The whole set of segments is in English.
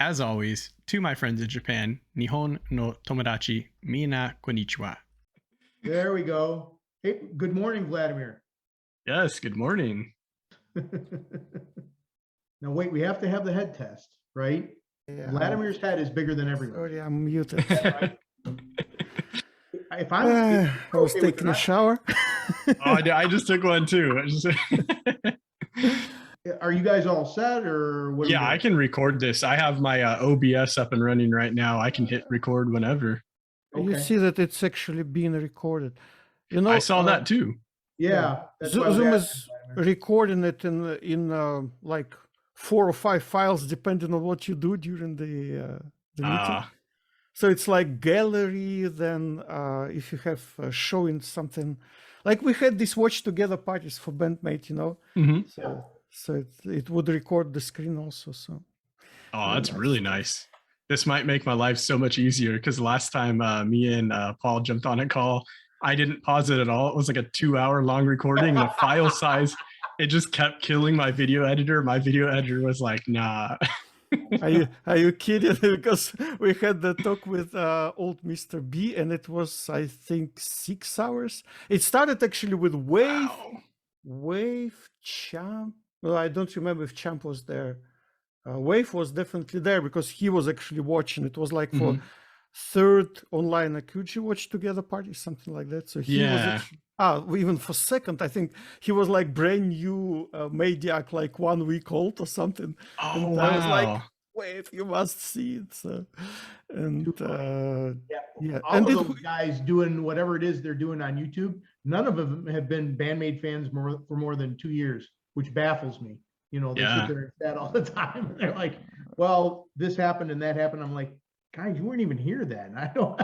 As always, to my friends in Japan, Nihon no tomodachi, mina konnichiwa. There we go. Hey, good morning, Vladimir. Yes, good morning. Now wait, we have to have the head test, right? Yeah, Vladimir's head is bigger than everyone's. sorry, I'm muted. Right? If I'm, I was taking a shower. I just took one too. Are you guys all set, or what? Yeah, I can record this. I have my OBS up and running right now. I can hit record whenever. You Okay. see that it's actually being recorded. You know, I saw that too. Yeah, that's why I was Zoom asking, is Vladimir. recording it in like 4 or 5 files, depending on what you do during the meeting. So it's like gallery. Then if you have showing something, like we had these watch together parties for BAND-MAID, you know. Mhm. So it would record the screen also. So Oh, that's really nice. This might make my life so much easier because last time me and Paul jumped on a call, I didn't pause it at all. It was like a 2-hour long recording. The file size, it just kept killing my video editor. My video editor was like, nah. Are you kidding? Because we had the talk with old Mr. B, and it was, I think, 6 hours. It started actually with Wave, Champ. Well, I don't remember if Champ was there. Wave was definitely there because he was actually watching. It was like for third online Akuji watch together party, something like that. So he was actually, even for second, I think he was like brand new Maniac, like 1 week old or something. Oh, and wow. I was like, Wave, you must see it. So, and Yeah, all and of those guys doing whatever it is they're doing on YouTube, none of them have been BAND-MAID fans for more than 2 years, which baffles me. You know, they sit there and chat all the time. They're like, well, this happened and that happened. I'm like, guys, you weren't even here then. I don't.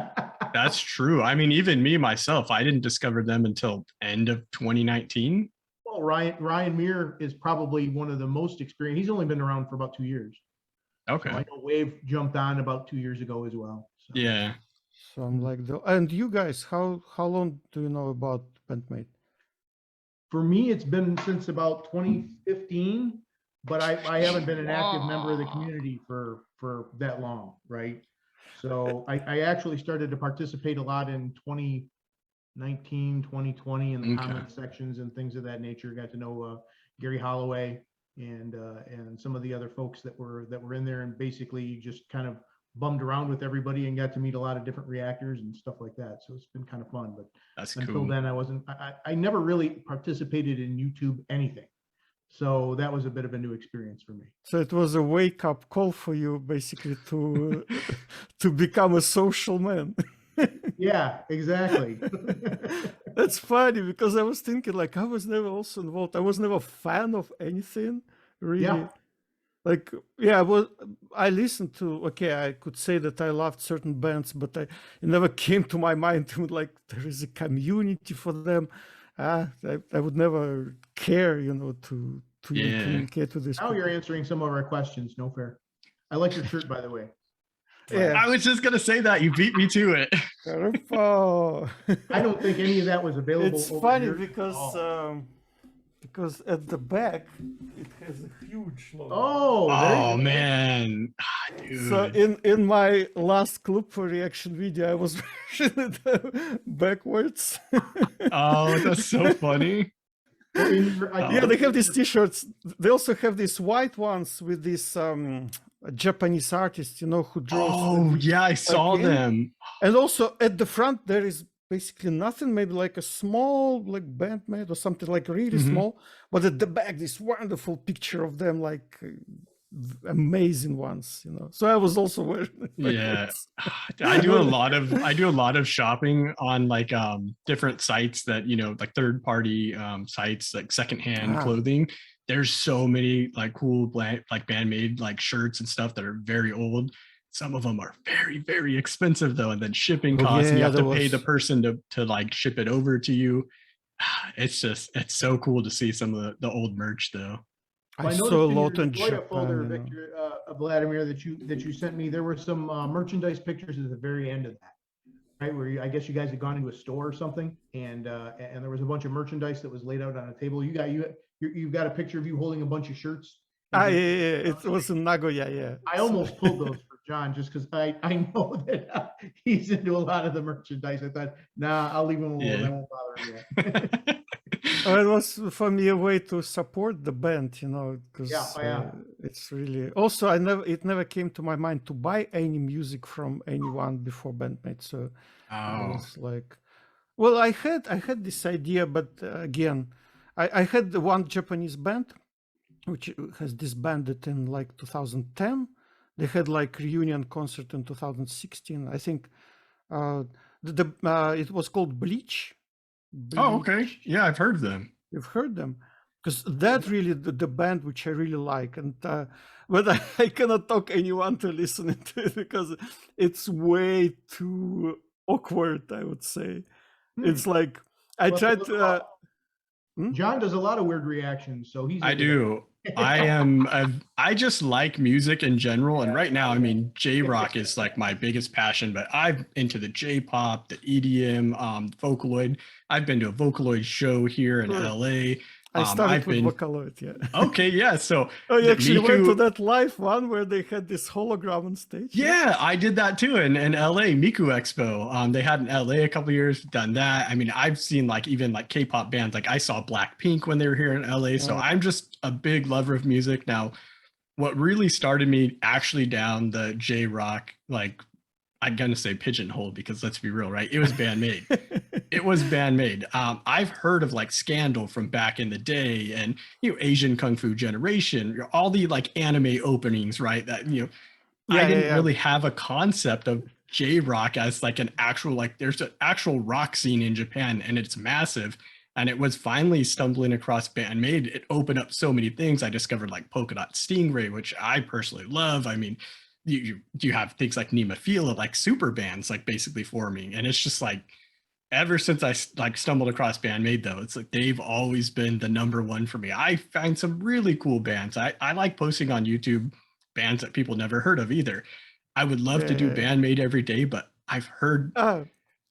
That's true. I mean, even me myself, I didn't discover them until end of 2019. Well, Ryan Muir is probably one of the most experienced. He's only been around for about 2 years. Okay. So I know Wave jumped on about 2 years ago as well. So. Yeah. So I'm like, and you guys, how long do you know about BAND-MAID? For me, it's been since about 2015, but I haven't been an active member of the community for that long, right? So I actually started to participate a lot in 2019, 2020 in the comment sections and things of that nature. Got to know Gary Holloway and some of the other folks that were in there, and basically just kind of bummed around with everybody and got to meet a lot of different reactors and stuff like that. So it's been kind of fun, but until then I never really participated in YouTube anything. So that was a bit of a new experience for me. So it was a wake-up call for you basically to to become a social man. Yeah, exactly. That's funny because I was thinking like I was never also involved. I was never a fan of anything really. Yeah. Like, I listened to, I could say that I loved certain bands, but it never came to my mind to like, there is a community for them. I would never care, to even communicate with this. Now you're answering some of our questions. No fair. I like your shirt, by the way. Yeah. I was just going to say that. You beat me to it. I don't think any of that was available. It's funny because at the back it has a huge logo. Oh man. Dude. So in my last clip for reaction video, I was versioning it backwards. Oh, that's so funny. Yeah, they have these t-shirts. They also have these white ones with this Japanese artist, who draws. Oh yeah, I saw them. And also at the front there is basically nothing, maybe like a small like BAND-MAID or something like really small, but at the back this wonderful picture of them, like amazing ones, So I was also wearing I do a lot of shopping on like different sites that like third-party sites, like secondhand clothing. There's so many like cool like BAND-MAID like shirts and stuff that are very old. Some of them are very, very expensive though, and then shipping costs, and you have to pay the person to like ship it over to you. It's so cool to see some of the old merch though. I saw a lot in Japan. Folder, Victor, Vladimir, that you sent me. There were some merchandise pictures at the very end of that, right? Where I guess you guys had gone into a store or something, and there was a bunch of merchandise that was laid out on a table. You've got a picture of you holding a bunch of shirts. It was in Nagoya, yeah. I almost pulled those for John just because I know that he's into a lot of the merchandise. I thought, nah, I'll leave him alone. I won't bother him yet. It was for me a way to support the band, because it's really. Also, it never came to my mind to buy any music from anyone before BAND-MAID. So I was like, well, I had this idea, but again, I had the one Japanese band which has disbanded in like 2010. They had like reunion concert in 2016. I think it was called Bleach. Oh, okay. Yeah, I've heard of them. You've heard them, because that really the band which I really like, and but I cannot talk anyone to listen to it because it's way too awkward. I would say it's like I tried to. John does a lot of weird reactions, so he's. I do. I just like music in general, and right now, I mean, J-rock is like my biggest passion. But I'm into the J-pop, the EDM, Vocaloid. I've been to a Vocaloid show here in LA. I started with Vocaloid, yeah. Okay, yeah. So you actually went to that live one where they had this hologram on stage? Yeah, I did that too in LA, Miku Expo. They had in LA a couple of years, done that. I mean, I've seen like even like K-pop bands. Like I saw Blackpink when they were here in LA. So I'm just a big lover of music. Now, what really started me actually down the J-rock, like I'm gonna say pigeonhole, because let's be real, right? It was BAND-MAID. It was BAND-MAID. I've heard of like Scandal from back in the day, and Asian Kung Fu Generation, all the like anime openings, right? That I didn't really have a concept of J-rock as like an actual, like there's an actual rock scene in Japan, and it's massive. And it was finally stumbling across BAND-MAID. It opened up so many things. I discovered like Polka Dot Stingray, which I personally love. I mean, you have things like Nemophila, like super bands, like basically forming, and it's just like. Ever since I like stumbled across BAND-MAID, though, it's like they've always been the #1 for me. I find some really cool bands. I like posting on YouTube bands that people never heard of either. I would love to do BAND-MAID every day, but I've heard. I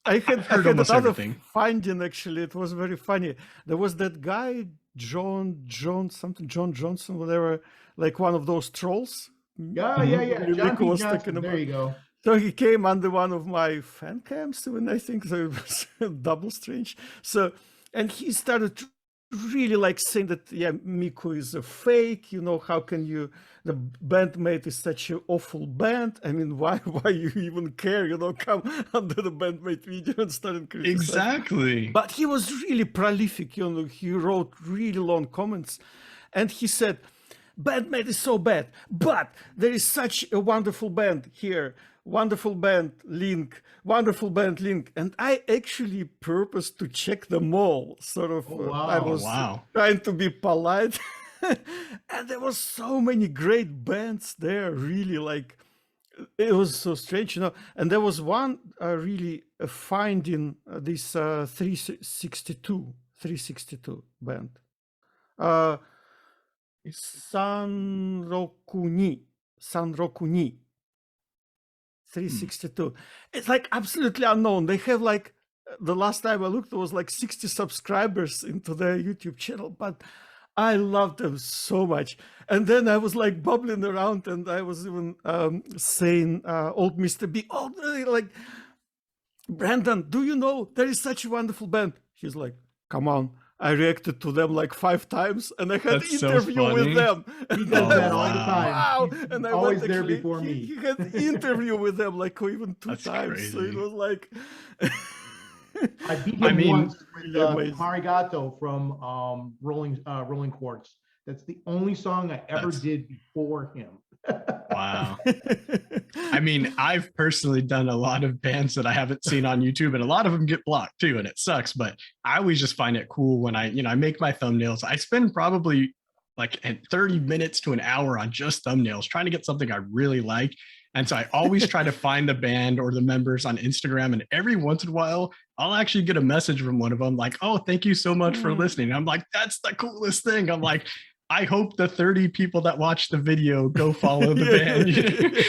had almost another everything. finding, actually. It was very funny. There was that guy, John Johnson, whatever, like one of those trolls. Yeah. John P. Johnson, there you go. So he came under one of my fan cams, and I think so it was double strange. So, and he started really like saying that, Miku is a fake, how can you, the BAND-MAID is such an awful band. I mean, why you even care, come under the BAND-MAID video and started criticizing. Exactly. But he was really prolific, he wrote really long comments, and he said, BAND-MAID is so bad, but there is such a wonderful band here. Wonderful band link, and I actually purposed to check them all. Sort of, I was trying to be polite, and there was so many great bands there. Really, like it was so strange, And there was one really finding this 362 band, Sanroku ni. 362. It's like absolutely unknown. They have like, the last time I looked, there was like 60 subscribers into their YouTube channel, but I loved them so much. And then I was like bubbling around, and I was even saying, old Mr. B, like, Brandon, do you know there is such a wonderful band? He's like, come on. I reacted to them like 5 times, and I had an interview with them. He does that all the time. Wow! He's and I always there before me. He had an interview with them like even 2 times. Crazy. So it was like. I beat him once with Marigato from Rolling Quartz. That's the only song I ever did before him. Wow. I mean, I've personally done a lot of bands that I haven't seen on YouTube, and a lot of them get blocked too, and it sucks, but I always just find it cool when I make my thumbnails. I spend probably like 30 minutes to an hour on just thumbnails, trying to get something I really like. And so I always try to find the band or the members on Instagram, and every once in a while, I'll actually get a message from one of them like, oh, thank you so much for listening. I'm like, that's the coolest thing. I'm like, I hope the 30 people that watch the video go follow the band,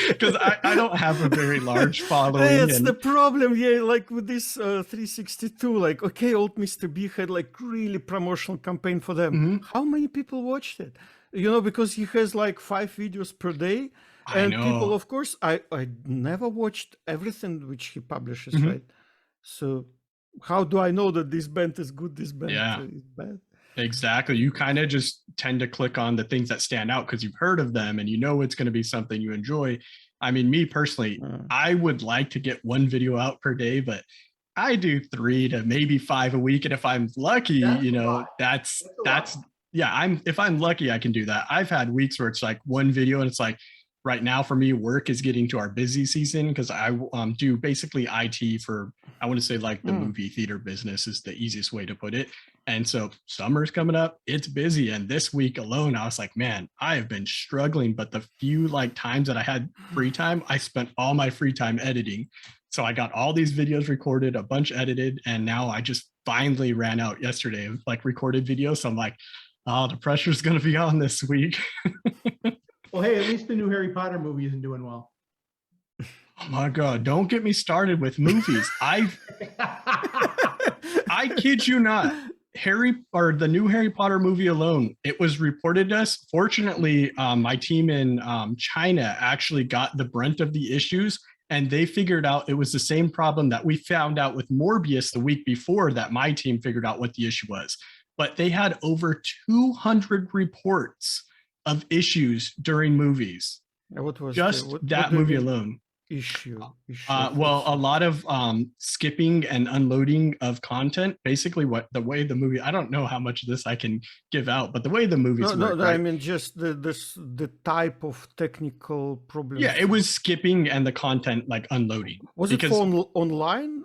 because I don't have a very large following. It's the problem, like with this 362, like, okay, old Mr. B had like really promotional campaign for them. How many people watched it? you know, because he has like 5 videos per day, I and people, know. of course, I never watched everything which he publishes, Mhm. right? So how do I know that this band is good, this band Yeah. is bad? Exactly. You kind of just tend to click on the things that stand out because you've heard of them and you know it's going to be something you enjoy. I mean, me personally, I would like to get 1 video out per day, but I do 3 to maybe 5 a week. And if I'm lucky, That's you a know, lot. that's That's a that's lot. yeah, if I'm lucky, I can do that. I've had weeks where it's like 1 video and it's like right now for me, work is getting to our busy season because I do basically IT for, I want to say like the movie theater business is the easiest way to put it. And so summer's coming up, it's busy. And this week alone, I was like, man, I have been struggling. But the few like times that I had free time, I spent all my free time editing. So I got all these videos recorded, a bunch edited, and now I just finally ran out yesterday of like recorded videos. So I'm like, oh, the pressure's gonna be on this week. Well, hey, at least the new Harry Potter movie isn't doing well. Oh my God, don't get me started with movies. I kid you not. The new Harry Potter movie alone, it was reported to us. Fortunately, my team in China actually got the brunt of the issues, and they figured out it was the same problem that we found out with Morbius the week before that my team figured out what the issue was. But they had over 200 reports of issues during movies. What was Just what that do you movie mean alone. issue Well, a lot of skipping and unloading of content. Basically, what the way the movie, I don't know how much of this I can give out, but the way the movies work, no, I right? mean just the type of technical problems. Yeah, it was skipping and the content like unloading. Was it for online?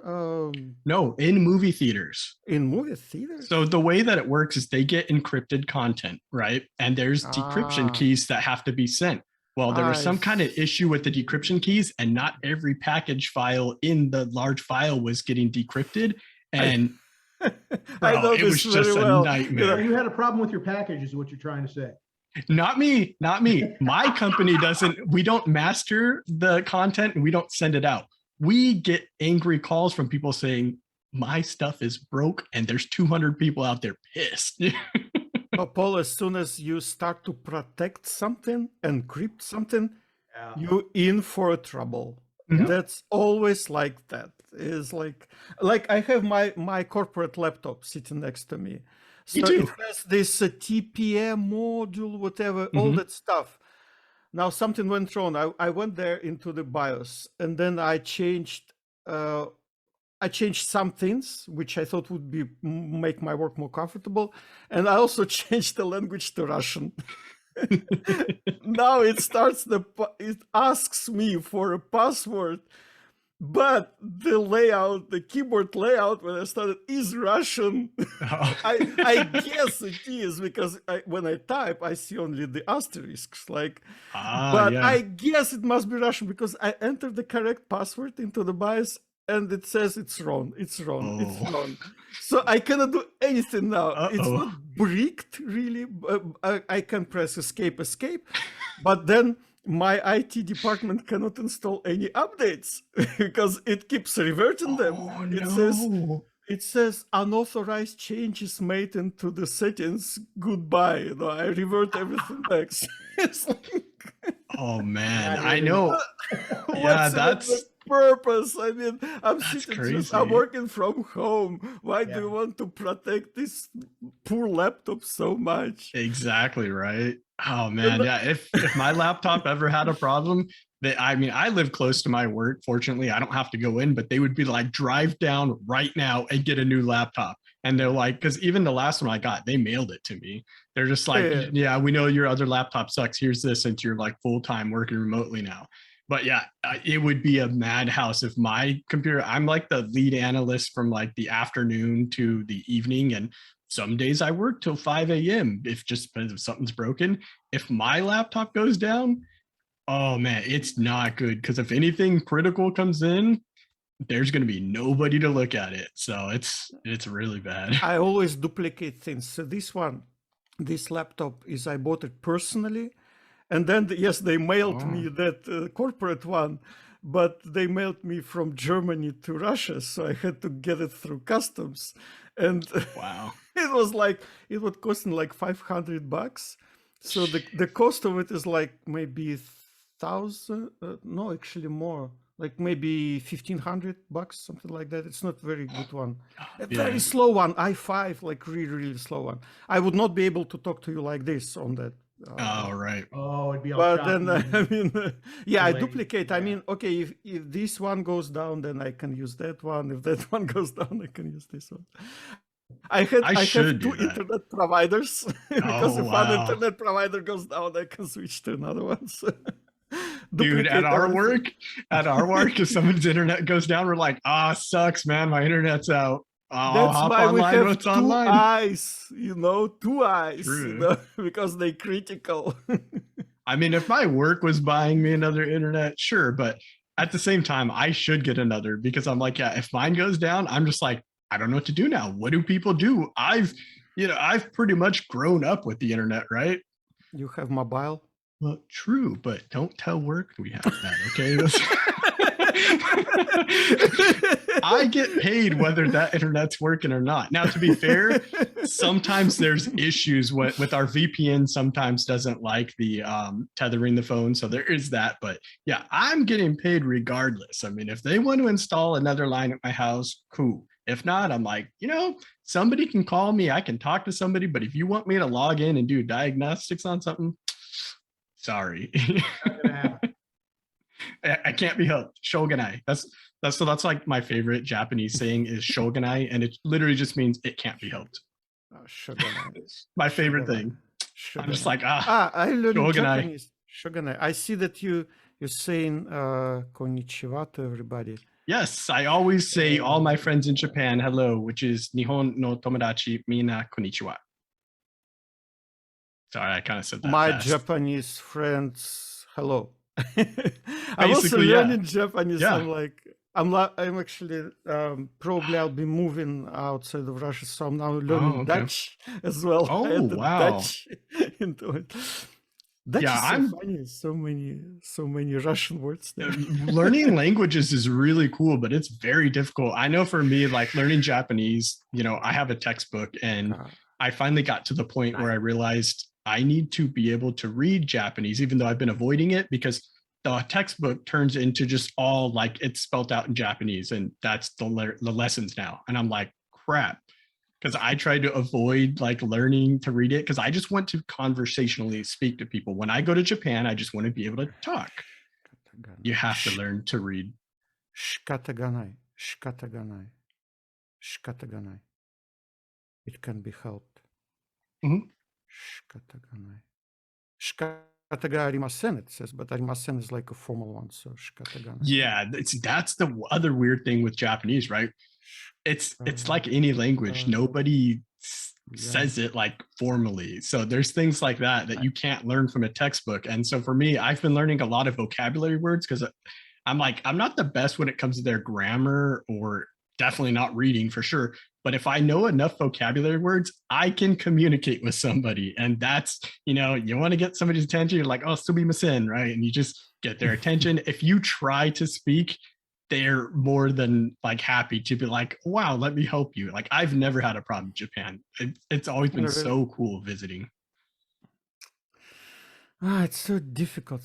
No, in movie theaters. In movie theaters? So the way that it works is they get encrypted content, right? And there's decryption keys that have to be sent. Well, there was some kind of issue with the decryption keys, and not every package file in the large file was getting decrypted. And bro, it was just a nightmare. You had a problem with your package, is what you're trying to say. Not me. My company we don't master the content and we don't send it out. We get angry calls from people saying, my stuff is broke and there's 200 people out there pissed. Paul, as soon as you start to protect something, encrypt something, you're in for trouble. That's always like that. Is like I have my corporate laptop sitting next to me. So it has this TPM module, whatever, all that stuff. Now something went wrong. I went there into the BIOS, and then I changed some things which I thought would make my work more comfortable, and I also changed the language to Russian. Now it asks me for a password, but the keyboard layout when I started is Russian. I guess it is because when I type, I see only the asterisks. I guess it must be Russian because I entered the correct password into the BIOS. And it says it's wrong. It's wrong. So I cannot do anything now. It's not bricked, really. I can press escape, but then my IT department cannot install any updates because it keeps reverting them. It says unauthorized changes made into the settings. Goodbye. I revert everything back. It's like, oh man, I know. Yeah, that's purpose. I mean, I'm working from home. Why do you want to protect this poor laptop so much? Exactly right. Oh man, yeah. If my laptop ever had a problem, I live close to my work. Fortunately, I don't have to go in, but they would be like, drive down right now and get a new laptop. And they're like, because even the last one I got, they mailed it to me. They're just like, yeah, we know your other laptop sucks. Here's this, since you're like full-time working remotely now. But yeah, it would be a madhouse if my computer, I'm like the lead analyst from like the afternoon to the evening. And some days I work till 5 a.m. if something's broken. If my laptop goes down, oh man, it's not good. Because if anything critical comes in, there's going to be nobody to look at it. So it's really bad. I always duplicate things. So this laptop I bought it personally. And then, yes, they mailed me that corporate one, but they mailed me from Germany to Russia. So I had to get it through customs. And wow, it would cost me like $500. So the cost of it is like maybe 1,000, no, actually more, like maybe $1,500, something like that. It's not very good one. A very slow one, i5, like really slow one. I would not be able to talk to you like this on that. Oh, right. Oh, it'd be all But then, choppy I and mean, yeah, I delayed. duplicate. I Yeah. mean, okay, if this one goes down, then I can use that one. If that one goes down, I can use this one. I have should do two that. internet providers because Oh, if one wow. internet provider goes down, I can switch to another one. So Dude, at duplicate our everything. work, if someone's internet goes down, we're like, sucks, man, my internet's out. I'll That's hop why we online have when it's two online. eyes, two eyes, True. because they critical. I mean, if my work was buying me another internet, sure, but at the same time, I should get another because I'm like, yeah, if mine goes down, I'm just like, I don't know what to do now. What do people do? I've pretty much grown up with the internet, right? You have mobile? Well, true, but don't tell work we have that, okay? I get paid whether that internet's working or not. Now, to be fair, sometimes there's issues with our VPN sometimes doesn't like the tethering the phone. So there is that. But yeah, I'm getting paid regardless. I mean, if they want to install another line at my house, cool. If not, I'm like, somebody can call me. I can talk to somebody. But if you want me to log in and do diagnostics on something, sorry. Not gonna happen. I can't be helped. Shogunai. That's like my favorite Japanese saying is shogunai, and it literally just means it can't be helped. Shogunai. My favorite thing. Shogunai. I'm just like, I learned shogunai. Japanese. Shogunai. I see that you're saying konnichiwa to everybody. Yes, I always say all my friends in Japan hello, which is Nihon no tomodachi mina konnichiwa. Sorry, I kind of said that My fast. Japanese friends, hello. I'm also learning Japanese. Yeah. I'm actually probably I'll be moving outside of Russia, so I'm now learning Dutch as well. Oh, wow! Dutch into it. Dutch is so funny. So many Russian words there. Learning languages is really cool, but it's very difficult. I know for me, like learning Japanese, I have a textbook, and I finally got to the point where I realized I need to be able to read Japanese, even though I've been avoiding it, because the textbook turns into just all like it's spelled out in Japanese, and that's the lessons now. And I'm like, crap, because I tried to avoid like learning to read it because I just want to conversationally speak to people. When I go to Japan, I just want to be able to talk. You have to learn to read. Shikataganai. Shikataganai. Shikataganai. It can be helped. Mm-hmm. Shikataganai. Shikataga arimasen, it says, but arimasen is like a formal one, so shikataganai. Yeah, that's the other weird thing with Japanese, right? It's like any language. Nobody says it like formally. So there's things like that you can't learn from a textbook. And so for me, I've been learning a lot of vocabulary words because I'm not the best when it comes to their grammar, or definitely not reading for sure. But if I know enough vocabulary words, I can communicate with somebody. And that's, you want to get somebody's attention. You're like, oh, sumimasen, right? And you just get their attention. If you try to speak, they're more than like happy to be like, wow, let me help you. Like I've never had a problem in Japan. It's always been so cool visiting. It's so difficult.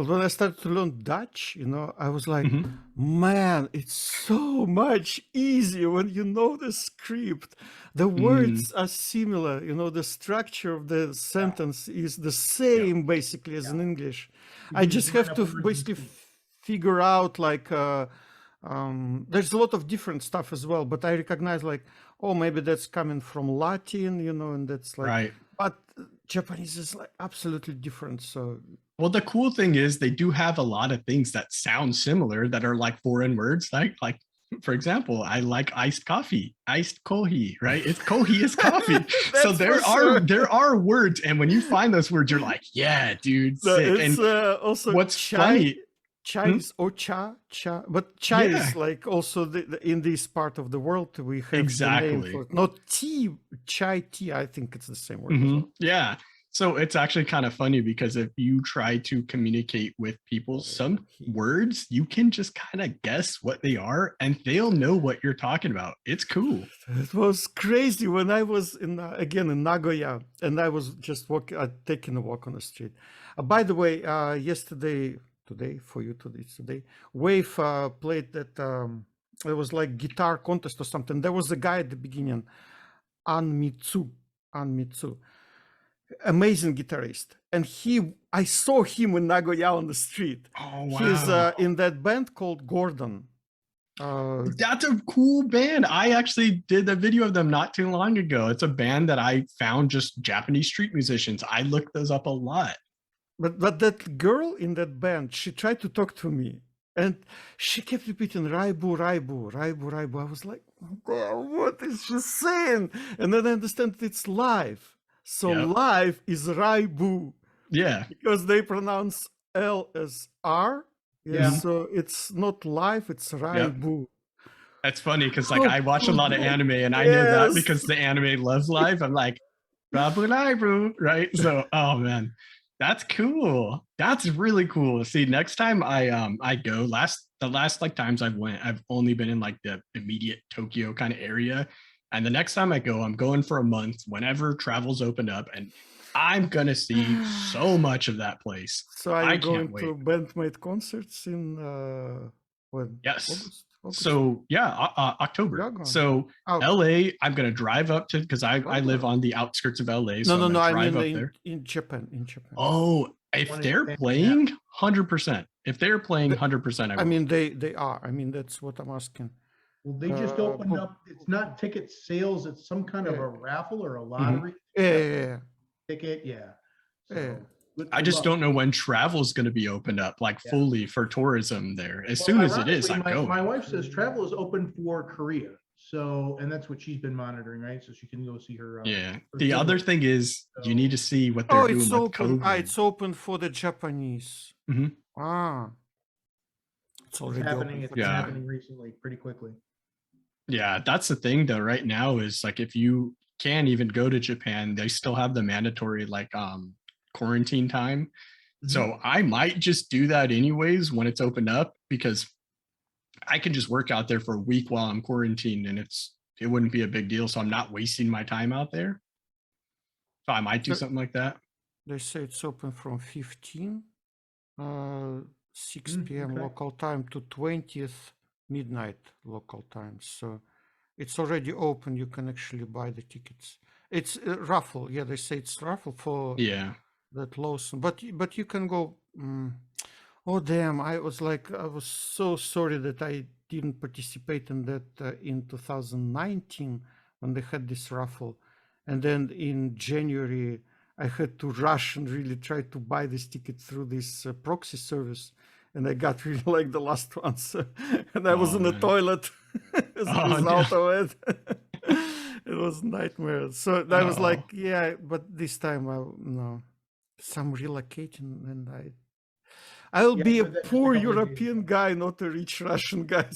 When I started to learn Dutch, I was like, man, it's so much easier when you know the script. The words are similar, the structure of the sentence is the same basically as in English. I just have to basically figure out like, there's a lot of different stuff as well, but I recognize like, oh, maybe that's coming from Latin, and that's like, right. But Japanese is like absolutely different. So, well, the cool thing is they do have a lot of things that sound similar that are like foreign words. Like for example, I like iced coffee, iced kohi, right? It's kohi is coffee. So there are words, and when you find those words, you're like, yeah, dude, sick. It's, and also what's funny? Chai is ocha, but chai is like also in this part of the world we have the name for it. Not tea, chai tea. I think it's the same word. As well. Yeah. So it's actually kind of funny because if you try to communicate with people, some words you can just kind of guess what they are and they'll know what you're talking about. It's cool. It was crazy when I was again in Nagoya, and I was just taking a walk on the street. By the way, today for you today, Wave played that. It was like guitar contest or something. There was a guy at the beginning, Anmitsu, amazing guitarist, and I saw him in Nagoya on the street. Oh wow! He's in that band called Gordon. That's a cool band. I actually did a video of them not too long ago. It's a band that I found, just Japanese street musicians. I looked those up a lot. But that girl in that band, she tried to talk to me, and she kept repeating Raibu, Raibu, Raibu, Raibu. I was like, what is she saying? And then I understand it's live. So live is Raibu. Yeah. Because they pronounce L as R. Yeah. So it's not live, it's Raibu. Yep. That's funny because like I watch a lot of anime and I know that because the anime loves live. I'm like, Raibu, Raibu, right? So, oh man. That's cool. That's really cool. See, next time I go, the last like times I've only been in like the immediate Tokyo kind of area. And the next time I go, I'm going for a month whenever travel's opened up, and I'm gonna see so much of that place. So are you going to BAND-MAID concerts in when? Yes. August? So yeah, October. So LA, I'm gonna drive up to because I live on the outskirts of LA. So no, I mean in Japan. Oh, if they're playing, 100%. If they're playing, 100%. I mean they are. I mean that's what I'm asking. Well, they just opened up. It's not ticket sales. It's some kind of a raffle or a lottery. Ticket. So, I just don't know when travel is going to be opened up, like fully for tourism there. As soon as it is, I go. My wife says travel is open for Korea. So, and that's what she's been monitoring, right? So she can go see her. The other thing is you need to see what they're doing with COVID. It's open for the Japanese. Mm-hmm. It's already happening. It's happening recently, pretty quickly. Yeah, that's the thing though. Right now is like if you can't even go to Japan, they still have the mandatory like quarantine time. Mm-hmm. So I might just do that anyways when it's opened up because I can just work out there for a week while I'm quarantined and it wouldn't be a big deal. So I'm not wasting my time out there. So I might do something like that. They say it's open from 6 p.m. local time to 20th midnight local time. So it's already open. You can actually buy the tickets. It's raffle. Yeah, they say it's raffle for that Lawson. But you can go. Oh damn! I was so sorry that I didn't participate in that in 2019 when they had this raffle, and then in January I had to rush and really try to buy this ticket through this proxy service. And I got really like the last ones, and I was in the toilet as a result of it. It was a nightmare. So I was like, yeah, but this time some relocating, and I'll be a poor European guy, not a rich Russian guy.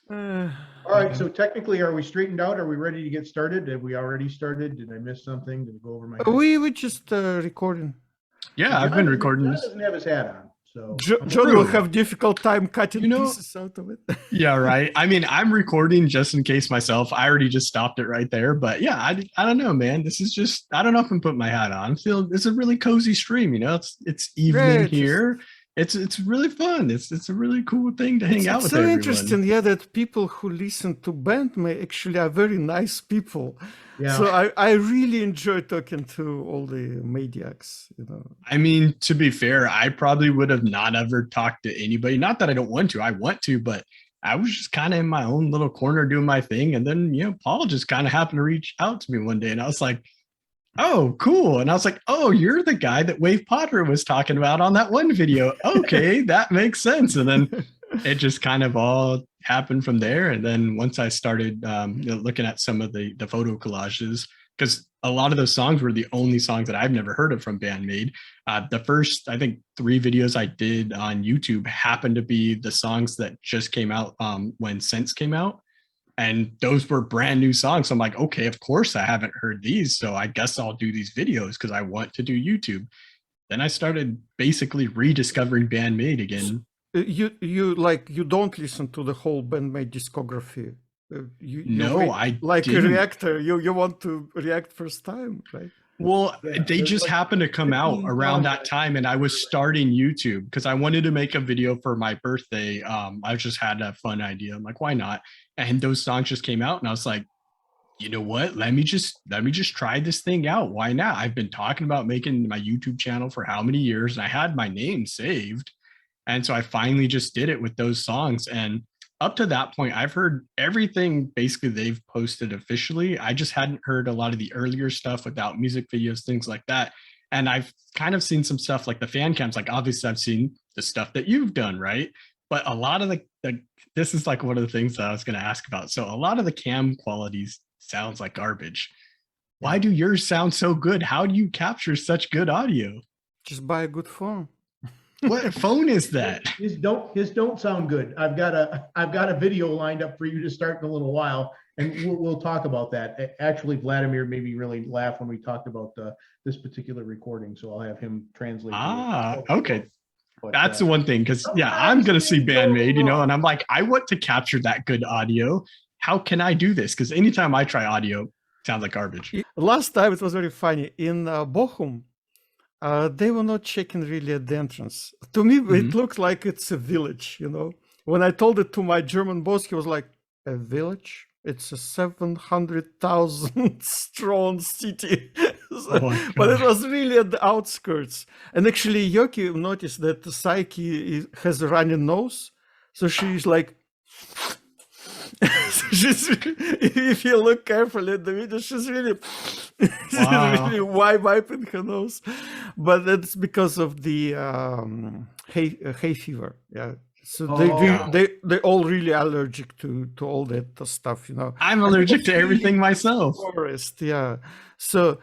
All right, so technically, are we straightened out? Are we ready to get started? Have we already started? Did I miss something? Did it go over my head? We were just recording. Yeah, I've been recording this. John doesn't have his hat on, so John will have difficult time cutting pieces out of it. Yeah, right. I mean, I'm recording just in case myself. I already just stopped it right there. But yeah, I don't know, man. This is just, I don't know if I'm putting my hat on. It's a really cozy stream, you know. It's evening here. It's really fun. It's a really cool thing to hang out with everyone. It's so interesting, that people who listen to BAND-MAID actually are very nice people. Yeah. So I really enjoy talking to all the maniacs, you know. I mean, to be fair, I probably would have not ever talked to anybody. Not that I don't want to, I want to, but I was just kind of in my own little corner doing my thing. And then, Paul just kind of happened to reach out to me one day and I was like, oh, cool. And I was like, oh, you're the guy that Wave Potter was talking about on that one video. Okay, that makes sense. And then it just kind of all happened from there. And then once I started looking at some of the photo collages, because a lot of those songs were the only songs that I've never heard of from BAND-MAID. The first, I think, 3 videos I did on YouTube happened to be the songs that just came out when Sense came out. And those were brand new songs. So I'm like, okay, of course I haven't heard these. So I guess I'll do these videos because I want to do YouTube. Then I started basically rediscovering BAND-MAID again. You don't listen to the whole BAND-MAID discography. No, I like didn't. a reactor. You want to react first time, right? Well, Yeah, they just like happened to come out 15 around songs. that time, and I was starting YouTube because I wanted to make a video for my birthday. I just had a fun idea. I'm like, why not? And those songs just came out, and I was like, you know what? Let me just try this thing out. Why not? I've been talking about making my YouTube channel for how many years, and I had my name saved. And so I finally just did it with those songs. And up to that point, I've heard everything basically they've posted officially. I just hadn't heard a lot of the earlier stuff without music videos, things like that. And I've kind of seen some stuff like the fan cams. Like obviously I've seen the stuff that you've done, right? But a lot of the this is like one of the things that I was going to ask about. So a lot of the cam qualities sounds like garbage. Why do yours sound so good? How do you capture such good audio? Just buy a good phone. What phone is that? His don't sound good. I've got a video lined up for you to start in a little while, and we'll talk about that. Actually, Vladimir made me really laugh when we talked about this particular recording, so I'll have him translate. Okay. But, that's the one thing, because yeah, I'm gonna see BAND-MAID, you know, and I'm like, I want to capture that good audio. How can I do this? Because anytime I try audio, it sounds like garbage. Last time it was very funny in Bochum. They were not checking really at the entrance. To me, it looked like it's a village, you know. When I told it to my German boss, he was like, a village? It's a 700,000 strong city. But it was really at the outskirts. And actually, Yoki noticed that Psyche has a runny nose. So she's like, if you look carefully at the video, she's really, really wiping her nose. But that's because of the hay fever. Yeah. So they're all really allergic to all that stuff, you know. I'm allergic to everything myself. Forest, yeah. So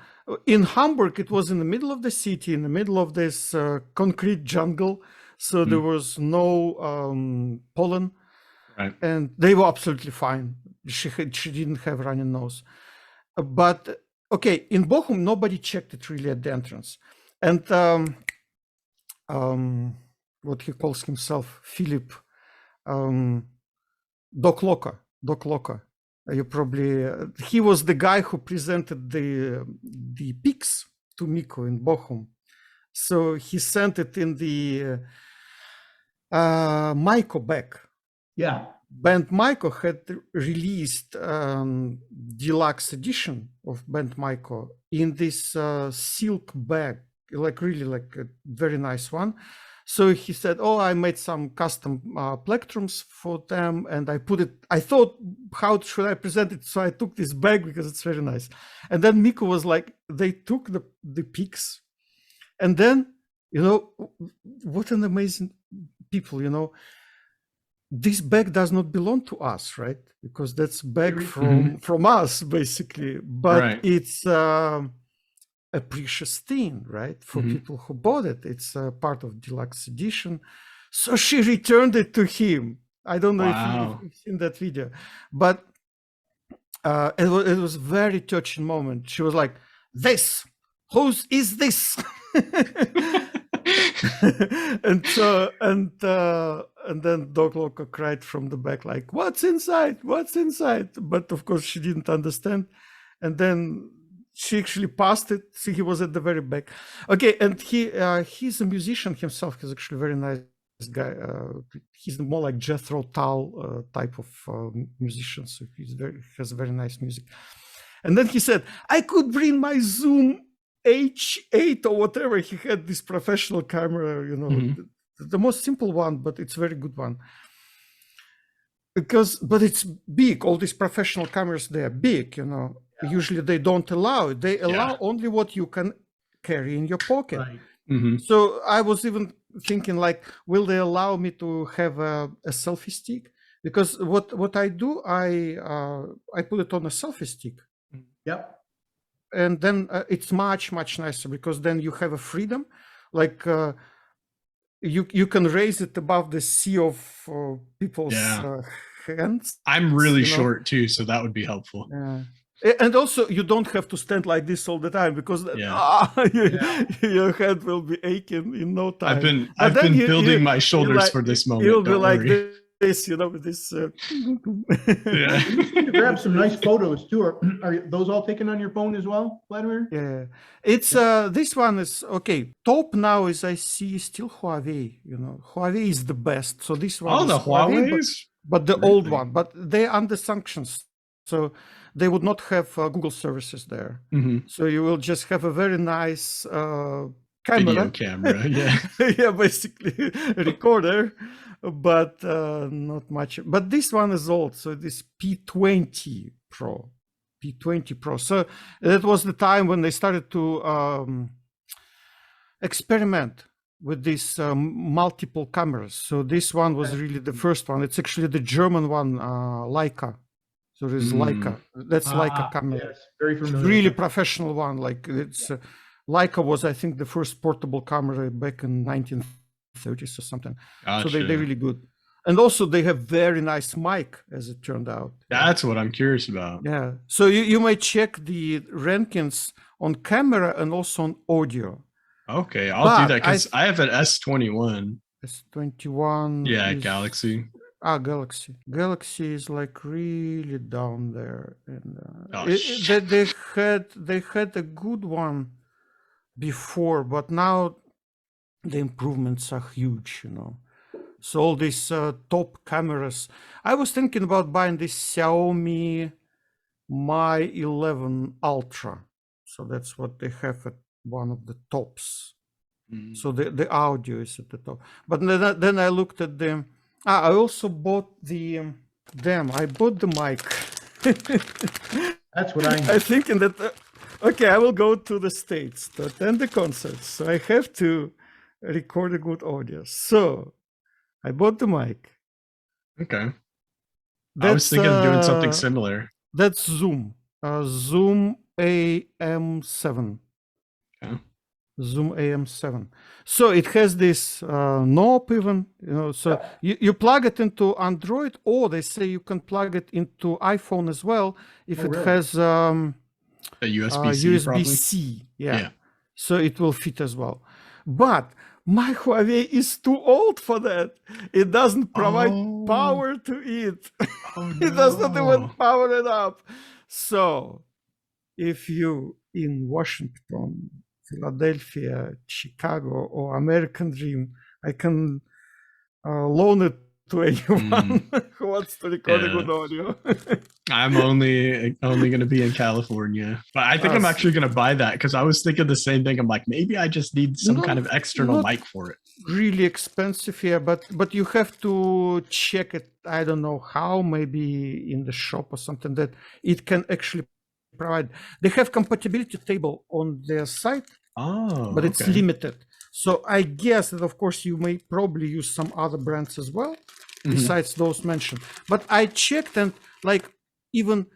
in Hamburg, it was in the middle of the city, in the middle of this concrete jungle. So there was no pollen. Right. And they were absolutely fine. She didn't have runny nose. But okay, in Bochum, nobody checked it really at the entrance. And what he calls himself, Philip, Doc Loca. You probably he was the guy who presented the pics to Miko in Bochum. So he sent it in the Maiko bag. Yeah. BAND-MAID had released deluxe edition of BAND-MAID in this silk bag, like really like a very nice one. So he said, oh, I made some custom plectrums for them, and I put it, I thought, how should I present it? So I took this bag because it's very nice. And then Miko was like, they took the pics, and then, you know, what an amazing people, you know. This bag does not belong to us, right? Because that's bag from us, basically. But it's a precious thing, right? For people who bought it. It's a part of deluxe edition. So she returned it to him. I don't know if you've seen that video. But it was a very touching moment. She was like, this, whose is this? and then Doc Loco cried from the back, like, what's inside? What's inside? But of course she didn't understand. And then she actually passed it. See, he was at the very back. Okay, and he's a musician himself. He's actually a very nice guy. He's more like Jethro Tull type of musician. So he has very nice music. And then he said, I could bring my Zoom H8 or whatever. He had this professional camera, you know, the most simple one, but it's a very good one. But it's big. All these professional cameras, they are big, you know. Yeah. Usually they don't allow it. They allow only what you can carry in your pocket. Right. So I was even thinking, like, will they allow me to have a selfie stick? Because what I do, I put it on a selfie stick. Yep. And then it's much nicer, because then you have a freedom, like you can raise it above the sea of people's hands. I'm really you know. short too, so that would be helpful. And also, you don't have to stand like this all the time because your head will be aching in no time. I've been building my shoulders for this moment. You'll be Don't like worry. this, you know, with this. Yeah. You grab some nice photos too. Are those all taken on your phone as well, Vladimir? Yeah, it's this one is okay. Top now is I see still Huawei. You know, Huawei is the best. So this one is the Huawei, Huawei's? but the old one. But they're under sanctions, so they would not have Google services there. So you will just have a very nice camera. Video camera, yeah. Yeah, basically recorder, but not much. But this one is old, so this P20 Pro. P20 Pro. So that was the time when they started to experiment with these multiple cameras. So this one was really the first one. It's actually the German one, Leica. So there's Leica. That's Leica camera. Yes, very familiar. Really professional one. Like it's Leica was, I think, the first portable camera back in 1930s or something. Gotcha. So they're really good. And also they have very nice mic, as it turned out. That's what I'm curious about. Yeah. So you might check the rankings on camera and also on audio. Okay, I'll do that because I have an S21. S21. Yeah, Galaxy. Galaxy. Galaxy is like really down there. And they had a good one before, but now the improvements are huge, you know. So all these top cameras. I was thinking about buying this Xiaomi Mi 11 Ultra. So that's what they have at one of the tops. So the audio is at the top. But then I looked at them. I also bought the I bought the mic. That's what I need. I'm thinking that okay, I will go to the States to attend the concerts. So I have to record a good audio. So I bought the mic. Okay. I was thinking of doing something similar. That's Zoom. Zoom AM7. Okay. Zoom AM7. So it has this knob even, you know, so you plug it into Android, or they say you can plug it into iPhone as well if it really? has a USB-C. USB-C. Yeah. So it will fit as well. But my Huawei is too old for that. It doesn't provide power to it. It does not even power it up. So if you in Washington, Philadelphia, Chicago, or American Dream, I can loan it to anyone who wants to record a good audio. I'm only going to be in California, but I think I'm actually going to buy that because I was thinking the same thing. I'm like, maybe I just need some kind of external mic for it. Really expensive here, but you have to check it. I don't know how, maybe in the shop or something that it can actually provide. They have compatibility table on their site, but it's limited. So I guess that of course you may probably use some other brands as well, besides those mentioned. But I checked, and like even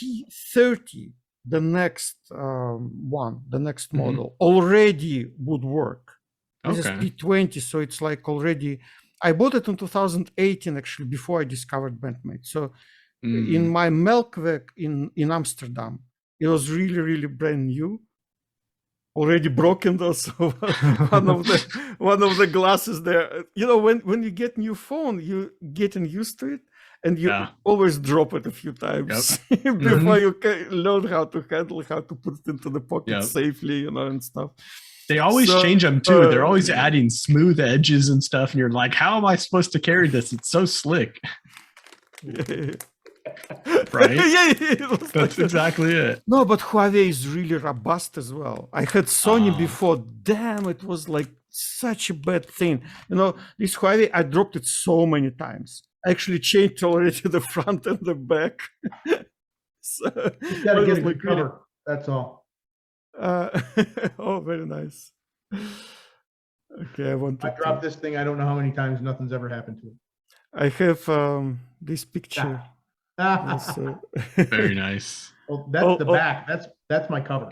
P30, the next one, the next model, already would work. This is P20, so it's like already. I bought it in 2018 actually, before I discovered BAND-MAID. So in my Melkweg in Amsterdam, it was really, really brand new. Already broken though, so one of the glasses there. You know, when you get new phone, you getting used to it, and you always drop it a few times before you can learn how to handle, how to put it into the pocket safely, you know, and stuff. They always change them too. They're always adding smooth edges and stuff, and you're like, how am I supposed to carry this? It's so slick. Right? That's exactly it. No, but Huawei is really robust as well. I had Sony before. Damn, it was like such a bad thing. You know, this Huawei, I dropped it so many times. I actually changed already the front and the back. So, you gotta get a good cover. That's all. Oh, very nice. Okay, I dropped this thing. I don't know how many times. Nothing's ever happened to it. I have this picture. Very nice. Well, that's the back. That's my cover.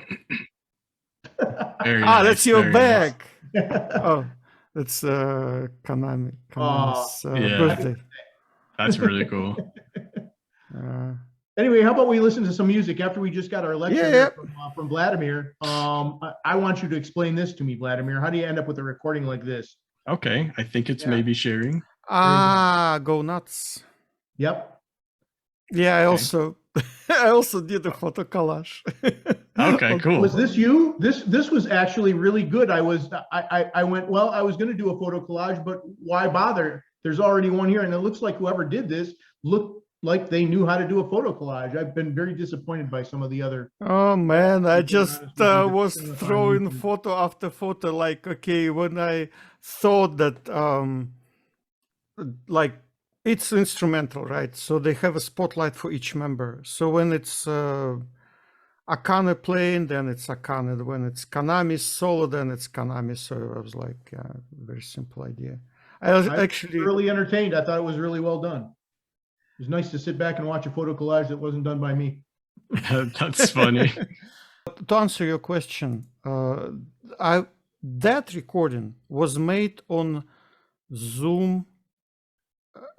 Very nice. That's your back. Nice. Oh, that's Konami's birthday. That's really cool. Anyway, how about we listen to some music after we just got our lecture Yeah. from Vladimir? I want you to explain this to me, Vladimir. How do you end up with a recording like this? Okay, I think it's Yeah. maybe sharing. Go nuts. Yep. Yeah, I Okay. also I also did a photo collage. Okay, cool. Was this you? This was actually really good. I went, well, I was going to do a photo collage, but why bother? There's already one here, and it looks like whoever did this looked like they knew how to do a photo collage. I've been very disappointed by some of the other. Oh man, I just was on throwing YouTube. photo after photo. Like, okay, when I thought that like it's instrumental, right? So they have a spotlight for each member. So when it's Akane playing, then it's Akane. When it's Kanami's solo, then it's Kanami. So I was like, yeah, very simple idea. I was actually really entertained. I thought it was really well done. It was nice to sit back and watch a photo collage that wasn't done by me. That's funny. To answer your question, that recording was made on Zoom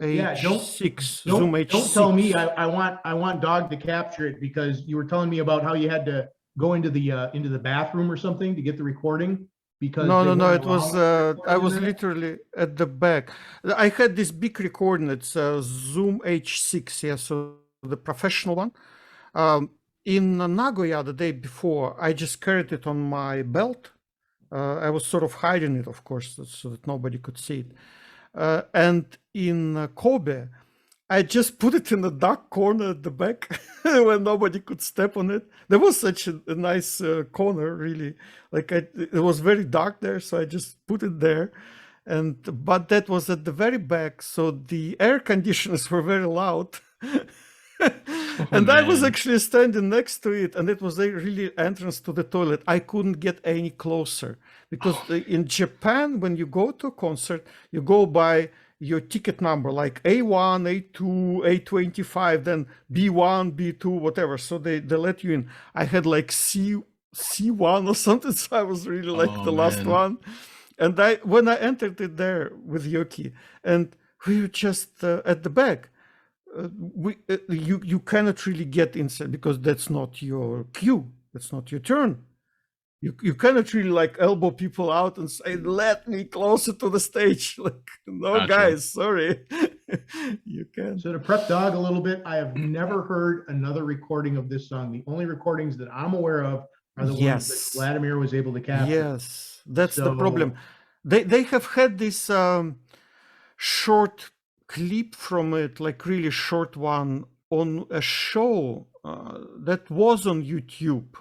H6. Don't H6. tell me I want Dog to capture it, because you were telling me about how you had to go into the bathroom or something to get the recording. Because No, it was I was literally at the back. I had this big recording. It's Zoom H6, yeah, so the professional one. In Nagoya the day before, I just carried it on my belt. I was sort of hiding it, of course, so that nobody could see it. And in Kobe, I just put it in the dark corner at the back where nobody could step on it. There was such a nice corner, really. Like it was very dark there, so I just put it there. But that was at the very back, so the air conditioners were very loud. And I was actually standing next to it, and it was a really entrance to the toilet. I couldn't get any closer because in Japan, when you go to a concert, you go by your ticket number, like A1, A2, A25, then B1, B2, whatever. So they let you in. I had like C1 or something, so I was really like the last one. And when I entered it there with Yoki, and we were just at the back, you cannot really get inside because that's not your cue. That's not your turn. You cannot really like elbow people out and say, let me closer to the stage. Like, no, gotcha. Guys, sorry. You can. So to prep Dog a little bit, I have never heard another recording of this song. The only recordings that I'm aware of are the ones that Vladimir was able to capture. Yes, that's the problem. They have had this short clip from it, like really short one, on a show that was on YouTube.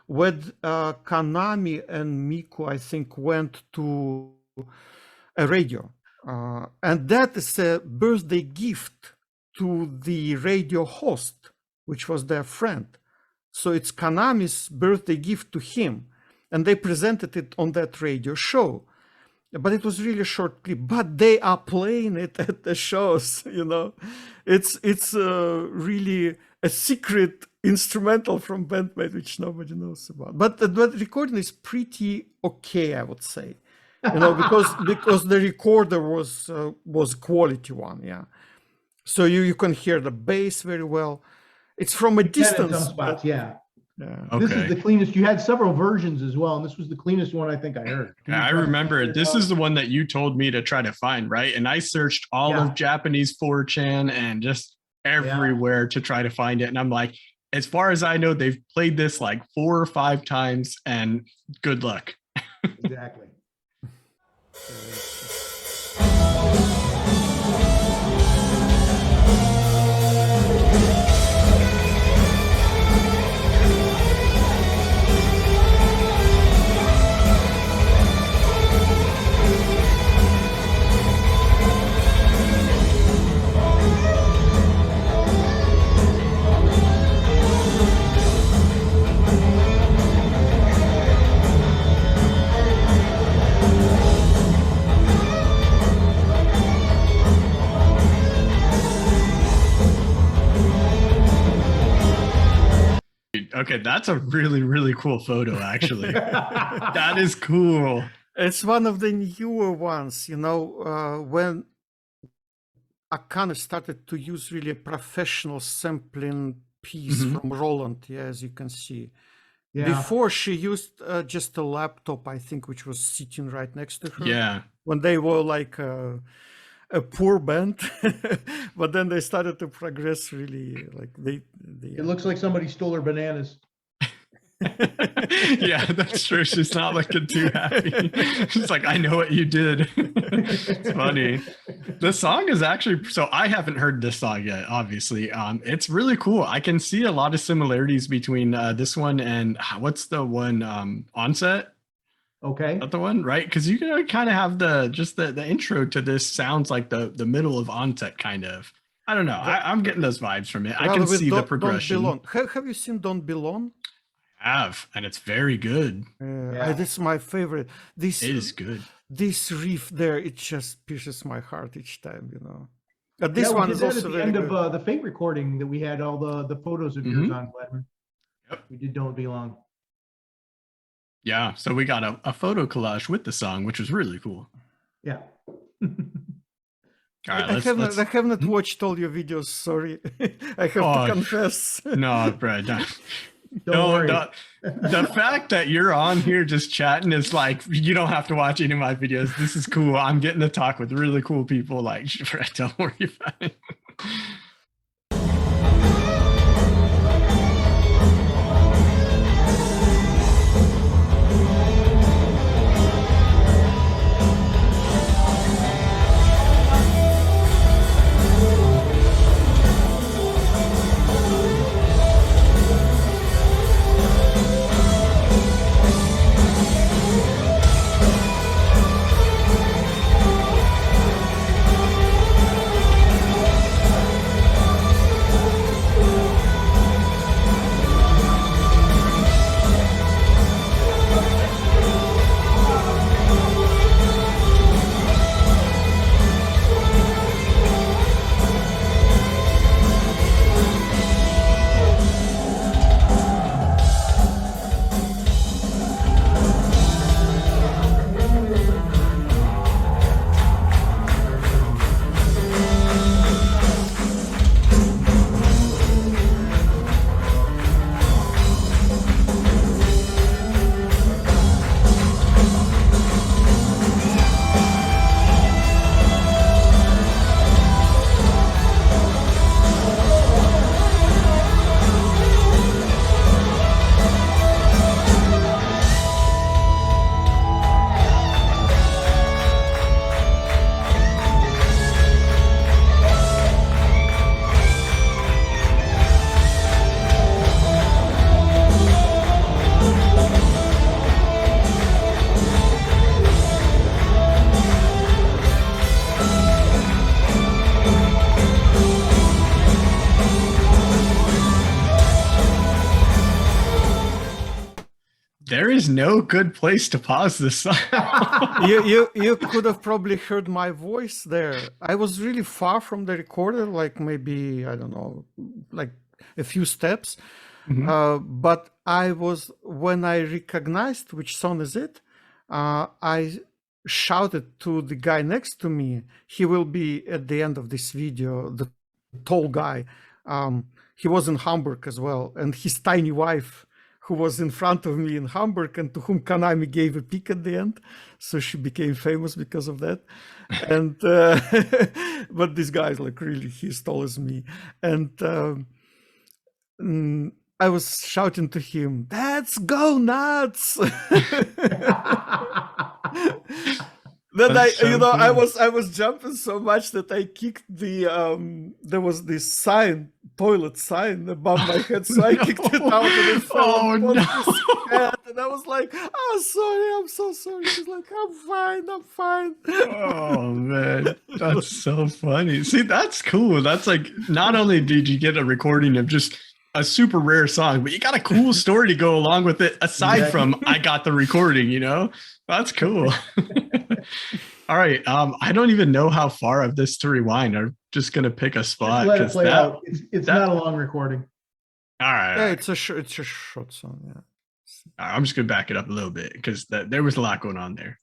When Kanami and Miku, I think, went to a radio. And that is a birthday gift to the radio host, which was their friend. So it's Kanami's birthday gift to him. And they presented it on that radio show. But it was really a short clip. But they are playing it at the shows, you know. It's really a secret instrumental from BAND-MAID, which nobody knows about. But the recording is pretty okay, I would say, you know, because the recorder was quality one, yeah. So you can hear the bass very well. It's from a distance. Some spots, yeah. Yeah. This is the cleanest. You had several versions as well, and this was the cleanest one I think I heard. I remember it. This is the one that you told me to try to find, right? And I searched all of Japanese 4chan and just everywhere to try to find it. And I'm like, as far as I know, they've played this like 4 or 5 times, and good luck. Exactly. Okay, that's a really, really cool photo, actually. That is cool. It's one of the newer ones, you know, when I kind of started to use really a professional sampling piece from Roland, as you can see. Yeah. Before she used just a laptop, I think, which was sitting right next to her. Yeah. When they were like a poor band, but then they started to progress really. Like they It looks like somebody stole her bananas. Yeah, that's true. She's not looking too happy. She's like, I know what you did. It's funny. The song is actually, so I haven't heard this song yet, obviously. It's really cool. I can see a lot of similarities between this one and what's the one, Onset? Okay. Is that the one, right? Because you can kind of have the intro to this sounds like the middle of Onset, kind of. I don't know. I'm getting those vibes from it. I can see the progression. Have you seen Don't Belong? Have, and it's very good. This is my favorite. It is good. This riff there, it just pierces my heart each time, you know. But this one is also at the end of the Fate recording that we had all the photos of yours on, Vladimir. Yep. We did Don't Belong. Yeah, so we got a photo collage with the song, which was really cool. Yeah. All right, I haven't watched all your videos. Sorry, I have to confess. No, Brad. Don't worry. The fact that you're on here just chatting is like, you don't have to watch any of my videos. This is cool. I'm getting to talk with really cool people. Like, Brad, don't worry about it. There is no good place to pause this song. you could have probably heard my voice there. I was really far from the recorder, like maybe, I don't know, like a few steps. But I was, when I recognized which song is it, I shouted to the guy next to me. He will be at the end of this video, the tall guy. He was in Hamburg as well, and his tiny wife, who was in front of me in Hamburg and to whom Konami gave a pick at the end. So she became famous because of that. And but this guy is like really, he's tall as me. And I was shouting to him, "Let's go nuts!" Then I was jumping so much that I kicked the there was this sign, toilet sign above my head, so I kicked it out and it fell on his head. And I was like, "Oh, sorry, I'm so sorry." She's like, I'm fine." Oh man, that's so funny. See, that's cool. That's like, not only did you get a recording of just a super rare song, but you got a cool story to go along with it aside from I got the recording, you know? That's cool. All right. I don't even know how far of this to rewind. I'm just gonna pick a spot. Let it play out. It's not a long recording. All right. Yeah, it's a short song. Yeah. All right, I'm just gonna back it up a little bit because there was a lot going on there.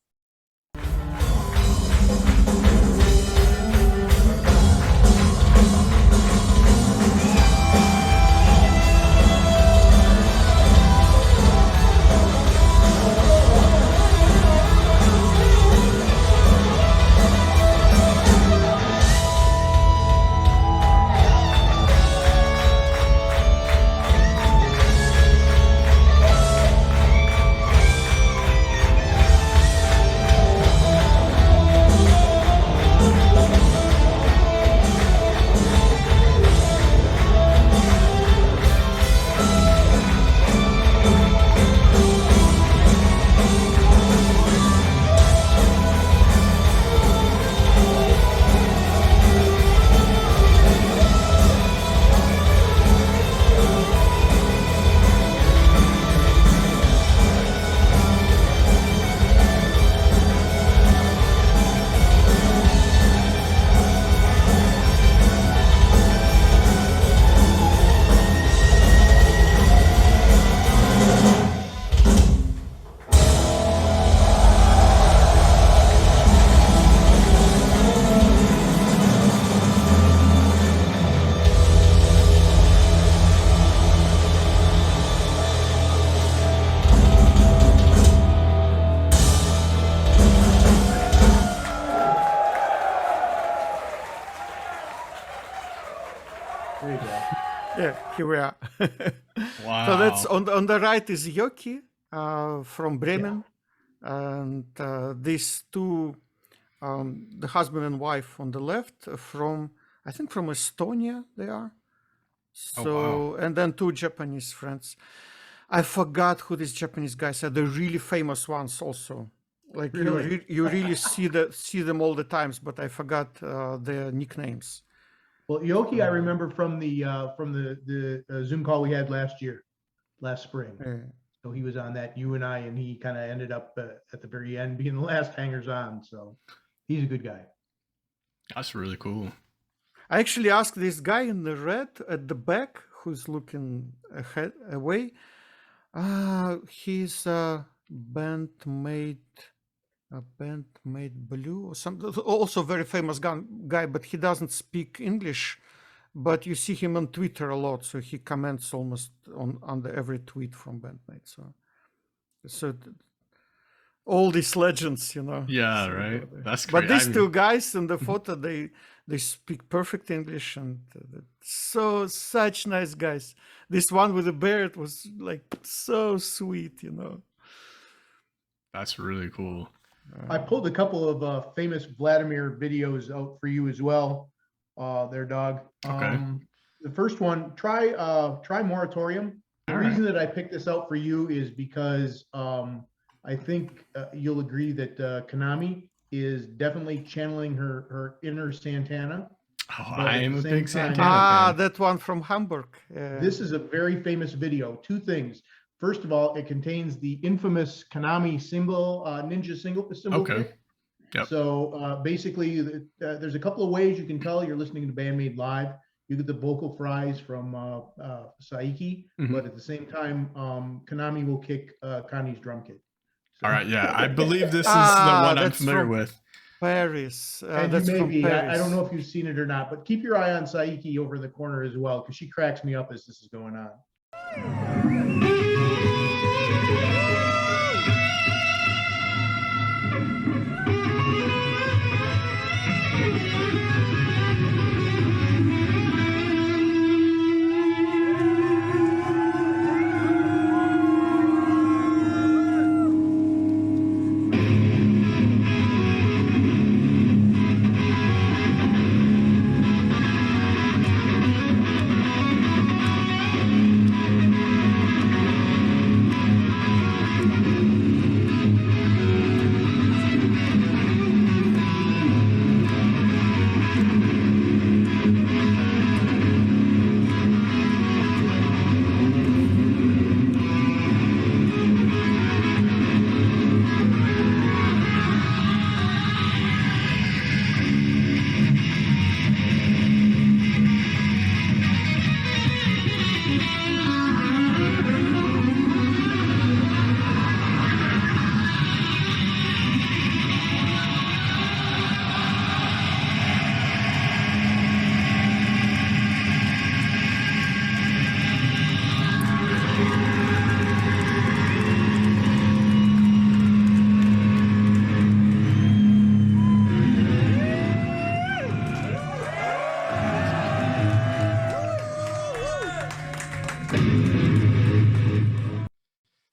There you go. Yeah, here we are. Wow. So that's on the right is Yoki from Bremen, and these two, the husband and wife on the left, from I think from Estonia they are. So wow. and then two Japanese friends. I forgot who these Japanese guys are. They're really famous ones also. Like Really? you really see them all the times, but I forgot their nicknames. Well, Yoki, I remember from the Zoom call we had last spring. So he was on that, you and I, and he kind of ended up at the very end being the last hangers on. So he's a good guy. That's really cool. I actually asked this guy in the red at the back who's looking away. He's BAND-MAID Blue or something. Also very famous guy, but he doesn't speak English. But you see him on Twitter a lot, so he comments almost on under every tweet from BAND-MAID. So all these legends, you know. Yeah, so, right. That's great. But these two guys in the photo, they speak perfect English, and such nice guys. This one with the beard was like so sweet, you know. That's really cool. I pulled a couple of famous Vladimir videos out for you as well. Their dog. Okay. The first one, try Moratorium. The reason that I picked this out for you is because I think you'll agree that Konami is definitely channeling her inner Santana. Oh, I am a big Santana fan. That one from Hamburg. This is a very famous video. Two things. First of all, it contains the infamous Konami symbol, ninja symbol kick. Yep. So basically, there's a couple of ways you can tell you're listening to BAND-MAID live. You get the vocal fries from Saiki, but at the same time, Konami will kick Connie's drum kit. So. All right, yeah, I believe this is the one I'm familiar with. Paris. And that's you may be. Paris. I don't know if you've seen it or not, but keep your eye on Saiki over in the corner as well, because she cracks me up as this is going on.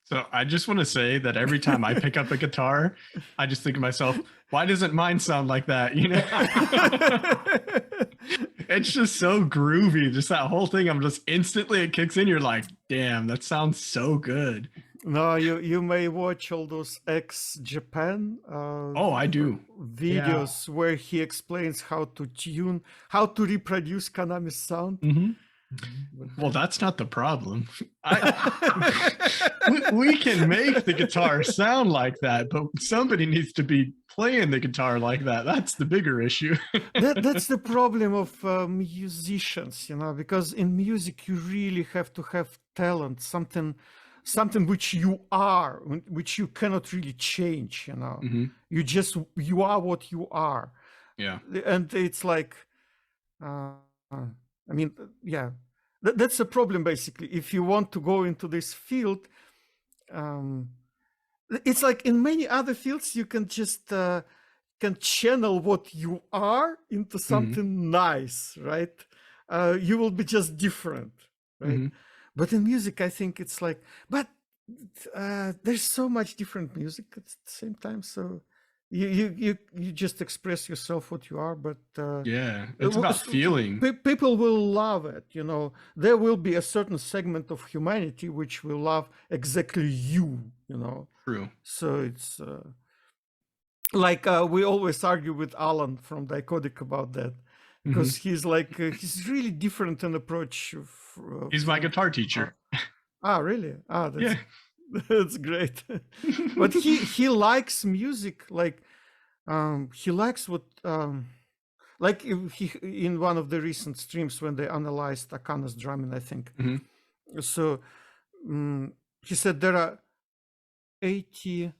So I just want to say that every time I pick up a guitar, I just think to myself, why doesn't mine sound like that? You know, it's just so groovy. Just that whole thing. I'm just instantly it kicks in. You're like, damn, that sounds so good. No, you may watch all those ex-Japan I do videos where he explains how to reproduce Konami's sound. Well, that's not the problem. We can make the guitar sound like that, but somebody needs to be playing the guitar like that. That's the bigger issue. That's the problem of musicians, you know, because in music you really have to have talent, something which you are, which you cannot really change, you know. You are what you are. Yeah. And it's like, I mean, yeah, that's a problem, basically. If you want to go into this field, it's like in many other fields, you can just can channel what you are into something nice, right? you will be just different, right? Mm-hmm. But in music, I think it's like, but there's so much different music at the same time. So you just express yourself what you are, but Yeah, it's about feeling. People will love it. You know, there will be a certain segment of humanity which will love exactly you. You know, True. so it's like we always argue with Alan from Dichotic about that, because he's like he's really different in approach. He's my guitar teacher. Really? That's Yeah. that's great. But he likes music, like he likes what like if he in one of the recent streams when they analyzed Akana's drumming, I think. So he said there are 80%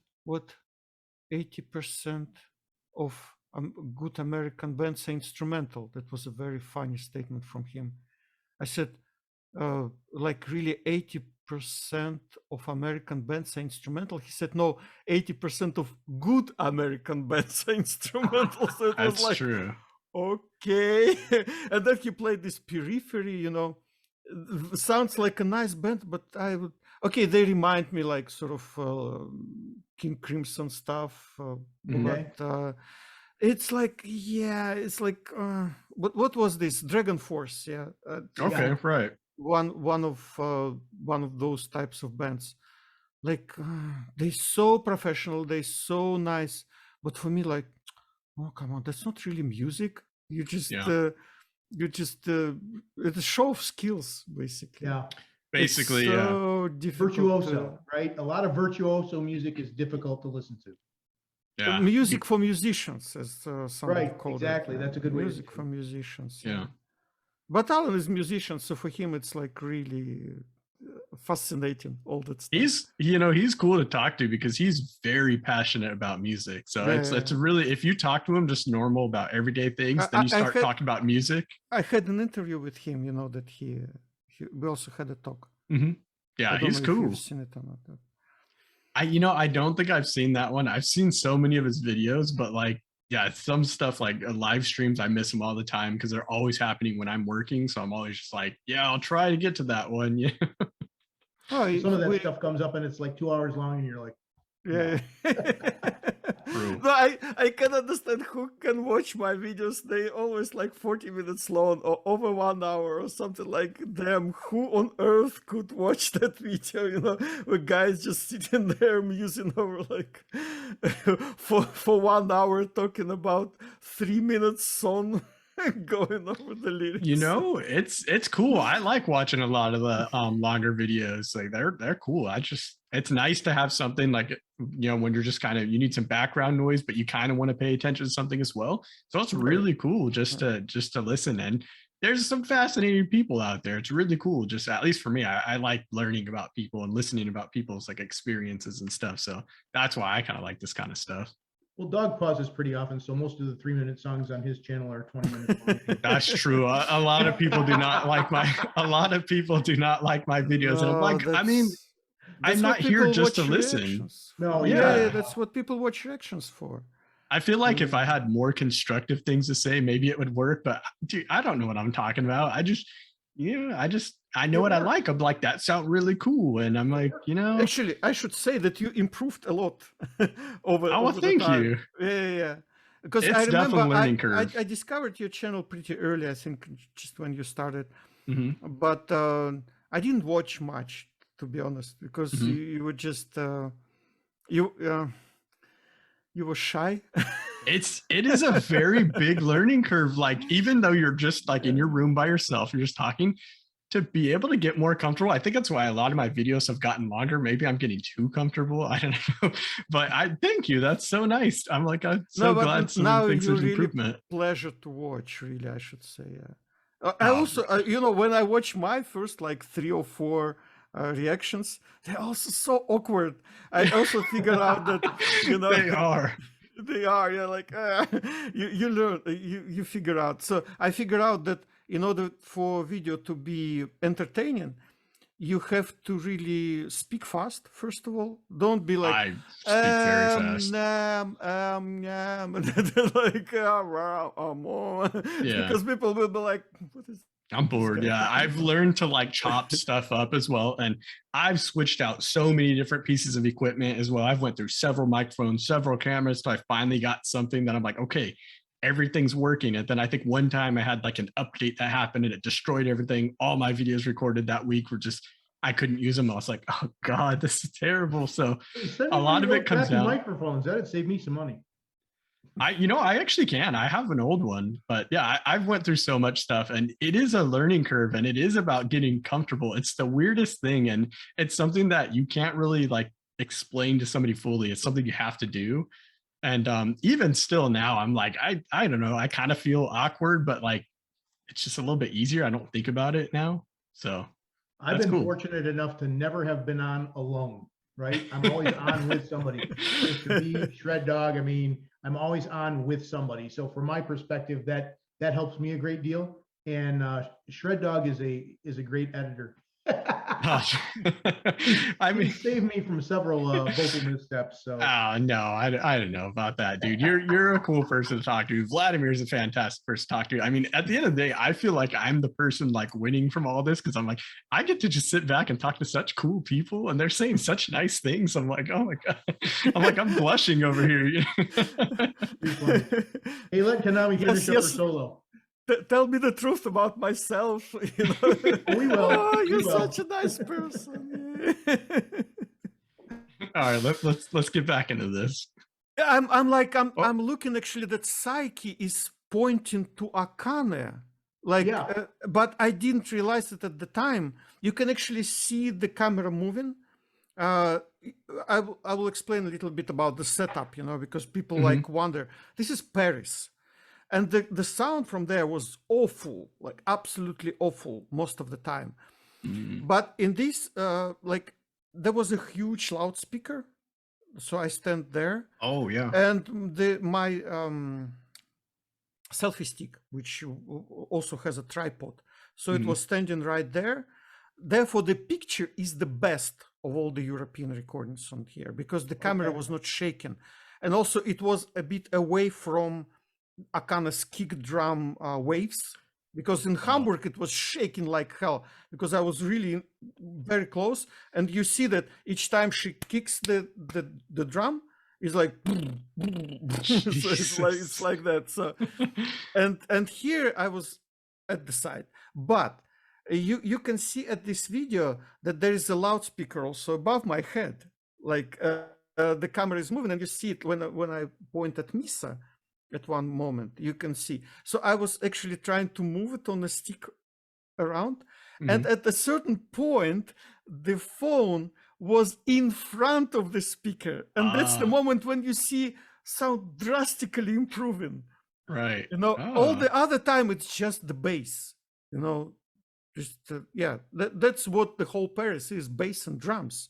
of good American bands are instrumental. That was a very funny statement from him. I said, like really 80% of American bands are instrumental. He said, no, 80% of good American bands are instrumental. So it was like, true. Okay. And then he played this Periphery, you know, sounds like a nice band, but I would, okay, they remind me like sort of King Crimson stuff, but it's like, yeah, it's like, what was this? Dragon Force, yeah. Okay, right. One of those types of bands. Like they're so professional, they're so nice, but for me, like, oh come on, that's not really music. You just it's a show of skills, basically. Yeah. Basically, it's so difficult virtuoso, right? A lot of virtuoso music is difficult to listen to. Yeah. Music for musicians, as somebody called exactly. it. That's a good way. Music for musicians. Yeah. But Alan is a musician, so for him it's like really fascinating, all that stuff. He's cool to talk to because he's very passionate about music. So it's really, if you talk to him just normal about everyday things, then you start talking about music. I had an interview with him, you know, that we also had a talk. Yeah, he's cool. If you've seen it or not. I don't think I've seen that one. I've seen so many of his videos, but like, yeah, some stuff like live streams, I miss them all the time because they're always happening when I'm working. So I'm always just like, yeah, I'll try to get to that one. Yeah. Some of that stuff comes up and it's like 2 hours long and you're like, yeah. True. No, I can understand who can watch my videos. They always like 40 minutes long or over 1 hour or something like, damn, who on earth could watch that video, you know, with guys just sitting there musing over like for 1 hour talking about 3 minutes song going over the lyrics. You know, it's cool. I like watching a lot of the longer videos. Like they're cool. It's nice to have something like, you know, when you're just kind of, you need some background noise, but you kind of want to pay attention to something as well. So it's really cool just to listen. And there's some fascinating people out there. It's really cool. Just at least for me, I like learning about people and listening about people's like experiences and stuff. So that's why I kind of like this kind of stuff. Well, Dog pauses pretty often, so most of the 3-minute songs on his channel are 20 minutes long. That's true. A lot of people do not like my videos. And I'm like, I mean, I'm not here just to listen. No, yeah, that's what people watch reactions for. I feel like if I had more constructive things to say, maybe it would work. But dude, I don't know what I'm talking about. I know what I like. I'm like, that sounds really cool. And I'm like, you know. Actually, I should say that you improved a lot over thank you. Yeah. Because it's I remember learning curve. I discovered your channel pretty early, I think, just when you started. But I didn't watch much, to be honest, because you were just you were shy. It is a very big learning curve. Like, even though you're just like in your room by yourself, you're just talking, to be able to get more comfortable. I think that's why a lot of my videos have gotten longer. Maybe I'm getting too comfortable. I don't know, but I thank you. That's so nice. I'm like, I'm so glad someone thinks there's improvement. Pleasure to watch, really, I should say. I also, you know, when I watch my first like 3 or 4 reactions, they're also so awkward. I also figured out that, you know, they are, yeah, like you learn, you figure out. So I figured out that in order for video to be entertaining, you have to really speak fast, first of all. Don't be like, I speak very fast. Like, because people will be like, what is I'm bored. Yeah. I've learned to like chop stuff up as well. And I've switched out so many different pieces of equipment as well. I've went through several microphones, several cameras. So I finally got something that I'm like, okay, everything's working. And then I think one time I had like an update that happened and it destroyed everything. All my videos recorded that week were just, I couldn't use them. I was like, oh God, this is terrible. So Hey, send a me one lot of of your it comes crappy down. microphones. That'd save me some money. I actually can. I have an old one, but yeah, I've went through so much stuff, and it is a learning curve, and it is about getting comfortable. It's the weirdest thing, and it's something that you can't really like explain to somebody fully. It's something you have to do. And even still now, I'm like, I don't know. I kind of feel awkward, but like it's just a little bit easier. I don't think about it now. So I've that's been cool. fortunate enough to never have been on alone, right? I'm always on with somebody. Mr. B, Shreddawg, I mean, I'm always on with somebody. So from my perspective, that helps me a great deal. And Shreddawg is a great editor. I He mean, saved me from several vocal missteps. So oh no, I don't know about that, dude. You're a cool person to talk to. Vladimir is a fantastic person to talk to. I mean, at the end of the day, I feel like I'm the person like winning from all this because I'm like, I get to just sit back and talk to such cool people, and they're saying such nice things. I'm like, oh my God, I'm blushing over here. pretty funny. Hey, let Konami finish up her solo. Tell me the truth about myself. You know? We will. Oh, We you're will. such a nice person. All right, let's get back into this. I'm looking actually that Psyche is pointing to Akane. Like, Yeah. but I didn't realize it at the time. You can actually see the camera moving. I will explain a little bit about the setup, you know, because people like wonder. This is Paris, and the sound from there was awful, like absolutely awful most of the time. But in this, like, there was a huge loudspeaker, so I stand there. Oh yeah. And my selfie stick, which also has a tripod, so it was standing right there. Therefore, the picture is the best of all the European recordings on here because the camera was not shaking, and also it was a bit away from Akane's kick drum waves. Because in Hamburg it was shaking like hell because I was really very close, and you see that each time she kicks the drum, it's like, so it's like that. So and here I was at the side, but you can see at this video that there is a loudspeaker also above my head, like the camera is moving, and you see it when I point at Misa. At one moment, you can see. So I was actually trying to move it on a stick around. And at a certain point, the phone was in front of the speaker. And that's the moment when you see sound drastically improving. Right. You know, all the other time, it's just the bass, you know, just, yeah, that's what the whole Paris is, bass and drums.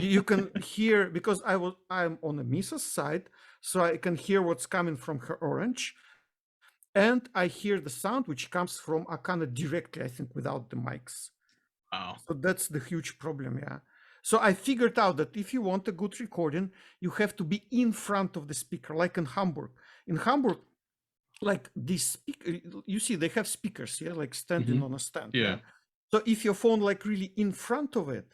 You can hear, because I'm on the Misa's side, so I can hear what's coming from her orange. And I hear the sound which comes from Akane directly, I think, without the mics. Wow. So that's the huge problem, yeah. So I figured out that if you want a good recording, you have to be in front of the speaker, like in Hamburg. In Hamburg, like this speaker, you see, they have speakers, yeah, like standing on a stand. Yeah. So if your phone like really in front of it,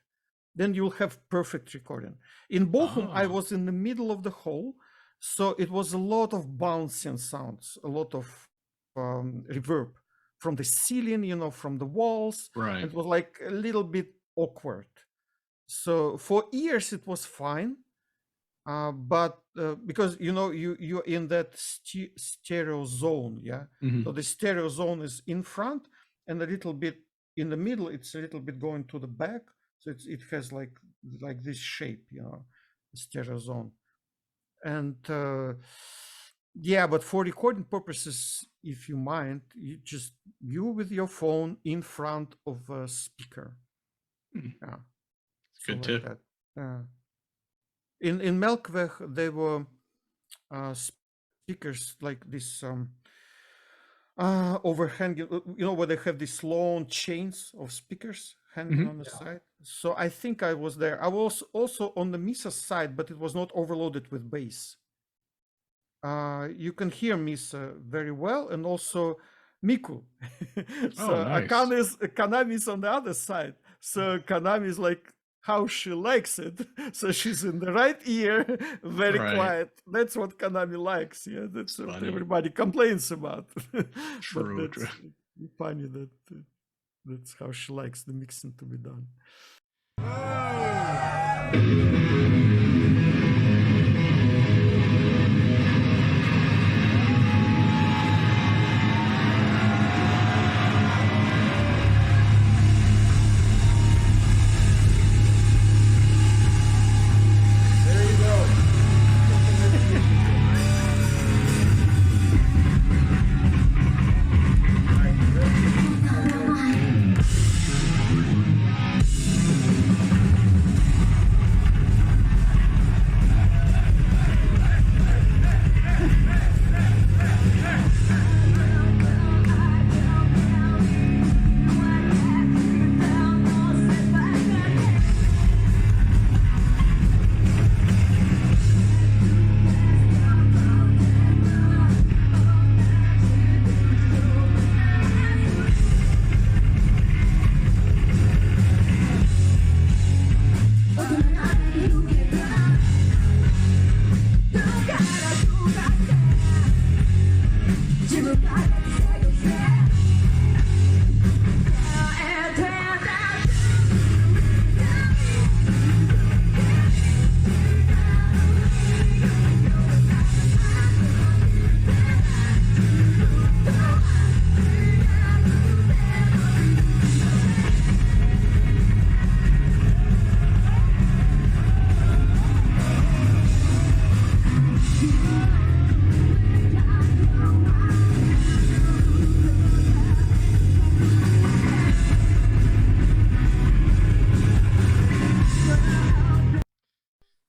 then you'll have perfect recording. In Bochum, I was in the middle of the hall. So it was a lot of bouncing sounds, a lot of reverb from the ceiling, you know, from the walls. Right. It was like a little bit awkward. So for ears, it was fine. But because, you know, you're in that stereo zone, yeah? So the stereo zone is in front and a little bit in the middle, it's a little bit going to the back. So it has like this shape, you know, the stereo zone. And yeah, but for recording purposes, if you mind, you with your phone in front of a speaker. Yeah, good so tip. Like in Melkweg, there were speakers like this overhanging, you know, where they have these long chains of speakers hanging on the side. So I think I was there. I was also on the Misa side, but it was not overloaded with bass. You can hear Misa very well, and also Miku. So Oh, nice. Kanami is on the other side. So Kanami is like how she likes it. So she's in the right ear, very Right. quiet. That's what Kanami likes. Yeah, that's what Funny. everybody complains about. But True, that's true. funny that that's how she likes the mixing to be done. There you go.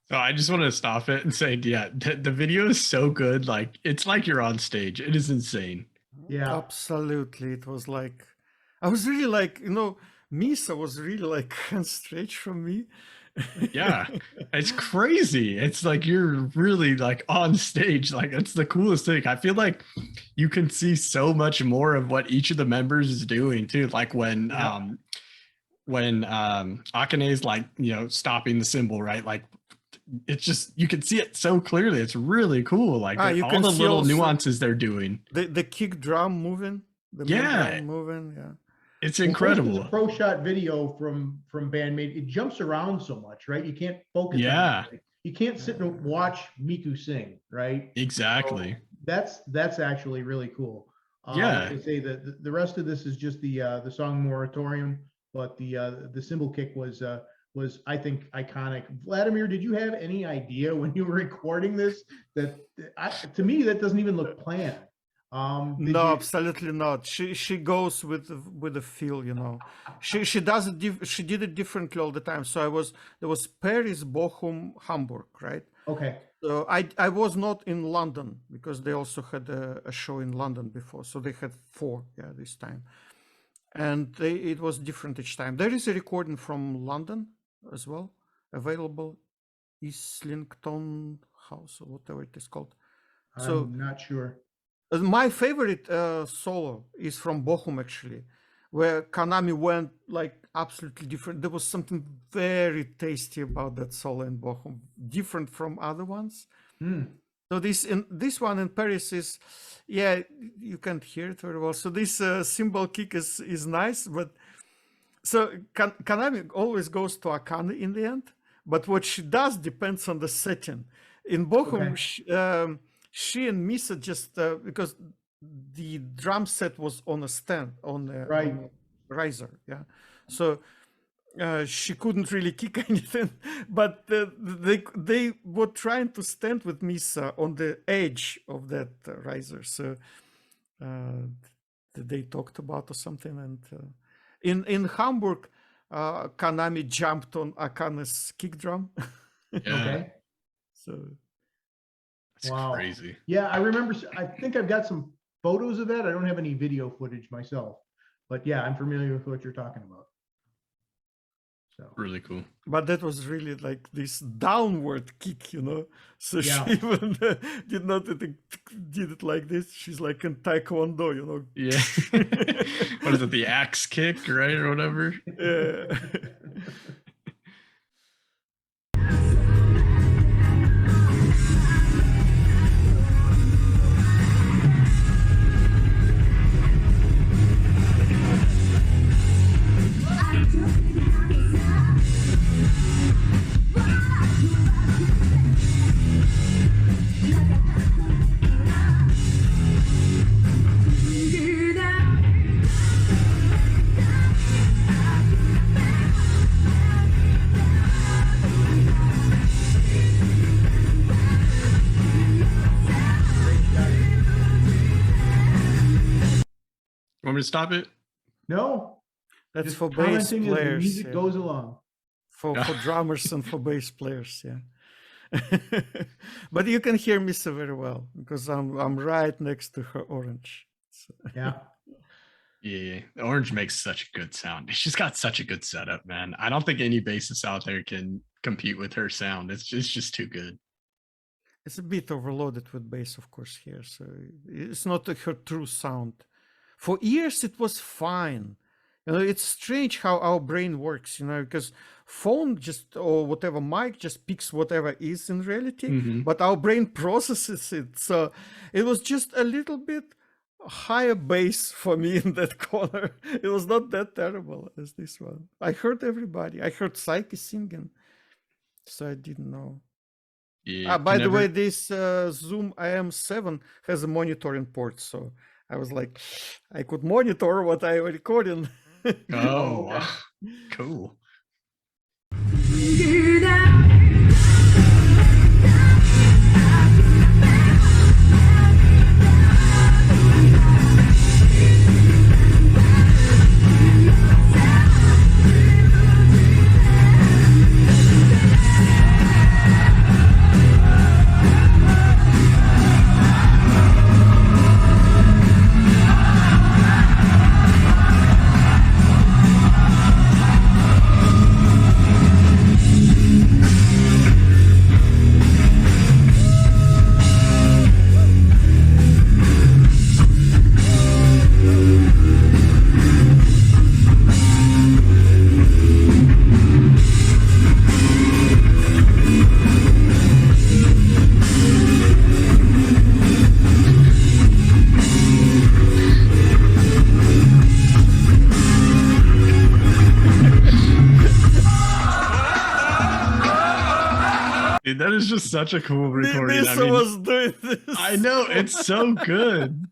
So I just want to stop it and say, yeah, the video is so good. Like, it's like you're on stage. It is insane. Yeah. Absolutely. It was like, I was really like, Misa was really like hands stretched from me. Yeah, it's crazy. It's like you're really like on stage. Like, it's the coolest thing. I feel like you can see so much more of what each of the members is doing too. Like when Akane is like, stopping the cymbal, right? Like, it's just, you can see it so clearly. It's really cool. Like you all can the see little also nuances they're doing. the kick drum moving, the main Yeah. drum moving. Yeah. It's Well, most of incredible. the pro shot video from BAND-MAID, it jumps around so much, right? You can't focus Yeah. on it. You can't sit and watch Miku sing, right? Exactly. So that's actually really cool. Yeah. Like I say, the rest of this is just the song Moratorium, but the cymbal kick was I think iconic. Vladimir, did you have any idea when you were recording this that to me that doesn't even look planned? No, absolutely not. She goes with the feel, She does it. She did it differently all the time. So there was Paris, Bochum, Hamburg, right? Okay. So I was not in London because they also had a show in London before. So they had 4, this time, and it was different each time. There is a recording from London as well available, Islington House or whatever it is called. So I'm not sure. my favorite solo is from Bochum, actually, where Kanami went like absolutely different. There was something very tasty about that solo in Bochum, different from other ones. So this one in Paris is, you can't hear it very well. So this cymbal kick is nice, but so Kanami always goes to Akane in the end. But what she does depends on the setting. In Bochum, Okay. she and Misa just because the drum set was on a stand on a riser, so she couldn't really kick anything, but they were trying to stand with Misa on the edge of that riser, so they talked about or something. And in Hamburg, Kanami jumped on Akane's kick drum. Okay. So it's crazy. Yeah, I remember. I think I've got some photos of that. I don't have any video footage myself, but yeah, I'm familiar with what you're talking about. So Really cool. But that was really like this downward kick, you know. So Yeah. she even did not did it like this. She's like in Taekwondo, you know. Yeah. What is it? The axe kick, right, or whatever? Yeah. Want me to stop it? No, That's just for bass commenting as the players. music Yeah. goes along. For drummers and for bass players, yeah. But you can hear Misa very well because I'm right next to her orange. So. Yeah. Yeah, the orange makes such a good sound. She's got such a good setup, man. I don't think any bassist out there can compete with her sound. It's just too good. It's a bit overloaded with bass, of course, here. So it's not her true sound. For years, it was fine. You know, it's strange how our brain works, you know, because phone just, or whatever mic just picks whatever is in reality, but our brain processes it. So it was just a little bit higher bass for me in that corner. It was not that terrible as this one. I heard everybody. I heard Psyche singing. So I didn't know. Yeah. By the way, this Zoom IM7 has a monitoring port, so I was like, I could monitor what I was recording. Oh, wow. Cool. Dude, that is just such a cool recording. Misa was doing this. I know, it's so good.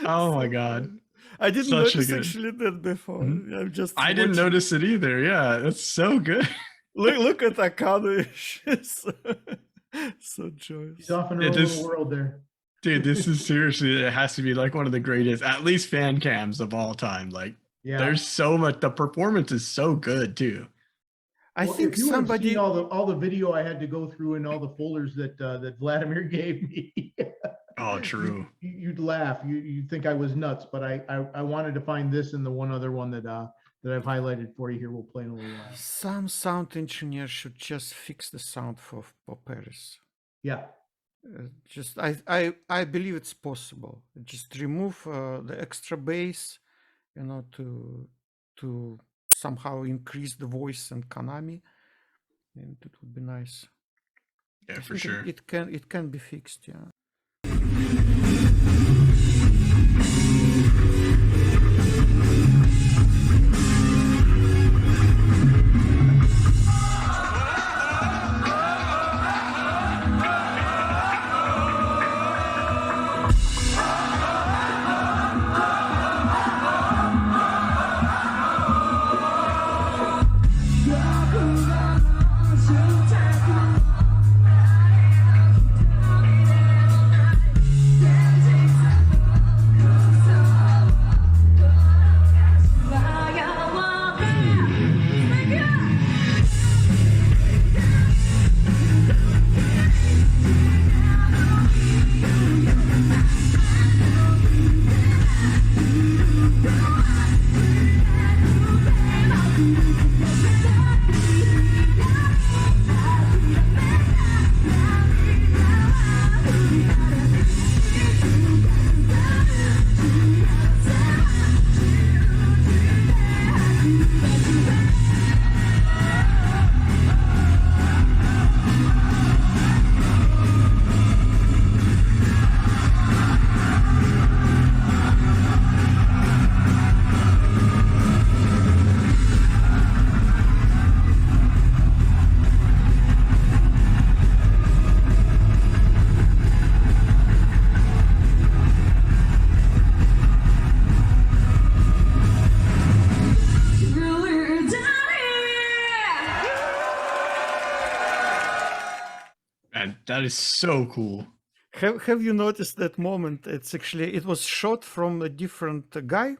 Oh my god. I didn't Such a notice good- actually that before. I'm just I didn't watching. notice it either. Yeah, it's so good. Look at Akano. She's so joyous. He's off in her Yeah, own this- little world there. Dude, this is seriously, it has to be like one of the greatest, at least fan cams of all time. Like, Yeah. there's so much, the performance is so good too. I Well, think if you would have somebody. seen all the video I had to go through and all the folders that that Vladimir gave me. Oh, true. You'd laugh. You'd think I was nuts, but I wanted to find this and the one other one that I've highlighted for you here. We'll play in a little while. Some sound engineer should just fix the sound for Paris. Yeah. Just I believe it's possible. Just remove the extra bass, you know, to somehow increase the voice and Konami, and it would be nice. Yeah, I for think sure. It can be fixed. Yeah. That is so cool. Have you noticed that moment? It was shot from a different guy.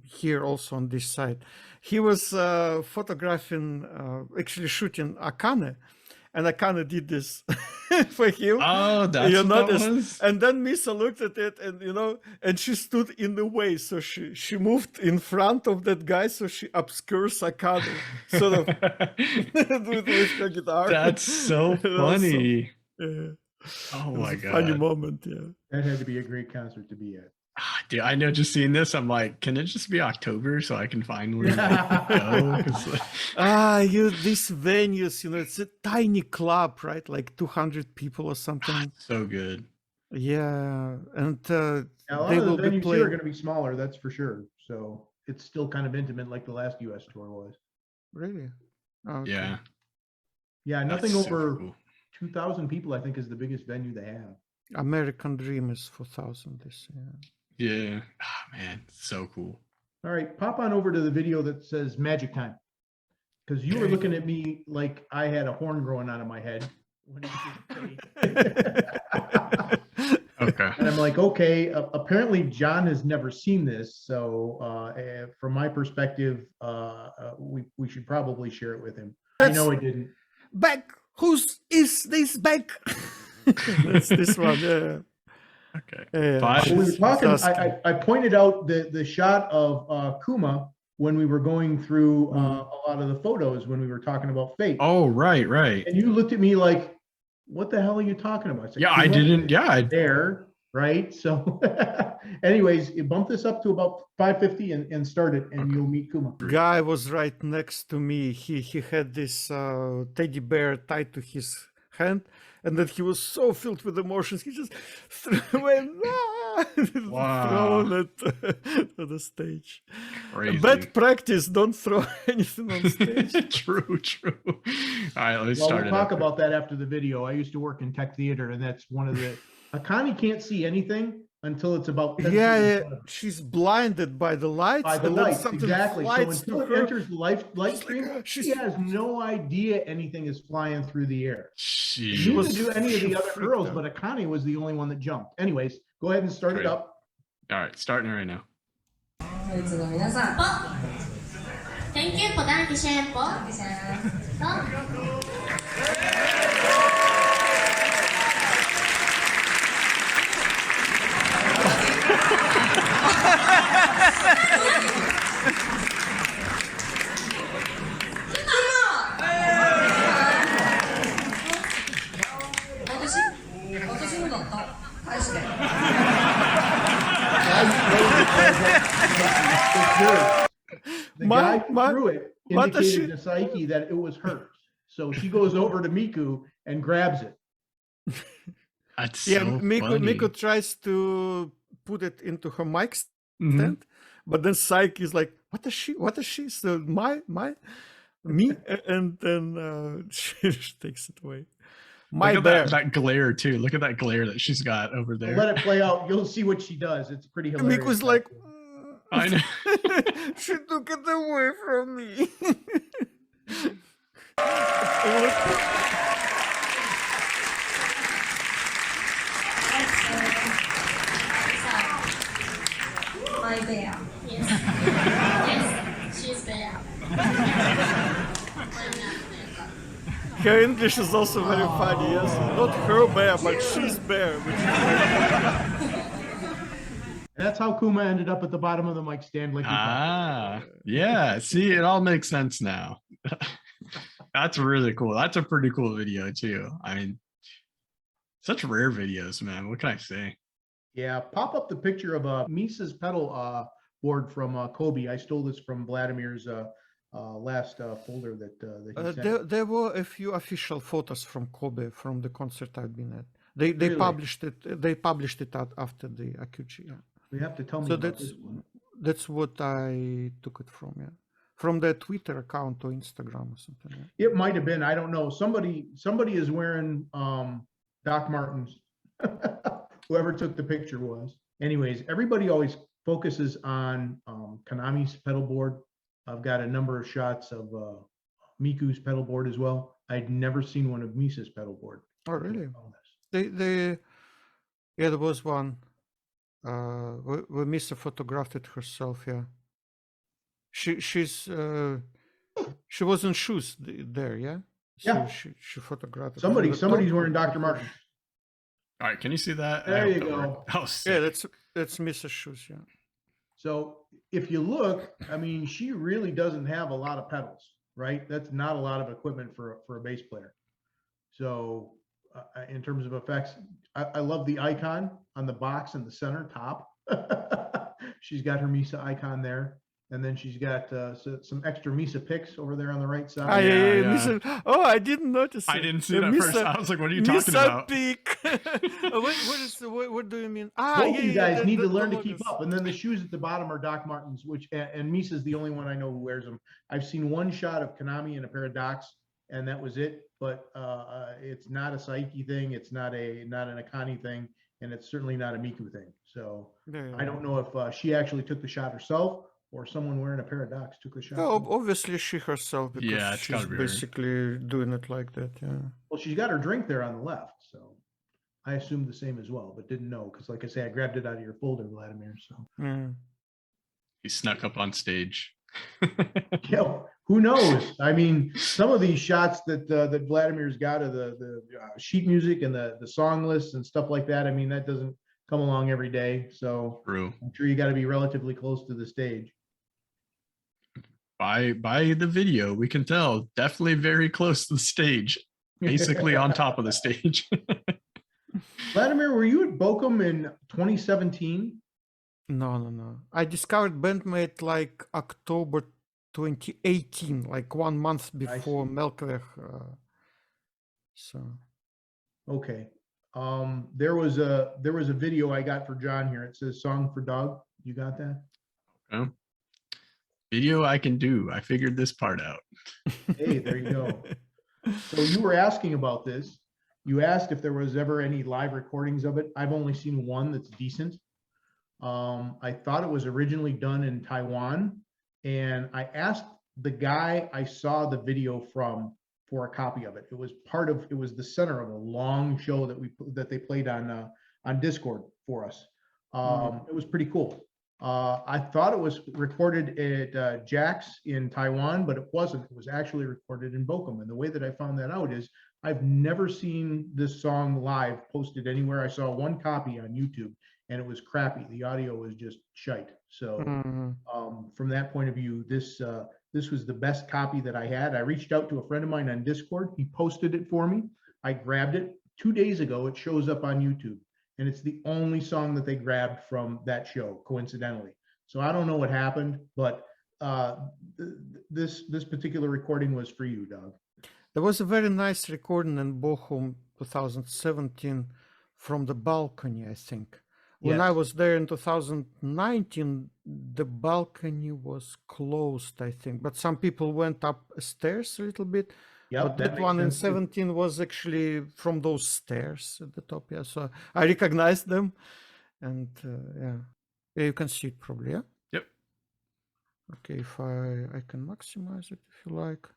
Here also on this side, he was photographing, actually shooting Akane, and Akane did this for him. Oh, that's what that was? And then Misa looked at it, and and she stood in the way, so she moved in front of that guy, so she obscures Akane, sort of with her guitar. That's so funny. Oh my God. Funny moment, yeah. That had to be a great concert to be at. Dude, I know, just seeing this, I'm like, can it just be October so I can find where to go? These venues, it's a tiny club, right? Like 200 people or something. So good. Yeah, and a lot they of the will be venues here are playing. going to be smaller, that's for sure. So it's still kind of intimate, like the last US tour was. Really? Okay. Yeah. Yeah, nothing That's super over cool. 2,000 people, I think, is the biggest venue they have. American Dream is 4,000 this year. Yeah. Oh, man, so cool. All right, pop on over to the video that says Magic Time, because you were looking at me like I had a horn growing out of my head. Okay. And I'm like, okay, apparently John has never seen this, so from my perspective, we should probably share it with him. I know I didn't. Back, whose is this back? That's this one. Yeah. Okay. When we were talking, I pointed out the shot of Kuma when we were going through a lot of the photos when we were talking about Fate. Oh, right. And you looked at me like, what the hell are you talking about? Yeah, I didn't. Yeah, there, right? So, anyways, you bump this up to about 550 and start it, and you'll meet Kuma. Guy was right next to me. He had this teddy bear tied to his hand, and then he was so filled with emotions, he just went thrown it to the stage. Crazy. Bad practice, don't throw anything on stage. True. All right, let me start We'll talk about that after the video. I used to work in tech theater, and that's one of the... Akane can't see anything until it's about 10 yeah, she's blinded by the lights. By the lights, exactly. So until it enters the light stream, like, she has no idea anything is flying through the air. She didn't do any of the other girls, but Akane was the only one that jumped. Anyways, go ahead and start it up. All right, starting it right now. Thank you for that, The guy who threw it indicated to Saiki that it was hers. So she goes over to Miku and grabs it. That's so funny. Miku tries to put it into her mic stand, but then Saiki is like, what is she? So me? And then she takes it away. Look at that glare too. Look at that glare that she's got over there. Let it play out. You'll see what she does. It's pretty hilarious. Miku's like, I know. she took it away from me. My bear. Yes. Yes, she's bear. Her English is also very funny, yes. Not her bear, but she's bear. That's how Kuma ended up at the bottom of the mic stand. Like yeah. See, it all makes sense now. That's really cool. That's a pretty cool video too. I mean, such rare videos, man. What can I say? Yeah, pop up the picture of Misa's pedal board from Kobe. I stole this from Vladimir's last folder that he sent. There were a few official photos from Kobe from the concert I've been at. They Really? published it. They published it out after the Akuchi. Yeah. You have to tell me. So about this one. that's what I took it from. Yeah, from their Twitter account or Instagram or something. Yeah. It might have been. I don't know. Somebody is wearing Doc Martens. Whoever took the picture was. Anyways, everybody always focuses on Konami's pedal board. I've got a number of shots of Miku's pedal board as well. I'd never seen one of Misa's pedal board. Oh, really? They yeah, there was one. We Misa photographed it herself. Yeah, she was in shoes there. Yeah. So Yeah. she photographed it. Somebody's wearing Dr. Martens. All right, can you see that? There you go. Oh, sick. Yeah, that's Misa's shoes. Yeah. So if you look, I mean, she really doesn't have a lot of pedals, right? That's not a lot of equipment for a bass player. So in terms of effects, I love the icon on the box in the center top. She's got her Misa icon there. And then she's got some extra Misa picks over there on the right side. Yeah. Misa. Oh, I didn't notice. I didn't see it at first. I was like, "What are you talking about?" Pick. What do you mean? Both you guys need to learn to keep up. And then the shoes at the bottom are Doc Martens, which and Misa's the only one I know who wears them. I've seen one shot of Konami in a pair of Docs, and that was it. But it's not a Saiki thing. It's not an Akani thing, and it's certainly not a Miku thing. So I don't know if she actually took the shot herself, or someone wearing a pair of Docs took a shot. Oh, obviously she herself, because she's basically doing it like that. Yeah. Well, she's got her drink there on the left, so I assumed the same as well, but didn't know because, like I say, I grabbed it out of your folder, Vladimir. So he snuck up on stage. Yeah, who knows? I mean, some of these shots that that Vladimir's got of the sheet music and the song lists and stuff like that. I mean, that doesn't come along every day. So true. I'm sure you got to be relatively close to the stage. By the video, we can tell definitely very close to the stage, basically on top of the stage. Vladimir, were you at Bochum in 2017? No. I discovered BAND-MAID like October 2018, like 1 month before Melkweg. So. Okay. There was a video I got for John here. It says "Song for Dog." You got that? Okay. Video I can do. I figured this part out. Hey, there you go. So you were asking about this. You asked if there was ever any live recordings of it. I've only seen one that's decent. I thought it was originally done in Taiwan, and I asked the guy I saw the video from for a copy of it. It was the center of a long show that they played on Discord for us. It was pretty cool. I thought it was recorded at Jack's in Taiwan, but it wasn't. It was actually recorded in Bochum. And the way that I found that out is I've never seen this song live posted anywhere. I saw one copy on YouTube, and it was crappy. The audio was just shite. So from that point of view, this was the best copy that I had. I reached out to a friend of mine on Discord. He posted it for me. I grabbed it. 2 days ago, it shows up on YouTube. And it's the only song that they grabbed from that show, coincidentally. So I don't know what happened, but this particular recording was for you, Doug. There was a very nice recording in Bochum 2017 from the balcony, I think. When I was there in 2019, the balcony was closed, I think. But some people went upstairs a little bit. Yep, but that one in 17 was actually from those stairs at the top. Yeah, so I recognized them, and yeah, you can see it probably. Yeah. Yep. Okay, if I can maximize it if you like.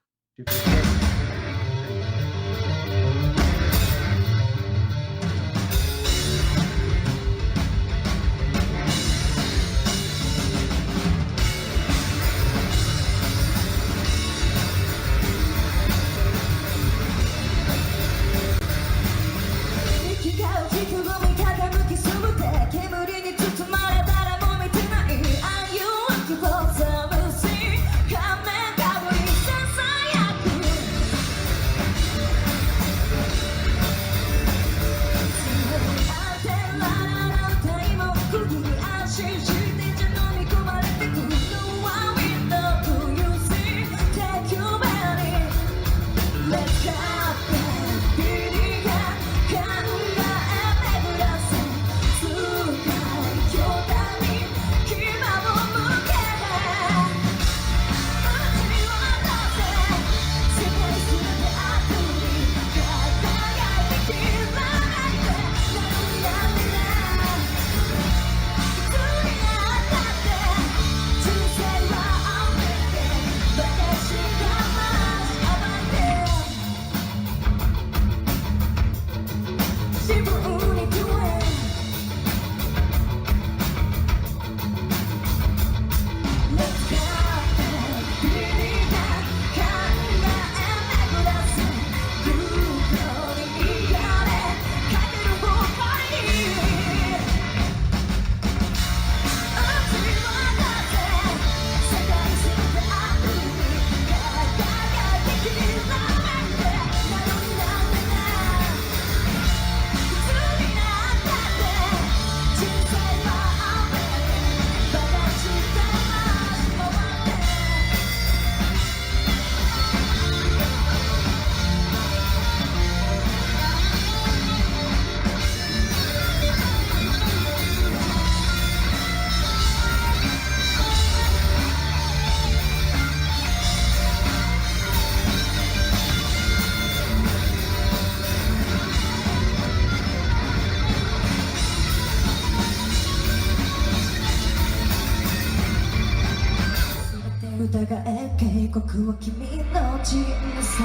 え警告は君の人生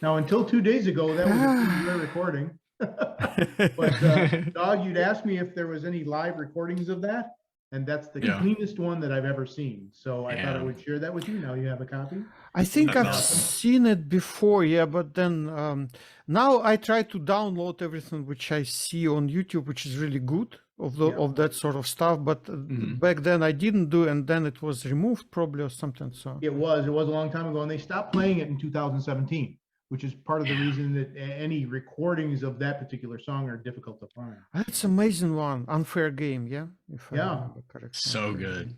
Now, until 2 days ago, that was a pretty rare recording. But Dog, you'd asked me if there was any live recordings of that, and that's the cleanest one that I've ever seen. So I thought I would share that with you. Now you have a copy. I think I've seen it before, yeah, but then now I try to download everything which I see on YouTube, which is really good of that sort of stuff. But back then I didn't do, and then it was removed probably or something. So it was a long time ago, and they stopped playing it in 2017. Which is part of the reason that any recordings of that particular song are difficult to find. That's an amazing one. Unfair Game, yeah? If I remember correctly. So good.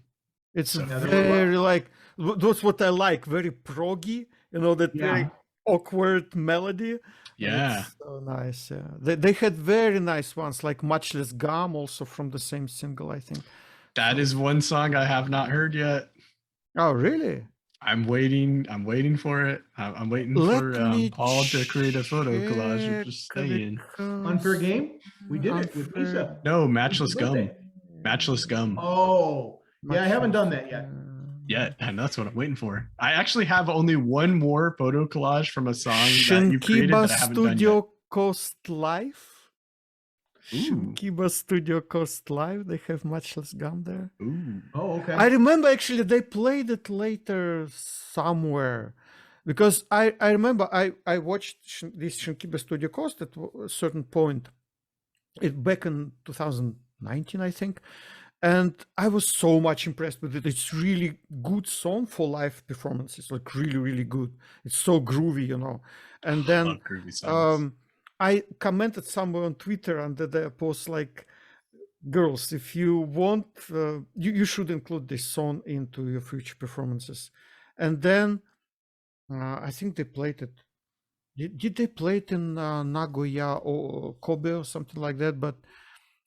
It's very like, that's what I like, very proggy, you know, that very awkward melody. Yeah. It's so nice, yeah. They had very nice ones, like Much Less Gum, also from the same single, I think. That is one song I have not heard yet. Oh, really? I'm waiting for it. I'm waiting for Paul to create a photo collage of just saying. Unfair Game? We did it with Lisa. No, Matchless Gum. Matchless Gum. Oh, yeah, I haven't done that yet. And that's what I'm waiting for. I actually have only one more photo collage from a song that you created that I haven't done yet. Studio Coast Live. Shinkiba Studio Coast Live. They have Much Less Gum there. Ooh. Oh, okay. I remember actually they played it later somewhere, because I remember I watched this Shinkiba Studio Coast at a certain point, back in 2019, I think, and I was so much impressed with it. It's really good song for live performances, like really, really good. It's so groovy, you know. And then I commented somewhere on Twitter under their post like, girls, if you want, you should include this song into your future performances. And then I think they played it. Did they play it in Nagoya or Kobe or something like that? But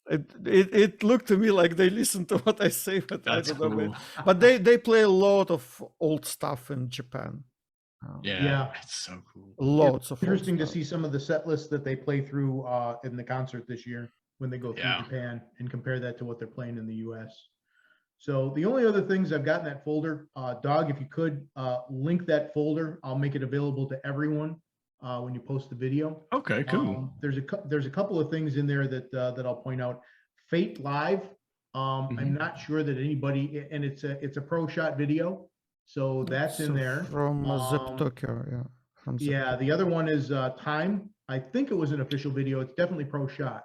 it looked to me like they listened to what I say, but that's I don't know. cool. But they play a lot of old stuff in Japan. Yeah, it's so cool. Lots of interesting to see some of the set lists that they play through in the concert this year when they go through Japan and compare that to what they're playing in the US. So the only other things I've got in that folder, Dog, if you could link that folder, I'll make it available to everyone when you post the video. Okay, cool. There's a couple of things in there that I'll point out. Fate Live. I'm not sure that anybody, and it's a pro shot video. So that's in there. From Zip Tokyo, yeah. The other one is Time. I think it was an official video. It's definitely pro shot.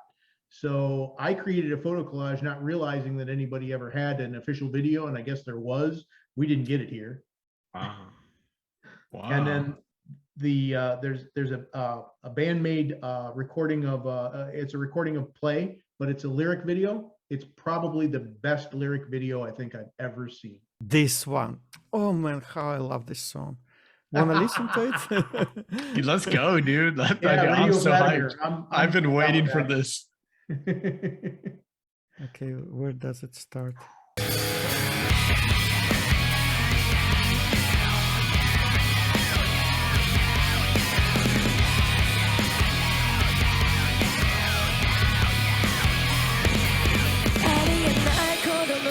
So I created a photo collage, not realizing that anybody ever had an official video, and I guess there was. We didn't get it here. Wow. And then there's a BAND-MAID recording of it's a recording of Play, but it's a lyric video. It's probably the best lyric video I think I've ever seen. This one. Oh man, how I love this song. Wanna listen to it? Dude, let's go, dude. I'm so hyped. I've been waiting for this. Okay, where does it start?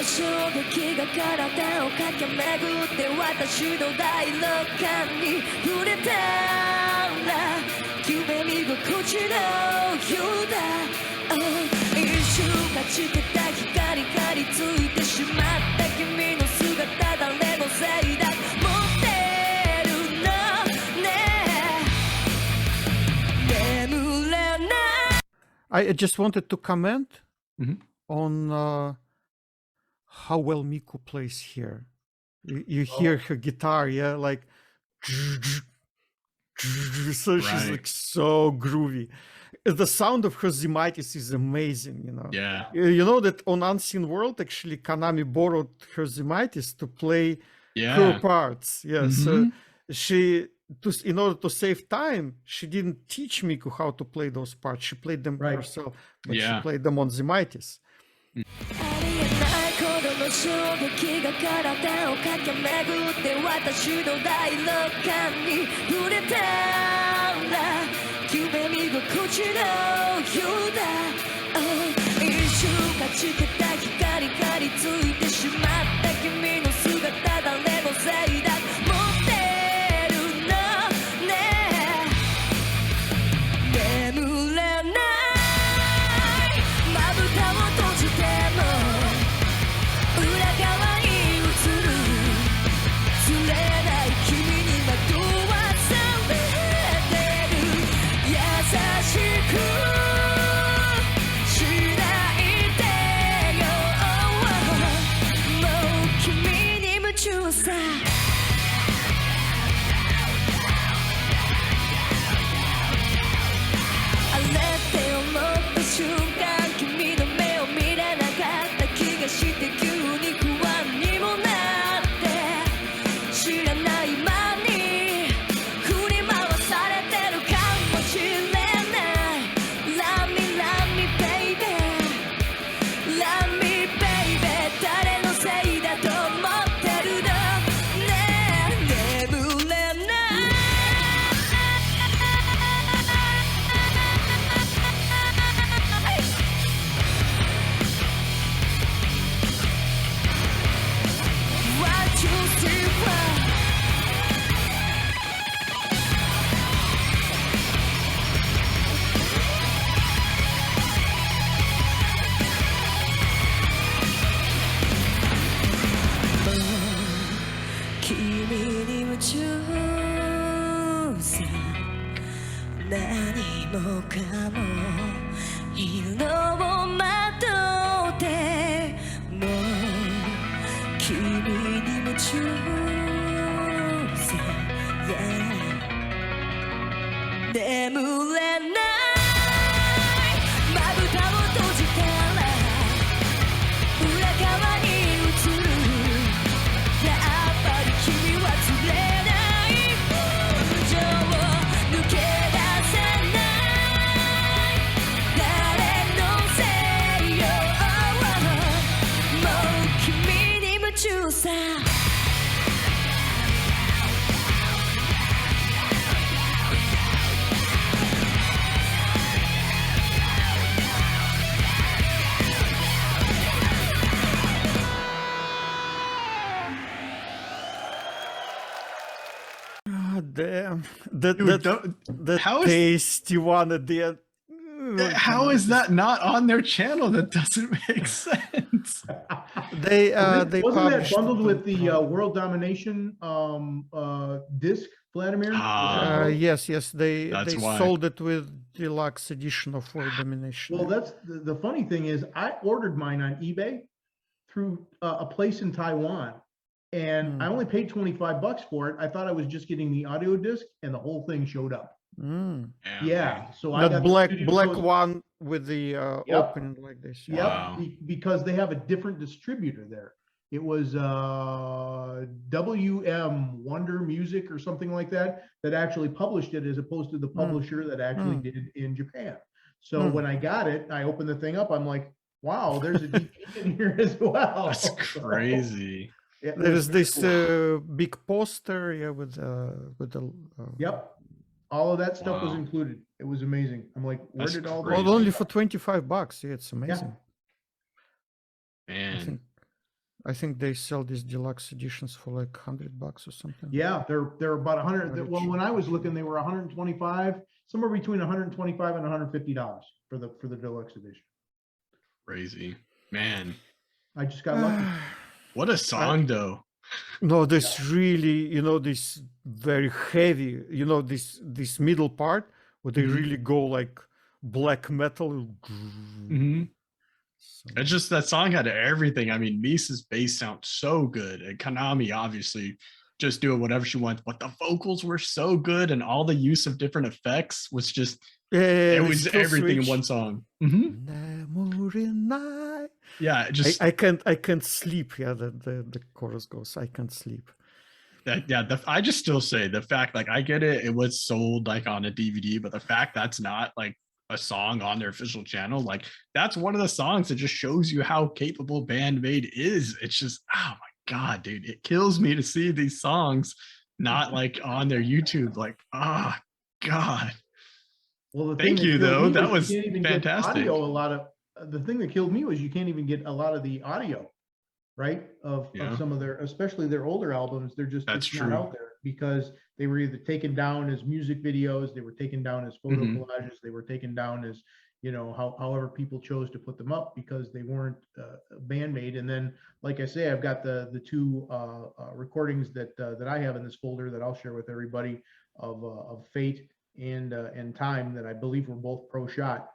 衝撃が体を駆け巡って私の第六感に触れたら夢見心地のようだ、一瞬断ち切った光がりついてしまった君の姿誰のせいだ持ってるのね眠れない I just wanted to comment Mhm. on how well Miku plays here. You hear her guitar, yeah, like so she's like Right. so groovy. The sound of her Zimitis is amazing, you know. Yeah. You know that on Unseen World, actually, Kanami borrowed her Zimitis to play her Yeah. parts. Yeah, so Mhm. she, in order to save time, she didn't teach Miku how to play those parts. She played them Right. herself, but she Yeah. played them on Zimitis. ありえないほどの衝撃が体を駆け巡って私の第六感に触れたら夢見心地のようだ、一瞬勝ちけた光がりついてしまった君の姿誰のせいだ持ってるのね眠れないまぶたを閉じても裏側に映る釣れない君に惑わされてる優しくしないでよもう君に夢中さあれって思った瞬間君の目を見れなかった気がして急に不安にもなって知らない間に振り回されてるかもしれない Love me, love me, baby Love me, baby 誰のせいだと思ってるのねえ眠れないWhat you see wrong君に夢中さ何もかも色をまとっても君に夢中さ、yeah 眠れないまぶたを閉じたら裏側に映るやっぱり君は釣れない感情を抜け出せない誰のせいよもう君に夢中さAh, damn. That, Dude, that, don't- that how is- tasty one at the end. How is that not on their channel? That doesn't make sense. They Wasn't that published bundled it with the on- World Domination disc, Vladimir? Ah. yes, they That's why. sold it with deluxe edition of World Domination. Well, that's the funny thing is I ordered mine on eBay through a place in Taiwan, and I only paid $25 for it. I thought I was just getting the audio disc, and the whole thing showed up. Mm. Yeah, so I That got the black studio- one with the Yep. opening like this. Yep, Wow. because they have a different distributor there. It was WM Wonder Music or something like that that actually published it as opposed to the publisher that actually did it in Japan. So when I got it, I opened the thing up. I'm like, wow, there's a DVD in here as well. That's crazy. Yeah, it There was is very this cool. big poster, yeah, with the. Yep. All of that stuff was Wow. included. It was amazing. I'm like, where That's did all crazy. Well, only for $25. Yeah, it's amazing. Man. I think they sell these deluxe editions for like $100 or something. Yeah, they're about 100. Very Well, cheap. when I was looking, they were 125, somewhere between 125 and $150 for the deluxe edition. Crazy. Man. I just got lucky. What a song though. No, this really, this very heavy, this middle part where they Mhm. really go like black metal. Mhm. So, It's just that song had everything. I mean, Misa's bass sounds so good, and Konami obviously just doing whatever she wants, but the vocals were so good, and all the use of different effects was just yeah, it the was skill everything in switch. one song. Mhm. Memory night. Yeah, just I can't sleep. Yeah, the chorus goes. I can't sleep. that. Yeah, I just still say the fact, like, I get it, it was sold like on a DVD, but the fact that's not like a song on their official channel, like that's one of the songs that just shows you how capable BAND-MAID is. It's just, oh my god, dude, it kills me to see these songs not like on their YouTube. Like, oh god. Well, the thing Thank that you killed though. me That was was you can't even fantastic. get audio. The thing that killed me was you can't even get a lot of the audio, right? Of Yeah. some of their, especially their older albums. They're just, That's it's not true. out there because they were either taken down as music videos, they were taken down as photo Mhm. collages, they were taken down as, you know, however people chose to put them up because they weren't BAND-MAID. And then, like I say, I've got the two recordings that I have in this folder that I'll share with everybody of Fate and Time that I believe were both pro shot.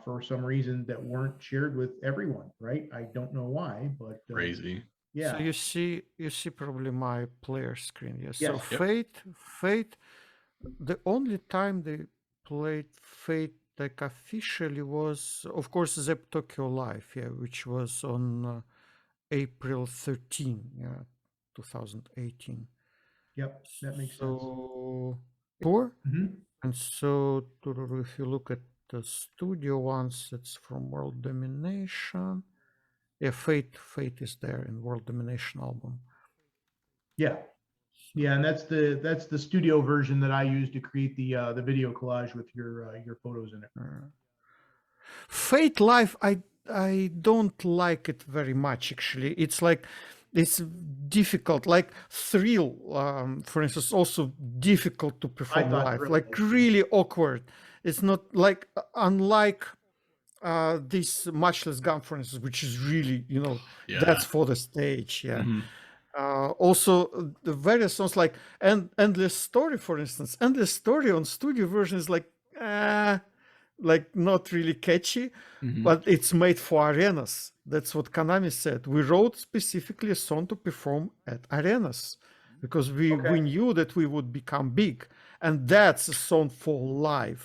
For some reason that weren't shared with everyone, right? I don't know why, but Crazy. yeah. So you see probably my player screen. Yes. So Yes. Yep. Fate. The only time they played Fate like officially was, of course, Zep Tokyo Live, yeah, which was on April 13, yeah, 2018. Yep, that makes sense. So tour, Mhm. and so if you look at the studio ones, it's from World Domination. Yeah, Fate is there in World Domination album. Yeah, yeah, and that's the studio version that I used to create the video collage with your photos in it. Fate Live, I don't like it very much actually. It's like it's difficult. Like Thrill, for instance, also difficult to perform thought live. Thrill Like was, really awkward. It's not like unlike this Matchless Gun, for instance, which is really, you know, Yeah. that's for the stage. Yeah. Mhm. Also the various songs like Endless Story, for instance. Endless Story on studio version is like not really catchy, Mhm. but it's made for arenas. That's what Konami said. We wrote specifically a song to perform at arenas because we knew that we would become big, and that's a song for live.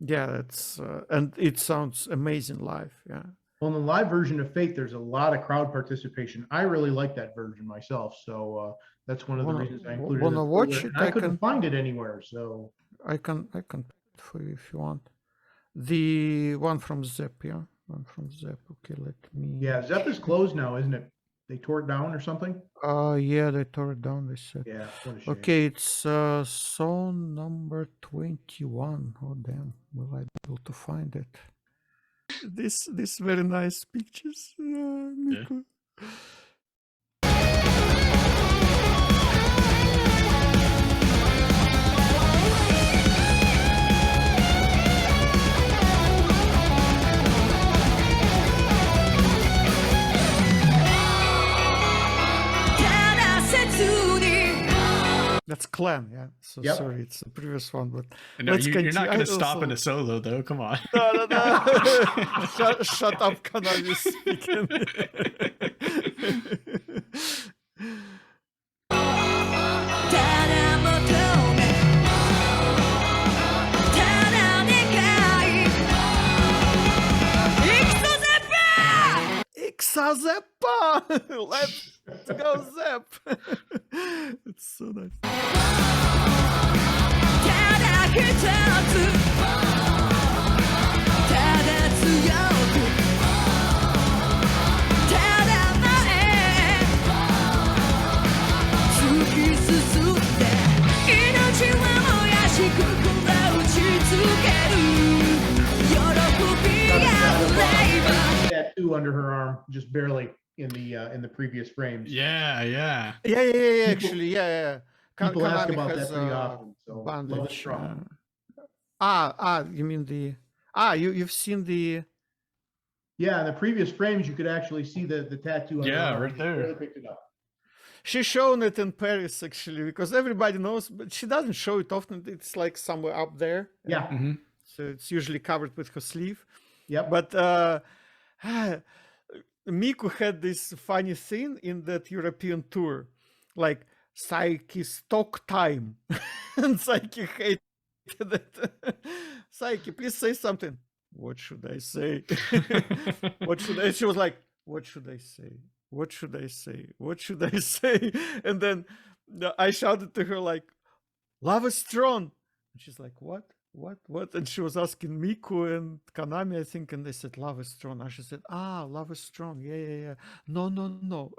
Yeah, that's and it sounds amazing live. Yeah. Well, in the live version of Fate, there's a lot of crowd participation. I really like that version myself, so that's one of the reasons I included it. Wanna watch it? I couldn't find it anywhere, so I can put it for you if you want. The one from Zep, yeah, one from Zep. Okay, let me. yeah, Zep is closed now, isn't it? They tore it down or something. Yeah, they tore it down. They said. Yeah. What a shame. Okay, it's song number 21. Oh damn, will I be able to find it? This very nice pictures, Miko. That's Clan, yeah. So Yep. sorry, it's the previous one, but No, let's you're not going to continue. stop in a solo though. Come on. No. Shut up, Konami speaking. Ixazepa! Let's go, Zep! It's so nice. Tattoo under her arm, just barely in the previous frames. Yeah. Actually, yeah. People ask Konami about that has, pretty often. So love is bandage. strong. You mean the you've seen the Yeah, in the previous frames, you could actually see the tattoo. On her Yeah, arm. right there. Barely picked it up. she's shown it in Paris actually because everybody knows, but she doesn't show it often. It's like somewhere up there. Yeah. Mhm. so it's usually covered with her sleeve. Yep. But Miku had this funny thing in that European tour, like Psyche stock time, and Psyche hated it. Psyche, please say something. What should I say? What should I? She was like, what should I say? What should I say? What should I say? And then I shouted to her like, "Love is strong." And she's like, "What? What?" And she was asking Miku and Kanami, I think, and they said, "Love is strong." And she said, "Love is strong. Yeah. No.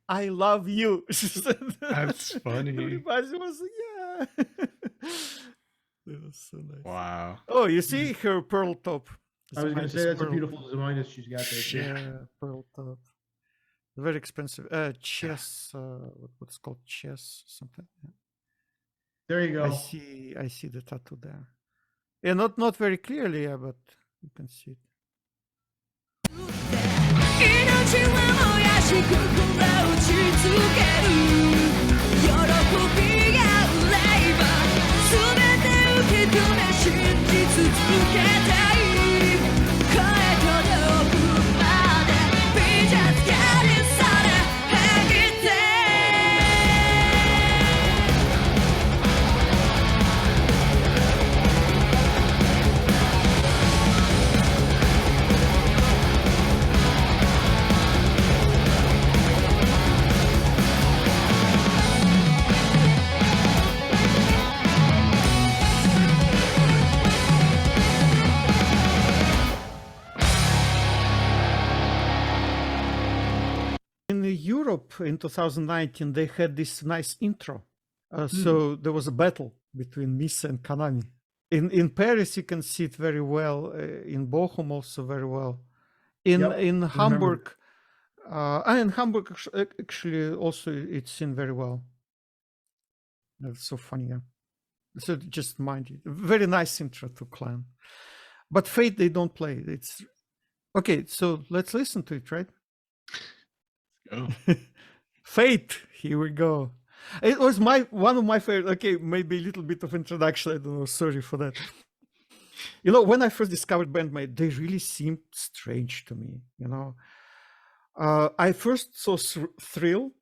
I love you." She said. That's funny. Everybody was like, yeah. It was so nice. Wow. Oh, you see her pearl top. I was going to say that's a pearl. beautiful design that she's got there. Yeah, pearl top. Very expensive. Chess. What's called chess? Something. Yeah. There you go. I see the tattoo there. Yeah, not very clearly, yeah, but you can see it. 命は燃やし心打ちつける喜びが憂いば全て受け止め信じ続けたい声届くまで We just getting started hanging In Europe in 2019, they had this nice intro. So there was a battle between Misa and Kanami. In Paris, you can see it very well. In Bochum, also very well. In Hamburg, in Hamburg actually also it's seen very well. That's so funny. Yeah. So just mind you, very nice intro to Clan. But Fate they don't play. It's okay. So let's listen to it, right? Go. Fate, here we go. It was one of my favorite. Okay, maybe a little bit of introduction. I don't know. Sorry for that. You know, when I first discovered BAND-MAID, they really seemed strange to me. You know, I first saw Thrill,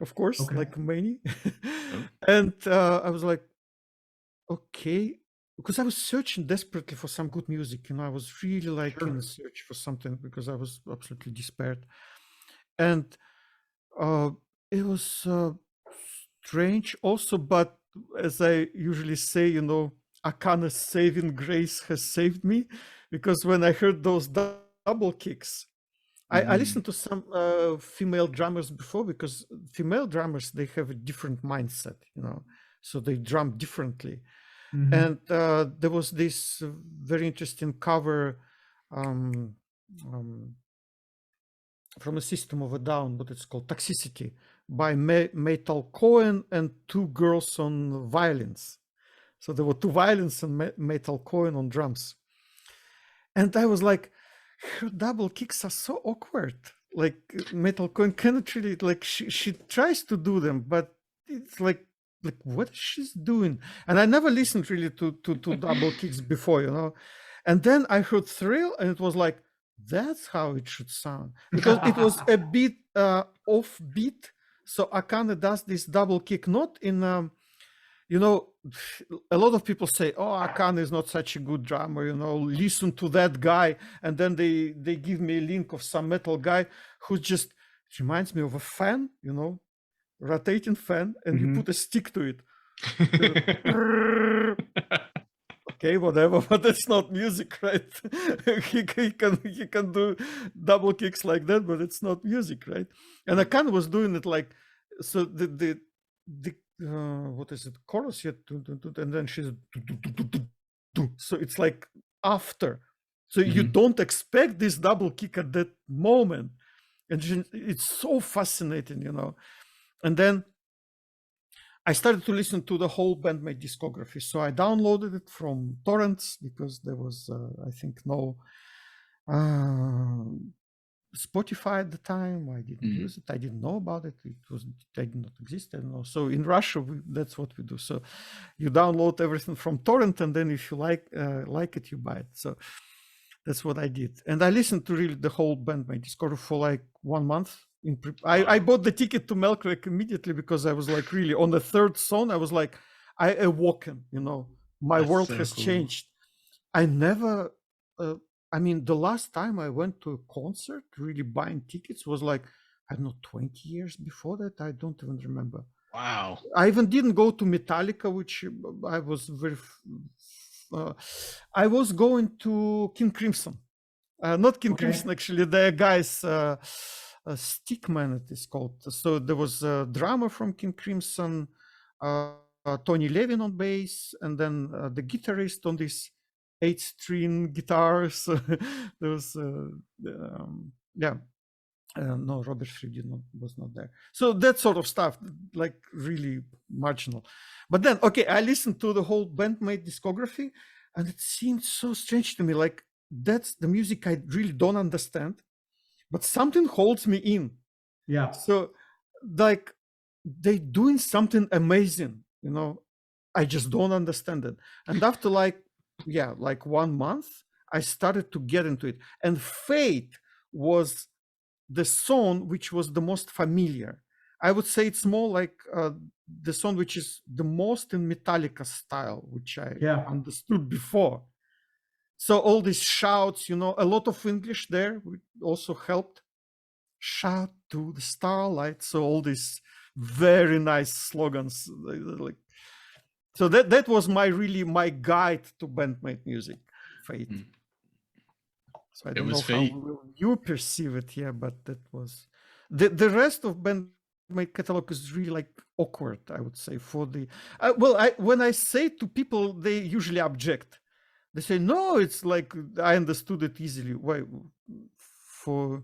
of course, like many, and I was like, okay, because I was searching desperately for some good music. You know, I was really like in a search for something because I was absolutely despaired, and it was strange also. But as I usually say, you know, Akane's saving grace has saved me, because when I heard those double kicks, I listened to some female drummers before, because female drummers, they have a different mindset, you know, so they drum differently. And there was this very interesting cover from a System of a Down, but it's called Toxicity, by Metal Cohen and two girls on violins. So there were two violins and Metal Cohen on drums. And I was like, her double kicks are so awkward. Like Metal Cohen cannot really, like she tries to do them, but it's like what she's doing. And I never listened really to double kicks before, you know. And then I heard Thrill, and it was like, that's how it should sound, because it was a bit off beat. So Akane does this double kick, not in you know, a lot of people say, oh, Akane is not such a good drummer, you know, listen to that guy. And then they give me a link of some metal guy who just reminds me of a fan, you know, rotating fan, and you put a stick to it. Okay, whatever, but that's not music, right? he can do double kicks like that, but it's not music, right? And Akane was doing it like, so the what is it, chorus yet, and then she's so it's like after, so you don't expect this double kick at that moment, and it's so fascinating, you know. And then I started to listen to the whole BAND-MAID discography. So I downloaded it from torrents, because there was I think no Spotify at the time. I didn't use it. I didn't know about it. It did not exist. I don't know. So in Russia, that's what we do. So you download everything from torrent, and then if you like it, you buy it. So that's what I did. And I listened to really the whole BAND-MAID discovery for like 1 month. I bought the ticket to Melkweg immediately because I was like really on the third song. I was like, I awoken, my That's world so has cool. changed. I never, I mean, the last time I went to a concert, really buying tickets was like, I don't know, 20 years before that. I don't even remember. Wow. I even didn't go to Metallica, which I was I was going to King Crimson. Not King Crimson, actually, the guys, Stickman it is called. So there was a drummer from King Crimson, Tony Levin on bass, and then the guitarist on this 8-string guitars. There was, no, Robert Fripp was not there. So that sort of stuff, like really marginal. But then, okay, I listened to the whole BAND-MAID discography, and it seemed so strange to me. Like, that's the music I really don't understand, but something holds me in. Yeah. So, like, they doing something amazing, I just don't understand it. And after like 1 month, I started to get into it. And Fate was the song which was the most familiar. I would say it's more like the song which is the most in Metallica style, which I understood before. So all these shouts, a lot of English there also helped. Shout to the starlight. So all these very nice slogans. So that was my guide to BAND-MAID music, Fate. So I don't know how you perceive it, but that was the rest of BAND-MAID catalog is really like awkward, I would say. For the when I say to people, they usually object. They say, no, it's like I understood it easily. Why? For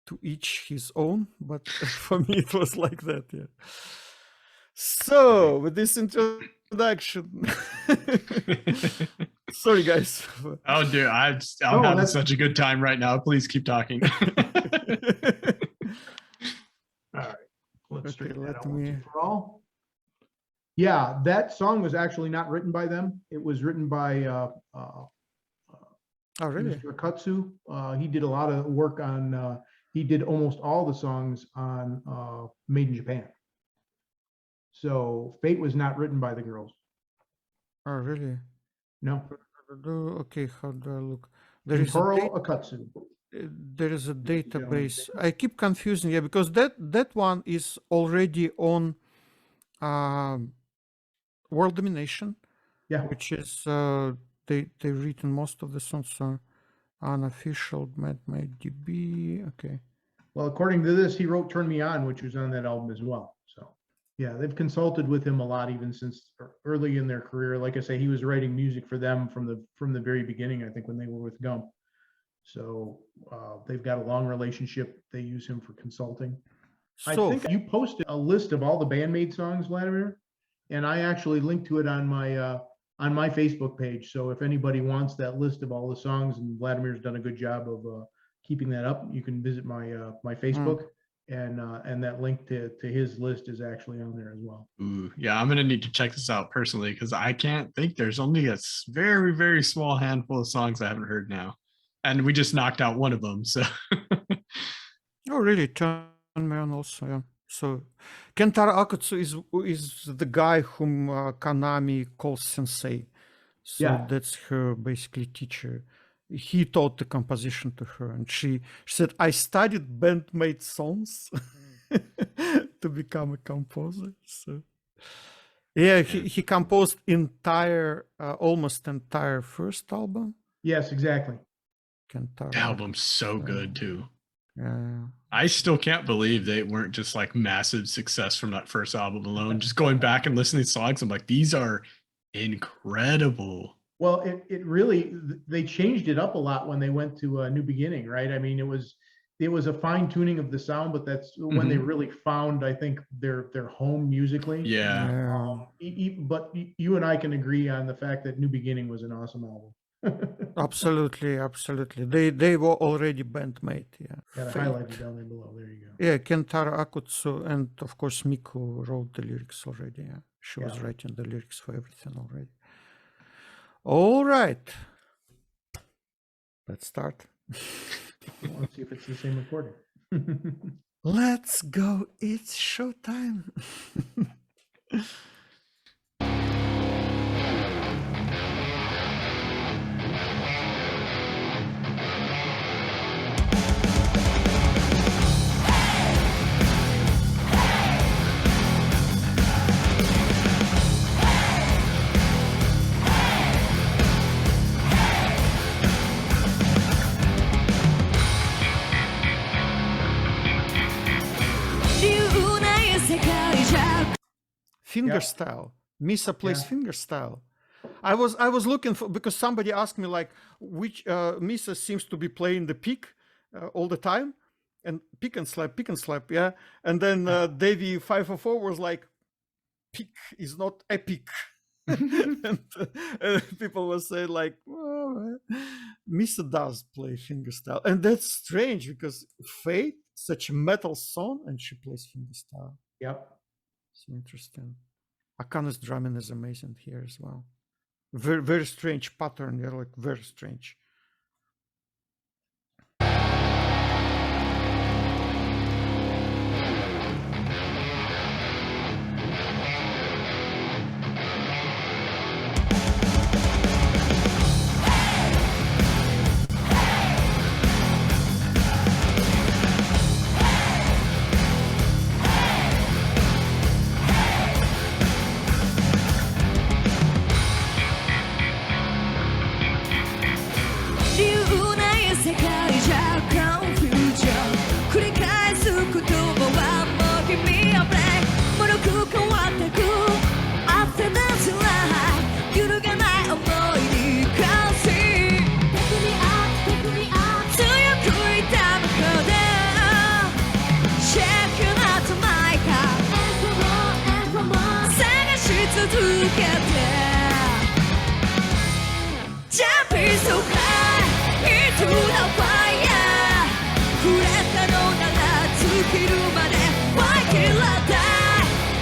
to each his own, but for me it was like that. Yeah. So with this introduction, sorry guys. Oh, dude, I'm having such a good time right now. Please keep talking. All right, let's straighten that out once and for all. Yeah, that song was actually not written by them. It was written by really? Mr. Akutsu. He did a lot of work on. He did almost all the songs on Made in Japan. So Fate was not written by the girls. Oh, really? No. Okay, how do I look? There is Akutsu. There is a database. I keep confusing, because that one is already on World Domination. Yeah. Which is they've written most of the songs are unofficial BAND-MAID DB. Okay. Well, according to this, he wrote "Turn Me On," which was on that album as well. So, yeah, they've consulted with him a lot, even since early in their career. Like I say, he was writing music for them from the very beginning. I think when they were with Gump. So they've got a long relationship. They use him for consulting. So, I think you posted a list of all the BAND-MAID songs, Vladimir, and I actually linked to it on my Facebook page. So if anybody wants that list of all the songs, and Vladimir's done a good job of keeping that up, you can visit my Facebook, and that link to his list is actually on there as well. Ooh, yeah, I'm gonna need to check this out personally, because I can't think, there's only a very, very small handful of songs I haven't heard now, and we just knocked out one of them. So. Oh, really? Turn Me On also, yeah. So Kentaro Akutsu is the guy whom Kanami calls sensei. So that's her basically teacher. He taught the composition to her, and she said, I studied BAND-MAID songs to become a composer. So yeah, he composed almost entire first album. Yes, exactly. Kentaro. The album's so good too. Yeah. I still can't believe they weren't just like massive success from that first album alone. Just going back and listening to songs, I'm like, these are incredible. Well, it really, they changed it up a lot when they went to a New Beginning, right? I mean, it was a fine tuning of the sound, but that's when they really found, I think, their home musically. Yeah. But you and I can agree on the fact that New Beginning was an awesome album. Absolutely, absolutely. They were already BAND-MAID. Yeah. Got it Fate. highlighted down there below. There you go. Yeah, Kentaro Akutsu and of course Miku wrote the lyrics already. Yeah, she was Yeah. writing the lyrics for everything already. All right, let's start. I want to see if it's the same recording. Let's go. It's showtime. Finger Yeah. style. Misa plays Yeah. finger style. I was looking for, because somebody asked me like which Misa seems to be playing the pick all the time, and pick and slap, yeah. And then Davey 504 was like, pick is not epic. And people were saying like, oh, Misa does play finger style, and that's strange because Fate, such a metal song, and she plays finger style. Yep. So interesting. Akane's drumming is amazing here as well. Very, very strange pattern. Yeah, like very strange. Jumping so high into the fire 触れたのなら尽きるまで Why till I die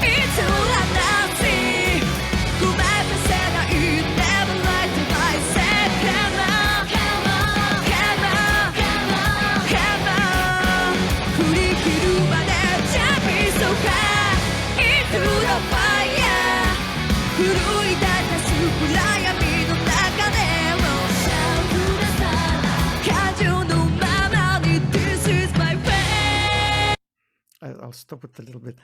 into a nothing ごめんなさい Never lie to myself Come on Come on Come on Come on Come on 振り切るまで Jumping so high into the fire 奮い立った暗闇の中で I'll stop it a little bit.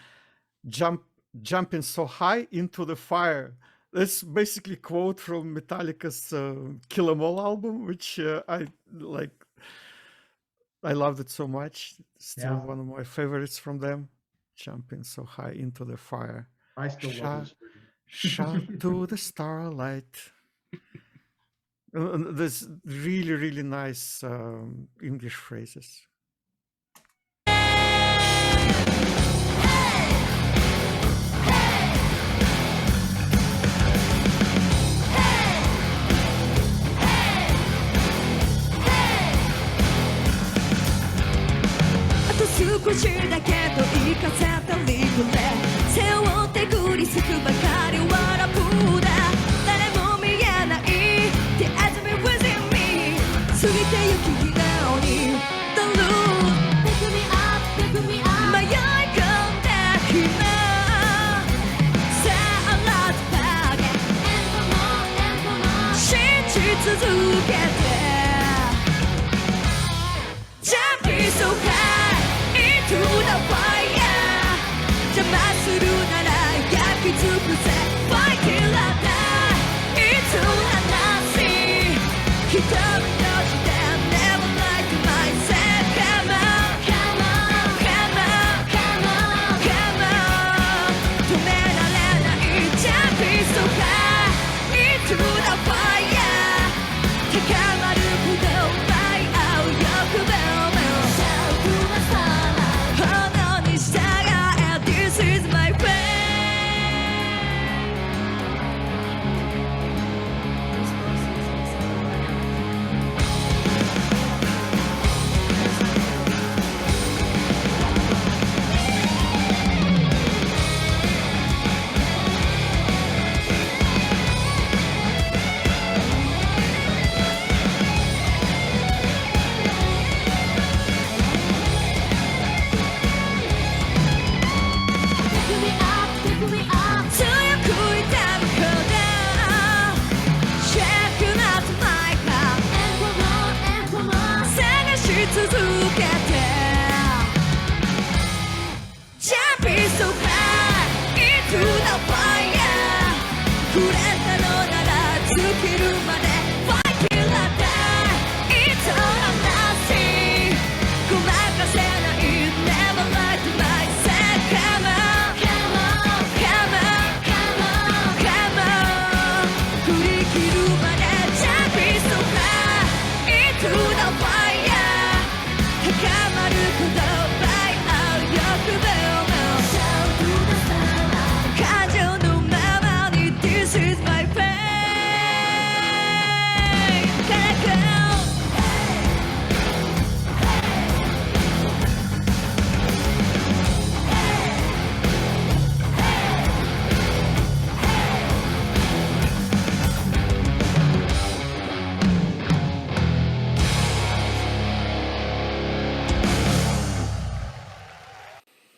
Jumping so high into the fire. That's basically a quote from Metallica's Kill 'Em All album, which I like. I loved it so much. Still one of my favorites from them. Jumping so high into the fire. I still love this version. Shout to the starlight. There's really, really nice English phrases.「少しだけと生かせたリフレ」「背負ってくりすくばかりはラブだ」「誰も見えない The enemy within me」「過ぎてゆき日なのに The loop Pick me up, pick me up 迷い込んだ暇さあ Let's party And for more, and for more 信じ続けて Jumping so high to the fire 邪魔するなら焼き尽くせ Why kill I die into a nothing 瞳閉じて Never lie to myself Come on Come on Come on Come on Come on 止められない Jumping so high into the fire 高まるほど奪い合う欲望This is my pain 尽きるまで Fight till I die It's all or nothing ごまかせない Never lie to myself Come on Come on Come on Come on Come on 振り切るまで Jump is so high Into the fire 高まることby our 欲望の Shout to the sun 感情のままに This is my pain Gotta go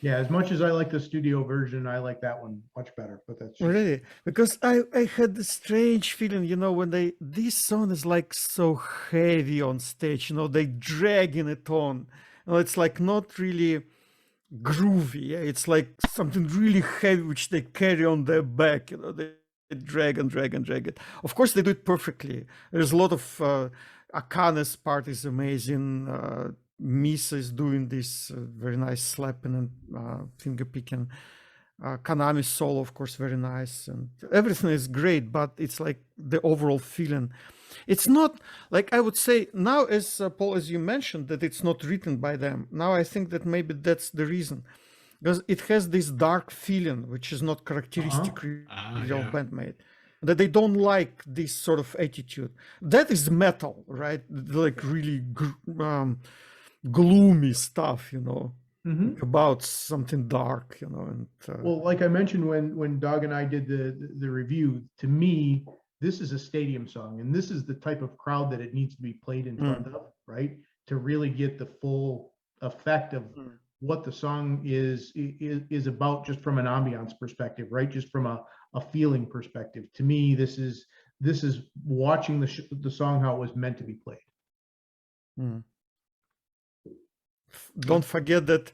Yeah, as much as I like the studio version, I like that one much better. But that's just, Really? Because I had this strange feeling, you know, when this song is like so heavy on stage, you know, they dragging it on. You know, it's like not really groovy. Yeah? It's like something really heavy which they carry on their back, you know, they drag and drag and drag it. Of course, they do it perfectly. There's a lot of Akane's part is amazing. Misa is doing this very nice slapping and finger picking. Kanami's solo, of course, very nice, and everything is great. But it's like the overall feeling. It's not like I would say now, as Paul, as you mentioned, that it's not written by them. Now I think that maybe that's the reason, because it has this dark feeling which is not characteristic of BAND-MAID. That they don't like this sort of attitude. That is metal, right? Like really gloomy stuff, you know, about something dark, you know. And well, like I mentioned when Doug and I did the review, to me, this is a stadium song, and this is the type of crowd that it needs to be played in front of, right? To really get the full effect of what the song is about, just from an ambiance perspective, right? Just from a feeling perspective. To me, this is watching the song how it was meant to be played. Don't forget that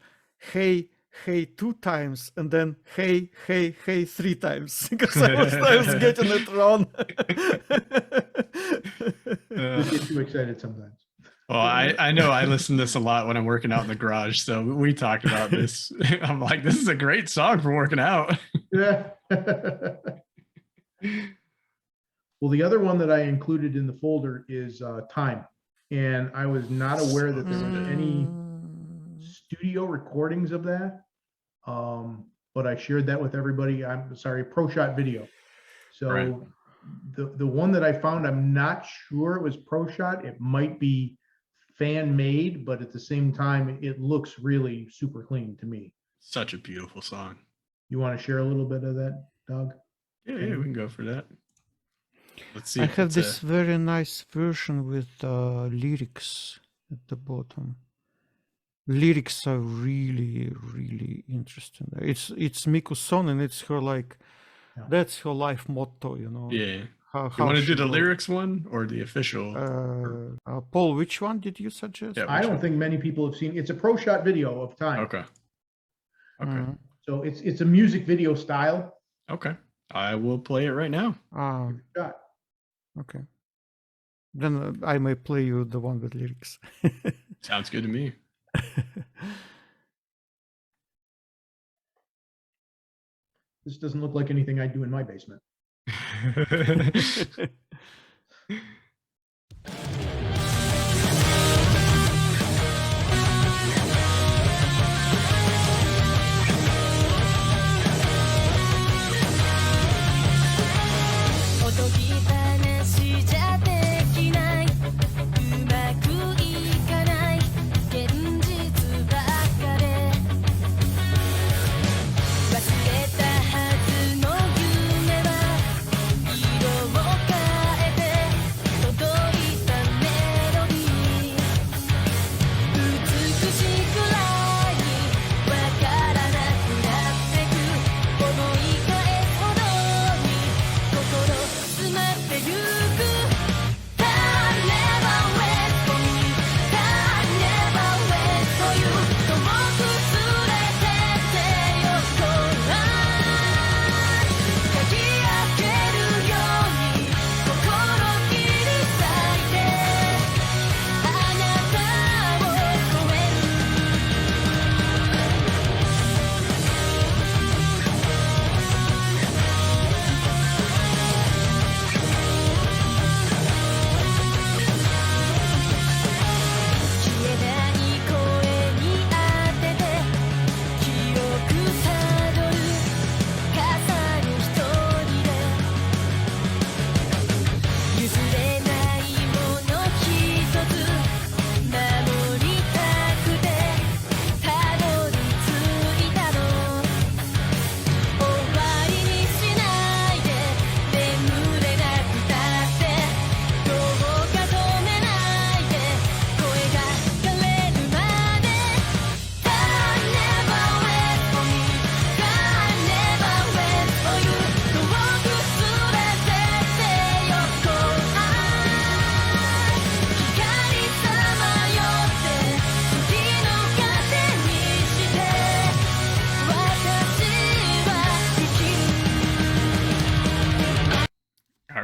hey 2 times and then hey 3 times, because I was getting it wrong. I get too excited sometimes. Well, I know I listen to this a lot when I'm working out in the garage, so we talked about this. I'm like, this is a great song for working out. Yeah. Well, the other one that I included in the folder is Time, and I was not aware that there was any studio recordings of that, but I shared that with everybody. I'm sorry, Pro Shot Video. So right. the one that I found, I'm not sure it was Pro Shot. It might be fan made, but at the same time, it looks really super clean to me. Such a beautiful song. You want to share a little bit of that, Doug? Yeah, we can go for that. Let's see. I have this very nice version with lyrics at the bottom. Lyrics are really, really interesting. It's Miku's song, and it's her that's her life motto, you know. Yeah. You want to do the lyrics one or the official? Paul, which one did you suggest? Yeah, I don't think many people have seen. It's a Pro Shot video of Time. Okay. So it's a music video style. Okay. I will play it right now. Okay. Then I may play you the one with lyrics. Sounds good to me. This doesn't look like anything I do in my basement.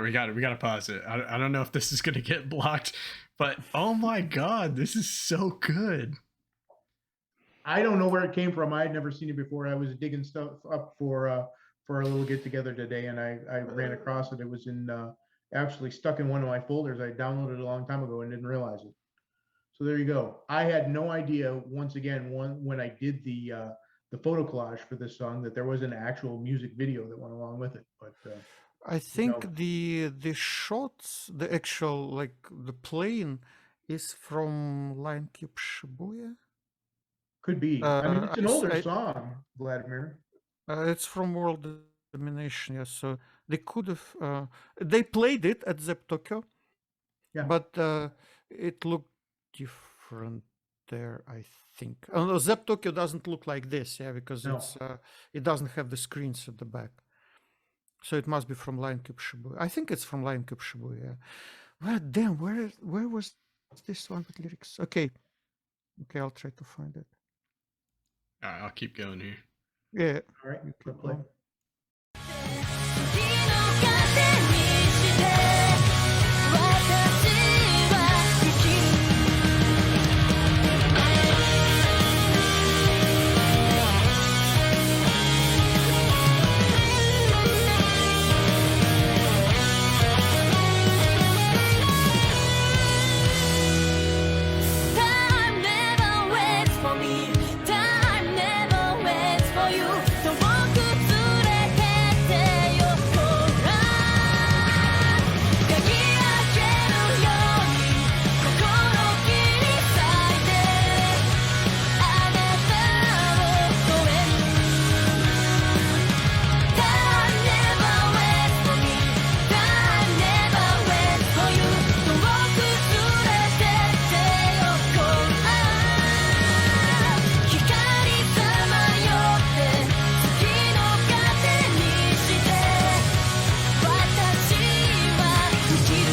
right, we gotta pause it. I don't know if this is gonna get blocked, but oh my god, this is so good. I don't know where it came from. I had never seen it before. I was digging stuff up for a little get together today, and I ran across it. It was in actually stuck in one of my folders. I downloaded it a long time ago and didn't realize it. So there you go. I had no idea. Once again, when I did the photo collage for this song, that there was an actual music video that went along with it. But I think the shots, the actual like the plane, is from Line Cube Shibuya. could be. I mean, it's an older I- song, Vladimir. It's from World Domination, yes. So they could have. They played it at Zep Tokyo, Yeah. but it looked different there, I think. Oh, no, Zep Tokyo doesn't look like this, yeah, because No. it's it doesn't have the screens at the back. So it must be from Line Cube Shibuya. I think it's from Line Cube Shibuya. Yeah. Well, damn, where was this one with lyrics? Okay, I'll try to find it. All right, I'll keep going here. Yeah. All right, You click keep play. going. 「時の糧にして私は生きる」Time never waits for me. Time never waits for you. 遠く連れてってよほら。鍵開けるように心切り裂いてあなたを超える。Time never waits for me. Time never waits for you. 遠く連れてってよほら。光さまよって月の糧にして私は生きる。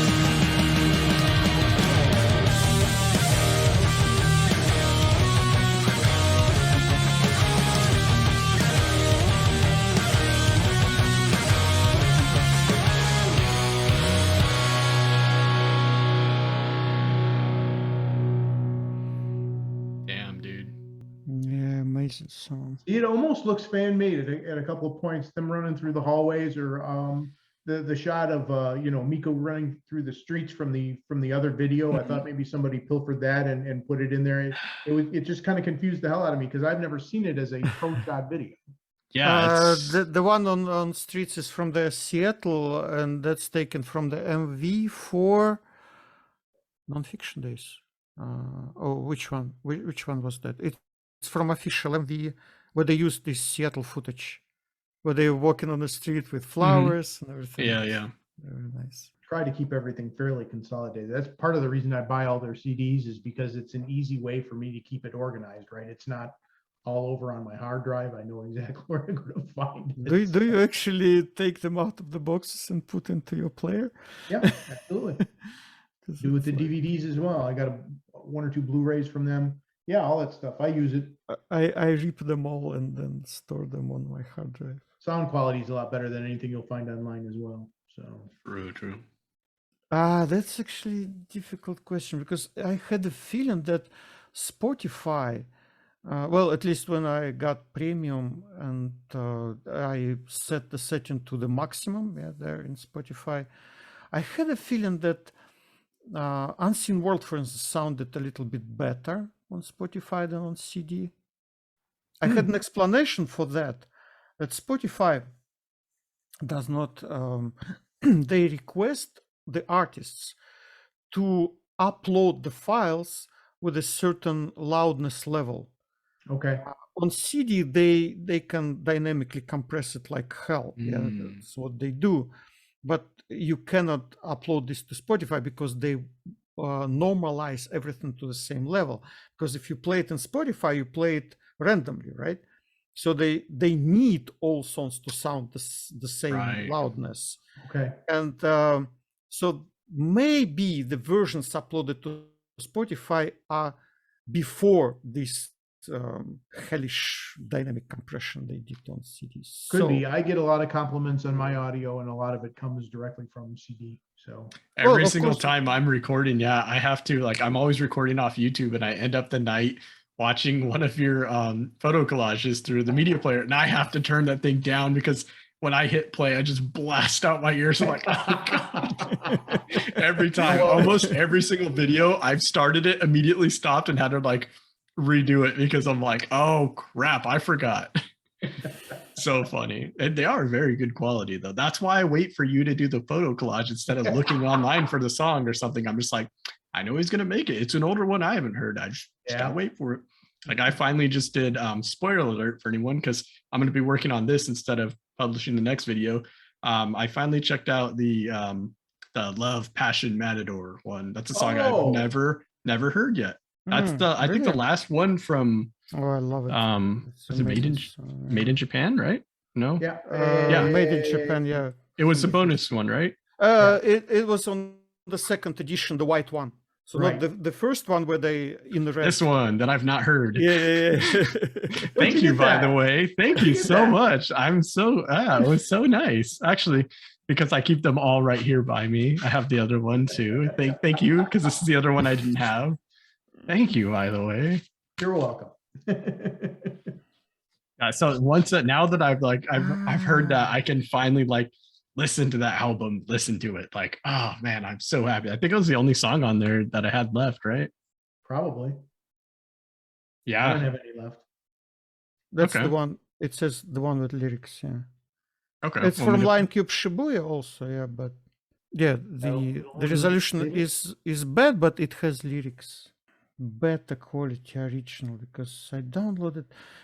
Damn, dude. Yeah, amazing song. It almost looks fan made at a couple of points. Them running through the hallways, or the shot of Miko running through the streets from the other video. I thought maybe somebody pilfered that and put it in there. It just kind of confused the hell out of me because I've never seen it as a pro shot video. Yeah, it's, The one on streets is from the Seattle, and that's taken from the MV for Nonfiction Days. Which one? Which one was that? It's from official MV where they used this Seattle footage, where they were walking on the street with flowers and everything. yeah. Very nice. Try to keep everything fairly consolidated. That's part of the reason I buy all their CDs, is because it's an easy way for me to keep it organized, right? It's not all over on my hard drive. I know exactly where I'm going to find it. Do you actually take them out of the boxes and put into your player? Yeah, absolutely. Do with the DVDs as well. I got one or two Blu-rays from them. Yeah, all that stuff. I use it. I rip them all and then store them on my hard drive. Sound quality is a lot better than anything you'll find online as well. So True. That's actually a difficult question, because I had a feeling that Spotify, well, at least when I got premium and I set the setting to the maximum, there in Spotify, I had a feeling that Unseen World, for instance, sounded a little bit better on Spotify than on CD. I had an explanation for that Spotify does not, they request the artists to upload the files with a certain loudness level. okay. On CD, they can dynamically compress it like hell. Yeah, that's what they do. But you cannot upload this to Spotify because they normalize everything to the same level. Because if you play it in Spotify, you play it randomly, right? So they need all songs to sound the same loudness. Okay. And so maybe the versions uploaded to Spotify are before this hellish dynamic compression they did on CDs. Could be. I get a lot of compliments on my audio, and a lot of it comes directly from CD. So every single time I'm recording, I have to, like, I'm always recording off YouTube, and I end up the night watching one of your photo collages through the media player, and I have to turn that thing down because when I hit play, I just blast out my ears. I'm like, oh God. Every time, almost every single video, I've started it, immediately stopped, and had to like redo it because I'm like, oh crap, I forgot. So funny. And they are very good quality though. That's why I wait for you to do the photo collage instead of looking online for the song or something. I'm just like, I know he's gonna make it. It's an older one I haven't heard. I just gotta wait for it. Like I finally just did spoiler alert for anyone, because I'm gonna be working on this instead of publishing the next video. I finally checked out the Love Passion Matador one. That's a song I've never heard yet. That's I think the last one from I love it. Was it made in Japan, right? No? yeah, made in Japan, yeah. It was the bonus one, right? It was on the second edition, the white one. So not the first one where they in the red. This one that I've not heard. Yeah. Thank you, by the way. Thank you so much. I'm so it was so nice. Actually, because I keep them all right here by me. I have the other one too. Thank you, because this is the other one I didn't have. Thank you, by the way. You're welcome. So once now that I've heard that, I can finally like listen to that album, listen to it. Like, oh man, I'm so happy. I think it was the only song on there that I had left, right? Probably. Yeah. I don't have any left. That's the one. It says the one with lyrics, yeah. Okay. It's from Line Cube Shibuya also, yeah, but yeah, the resolution is bad, but it has lyrics. Better quality original, because I downloaded,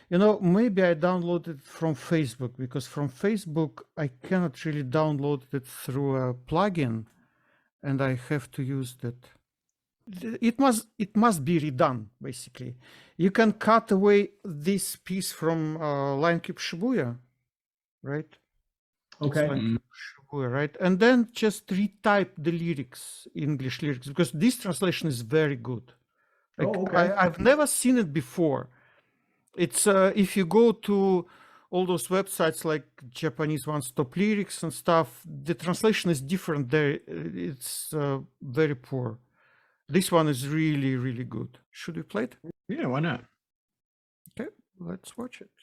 maybe I downloaded from Facebook, because from Facebook I cannot really download it through a plugin, and I have to use that. It must be redone, basically. You can cut away this piece from Line Cube Shibuya, right? Okay. Shibuya, right? And then just retype the lyrics, English lyrics, because this translation is very good. Like, I've never seen it before. It's if you go to all those websites like Japanese ones, Top Lyrics and stuff, the translation is different there. It's very poor. This one is really, really good. Should we play it? Yeah, why not? Okay, let's watch it.「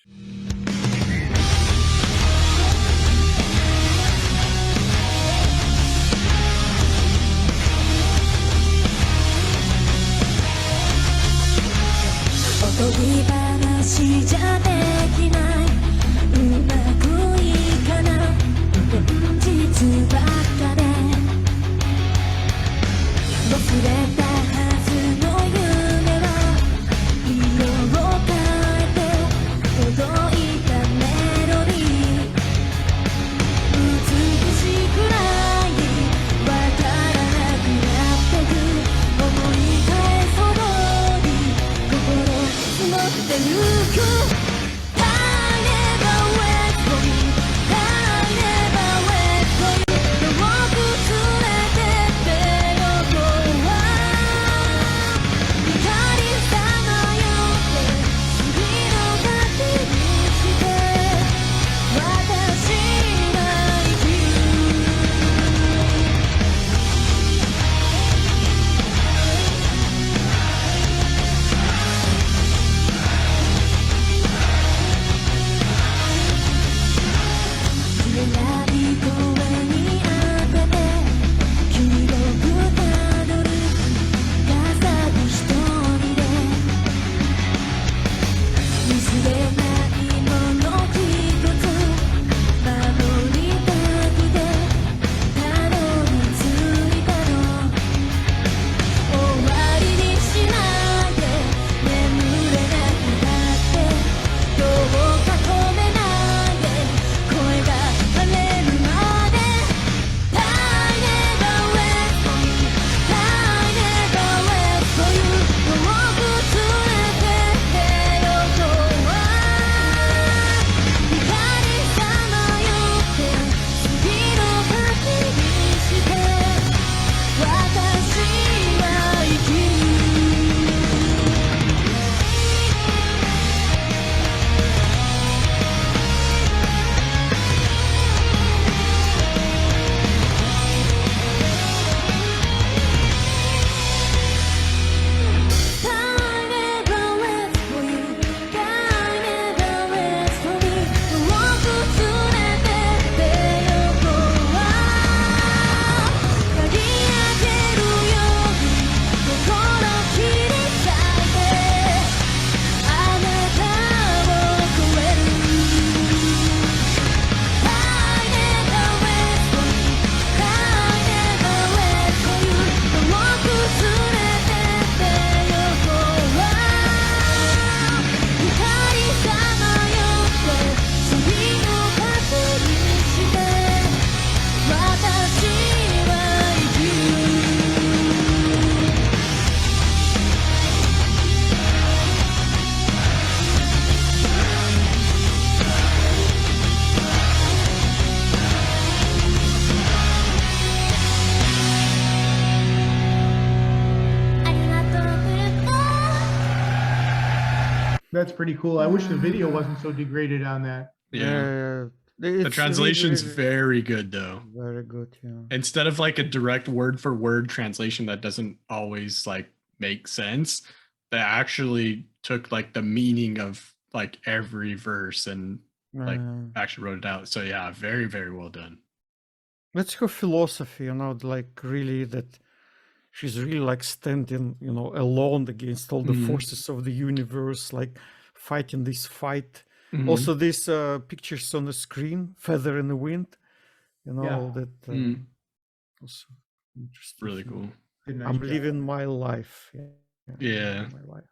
おとぎ話じゃできない」「うまくいかない」「現実ばっかで」「忘れたはずの夢は色を変えて届いたメロディー」「美しくないわからなくなってく」「思い返すほどに心持ってゆく That's pretty cool. I wish the video wasn't so degraded on that. Yeah. The translation's very good though. Very good, yeah. Instead of like a direct word for word translation that doesn't always like make sense, they actually took like the meaning of like every verse and like actually wrote it out. So yeah, very, very well done. That's her philosophy, you know, like really that she's really like standing, you know, alone against all the forces of the universe, like fighting this fight. Also, these pictures on the screen, feather in the wind, you know, that also interesting. Really cool. I'm living my life. Yeah. My life.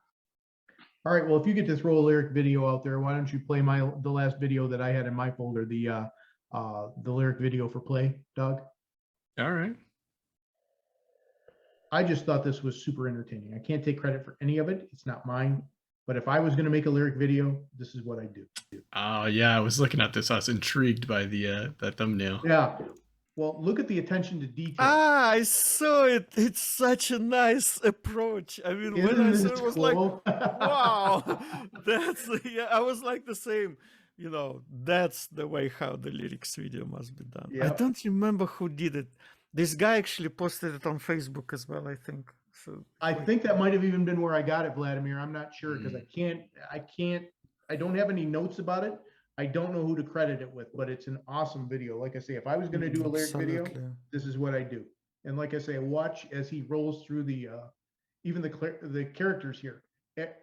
All right. Well, if you get to throw a lyric video out there, why don't you play the last video that I had in my folder, the lyric video for play, Doug? All right. I just thought this was super entertaining. I can't take credit for any of it. It's not mine. But if I was going to make a lyric video, this is what I do. Oh yeah, I was looking at this. I was intrigued by the that thumbnail. Yeah. Well, look at the attention to detail. Ah, I saw it. It's such a nice approach. I mean, when I saw it, I was like, wow, that's, yeah, I was like the same, you know, that's the way how the lyrics video must be done. I don't remember who did it. This guy actually posted it on Facebook as well, I think. So I think that might have even been where I got it, Vladimir. I'm not sure because I don't have any notes about it. I don't know who to credit it with, but it's an awesome video. Like I say, if I was going to do a lyric video, this is what I do. And like I say, watch as he rolls through the, even the characters here.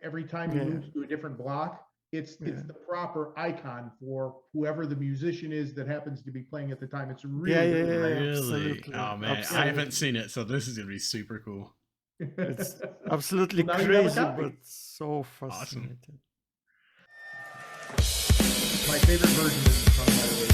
Every time he moves to a different block, it's the proper icon for whoever the musician is that happens to be playing at the time. It's really, really. Oh man, I haven't seen it, so this is gonna be super cool. It's absolutely crazy, but so fascinating. Awesome. My favorite version is the song, by the way.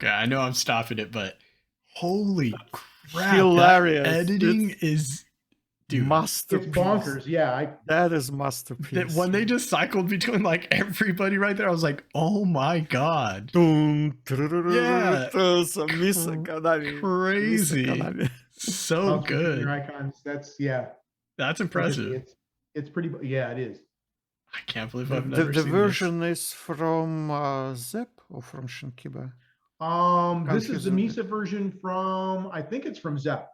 I know I'm stopping it, but holy crap. Hilarious. Editing is masterpiece. It's bonkers. Yeah. That is masterpiece. When they just cycled between like everybody right there, I was like, oh my God. Yeah. Crazy. So good. Your icons. That's impressive. It's pretty, yeah, it is. I can't believe I've never seen the version is from Zep or from Shinkiba? This is the Misa version from, I think it's from Zep.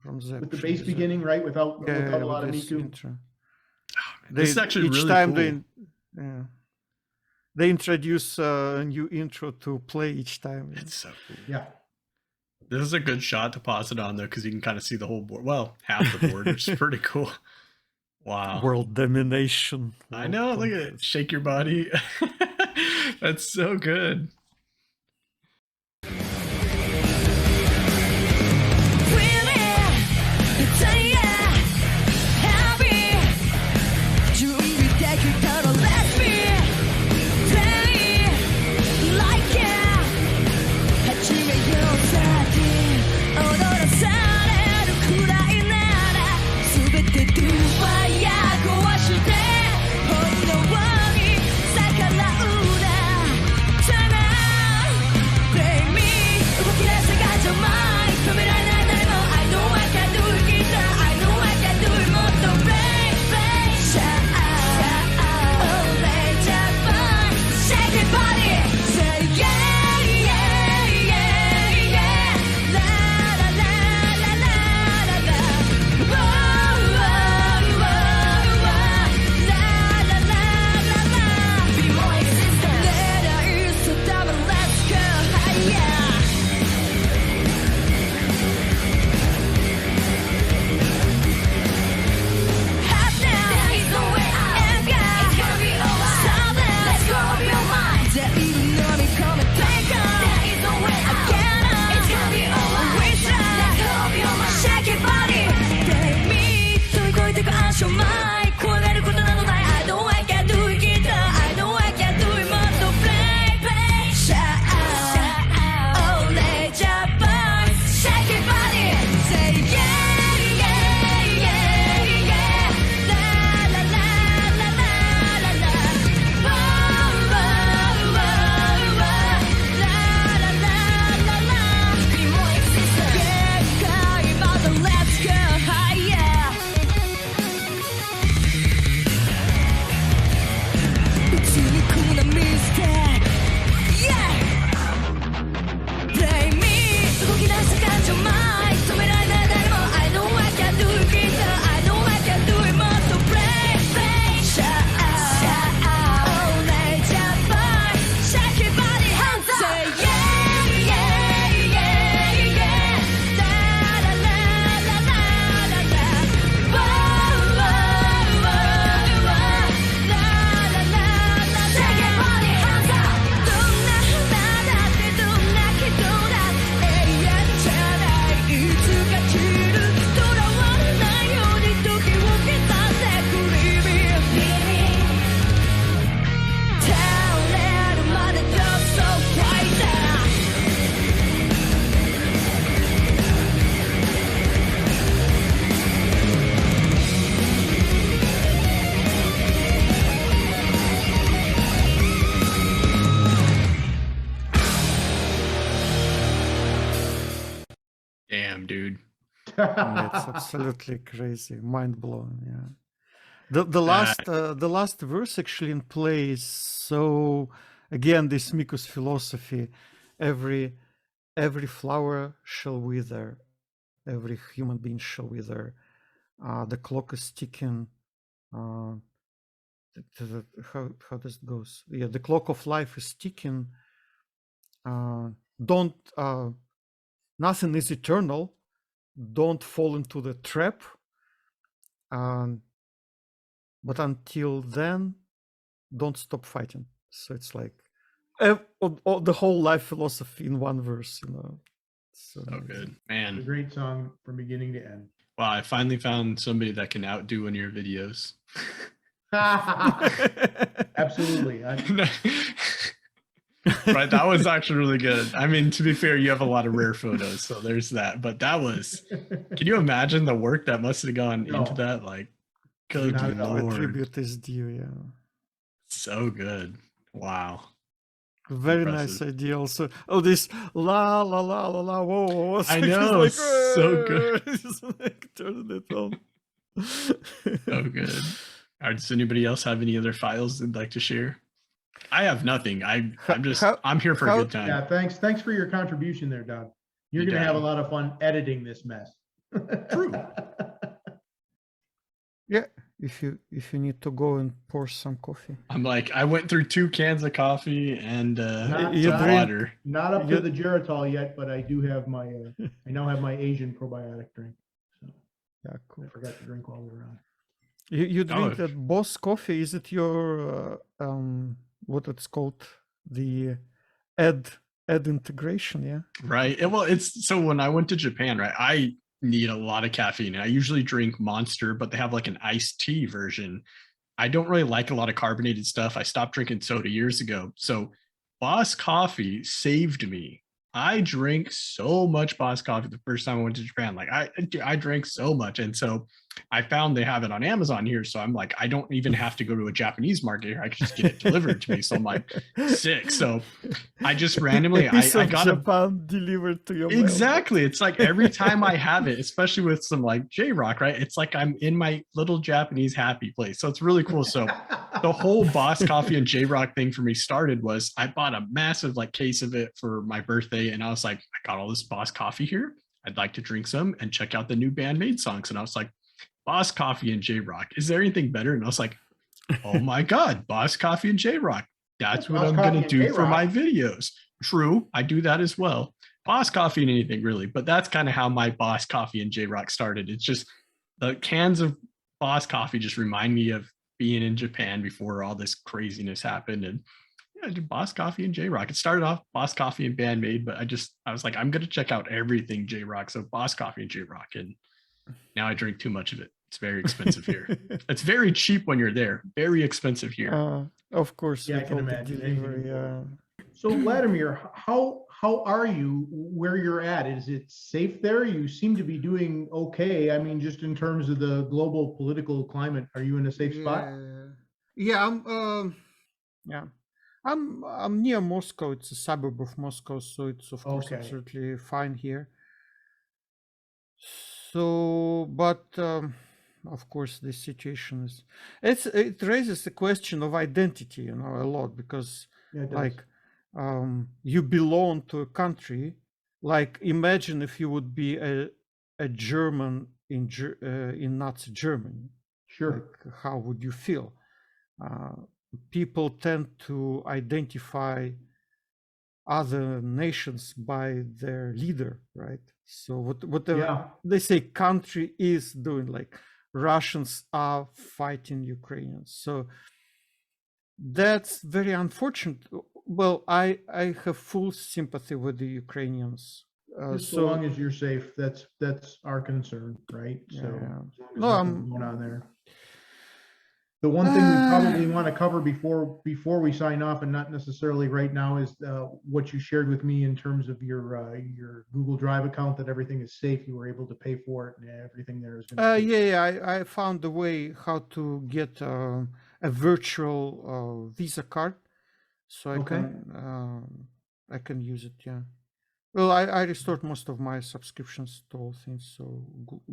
From Zep. With the bass beginning, right? Without a lot of Miku. This is actually each really time cool. They introduce a new intro to play each time. It's so cool. Yeah. This is a good shot to pause it on though, because you can kind of see the whole board. Well, half the board, which is pretty cool. Wow. World domination. I know. Look at it. Shake your body. That's so good. Damn, dude. Yeah, it's absolutely crazy, mind blowing. Yeah. The last verse actually in play is so, again, this Mikus philosophy, every flower shall wither, every human being shall wither. The clock is ticking. How does it goes? Yeah, the clock of life is ticking. Don't nothing is eternal. Don't fall into the trap. But until then, don't stop fighting. So it's like the whole life philosophy in one verse, you know. So good, man. It's a great song from beginning to end. Wow, I finally found somebody that can outdo one of your videos. Absolutely. Right, that was actually really good. I mean, to be fair, you have a lot of rare photos, so there's that. But that was, can you imagine the work that must have gone into that? Like, good Lord. Tribute is due, yeah. So good. Wow. Very nice idea also. Oh, this la la la la la whoa. I know, like, so good. Like, turning it on. So good. All right, does anybody else have any other files they'd like to share? I have nothing. I'm here for a good time. Yeah, thanks for your contribution there, Doug. You're gonna have a lot of fun editing this mess. True. Yeah, if you need to go and pour some coffee. I'm like, I went through 2 cans of coffee and water. Not up to the Geritol yet, but I do have my I now have my Asian probiotic drink. So yeah, cool. I forgot to drink while we were on. You drink that Boss coffee? Is it your what it's called, the ad integration? Yeah, right. Well, it's so when I went to Japan, right, I need a lot of caffeine. I usually drink Monster, but they have like an iced tea version. I don't really like a lot of carbonated stuff. I stopped drinking soda years ago, so Boss coffee saved me. I drank so much Boss coffee the first time I went to Japan. Like I drank so much. And so I found they have it on Amazon here. So I'm like, I don't even have to go to a Japanese market here. I can just get it delivered to me. So I'm like sick. So I just randomly, I got Japan delivered to your exactly. It's like every time I have it, especially with some like J-Rock, right? It's like I'm in my little Japanese happy place. So it's really cool. So the whole Boss coffee and J-Rock thing for me started was I bought a massive like case of it for my birthday. And I was like, I got all this Boss coffee here. I'd like to drink some and check out the new BAND-MAID songs. And I was like, Boss coffee and J-Rock, is there anything better? And I was like, oh my God, Boss coffee and J-Rock. That's what I'm going to do for my videos. True, I do that as well. Boss coffee and anything really, but that's kind of how my Boss coffee and J-Rock started. It's just the cans of Boss coffee just remind me of being in Japan before all this craziness happened. And yeah, I did Boss coffee and J-Rock. It started off Boss coffee and BAND-MAID, but I was like, I'm going to check out everything J-Rock. So Boss coffee and J-Rock. And now I drink too much of it. It's very expensive here. It's very cheap when you're there. Very expensive here. Of course. Yeah, I can imagine. So Vladimir, how are you where you're at? Is it safe there? You seem to be doing okay. I mean, just in terms of the global political climate, are you in a safe spot? Yeah, I'm near Moscow. It's a suburb of Moscow, so it's of course absolutely fine here. So, but of course, this situation is it raises the question of identity, you know, a lot, because like you belong to a country. Like, imagine if you would be a German in Nazi Germany. Sure. Like, how would you feel? People tend to identify other nations by their leader, right? So whatever they say country is doing, like Russians are fighting Ukrainians. So that's very unfortunate. Well, I have full sympathy with the Ukrainians. So long as you're safe, that's our concern, right? So no, I'm going on there. The one thing we probably want to cover before we sign off, and not necessarily right now, is what you shared with me in terms of your Google Drive account, that everything is safe. You were able to pay for it, and everything there is going to I found a way how to get a virtual Visa card, so I can use it. Yeah. Well, I restored most of my subscriptions to all things, so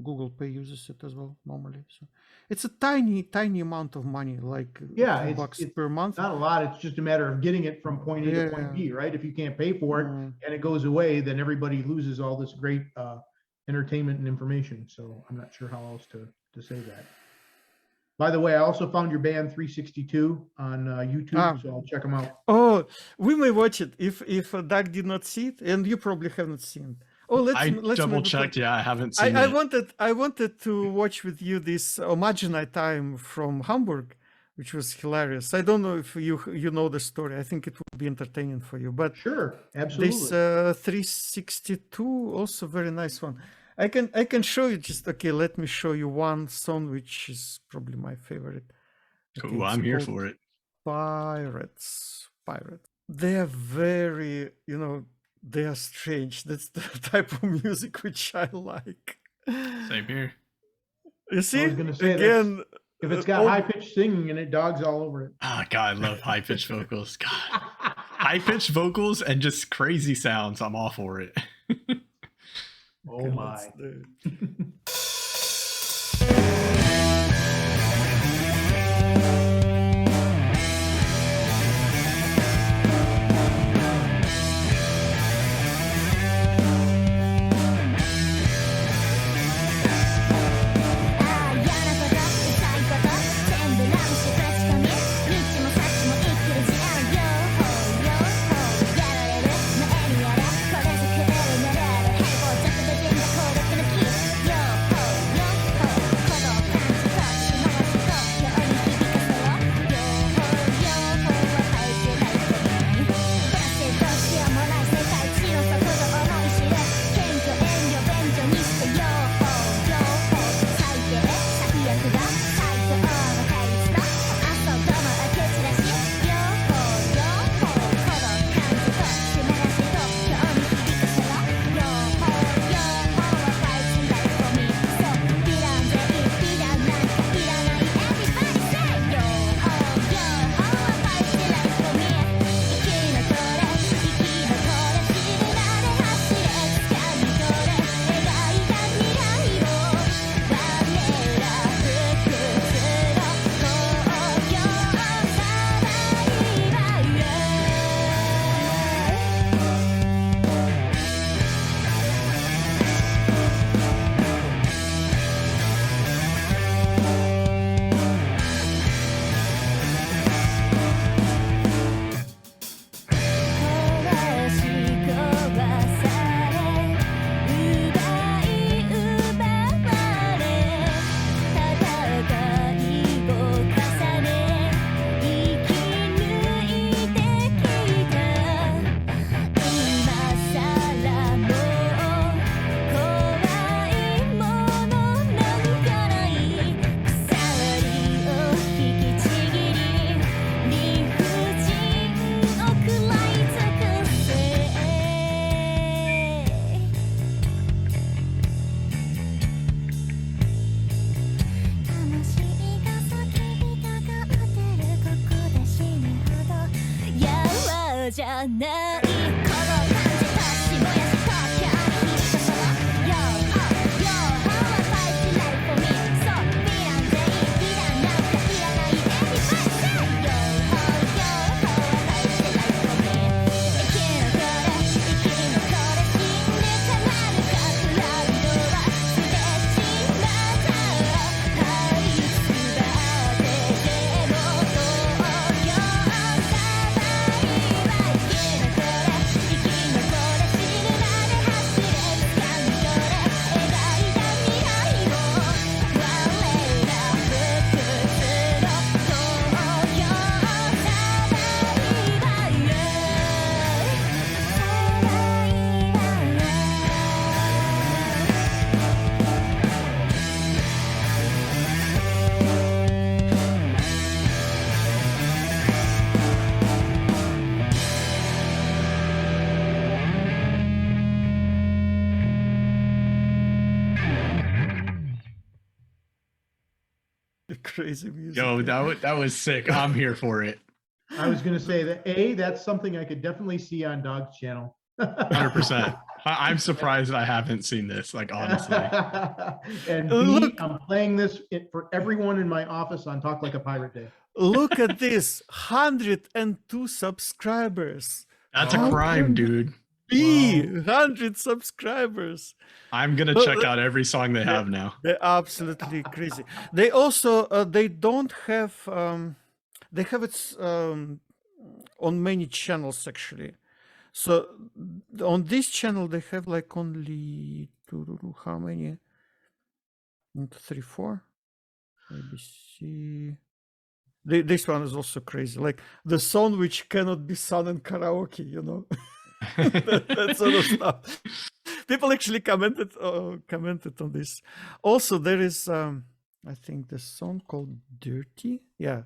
Google Pay uses it as well normally. So it's a tiny amount of money, like Yeah, a few it's bucks per month. not a lot. It's just a matter of getting it from point A to point B, right? If you can't pay for it and it goes away, then everybody loses all this great entertainment and information. So I'm not sure how else to say that. By the way, I also found your band 362 on YouTube, so I'll check them out. Oh, we may watch it if Doug did not see it, and you probably haven't seen it. Oh, let's double checked. Yeah, I haven't seen it. I wanted to watch with you this Homogenized Time from Hamburg, which was hilarious. I don't know if you know the story. I think it would be entertaining for you. But sure, absolutely. This 362 also very nice one. I can show you just okay. Let me show you one song which is probably my favorite. Okay, cool, I'm here for it. Pirates. They are very, they are strange. That's the type of music which I like. Same here. You see, I was gonna say, again, if it's got high-pitched singing in it, Dog's all over it. Oh God, I love high-pitched vocals. God, high-pitched vocals and just crazy sounds. I'm all for it. Oh my. Crazy music. Yo, that was sick. I'm here for it. I was going to say that that's something I could definitely see on Dog's channel. 100%. I'm surprised I haven't seen this, like, honestly. And Look. I'm playing this for everyone in my office on Talk Like a Pirate Day. Look at this, 102 subscribers. That's How a crime, can dude. be 100 subscribers? I'm gonna But check out every song they have now. They're absolutely crazy. They also they don't have they have it on many channels actually. So on this channel they have like only how many? 1, 2, 3, 4. ABC. This one is also crazy. Like the song which cannot be sung in karaoke, you know, that sort of stuff. People actually commented on this. Also, there is I think the song called "Dirty." Yeah,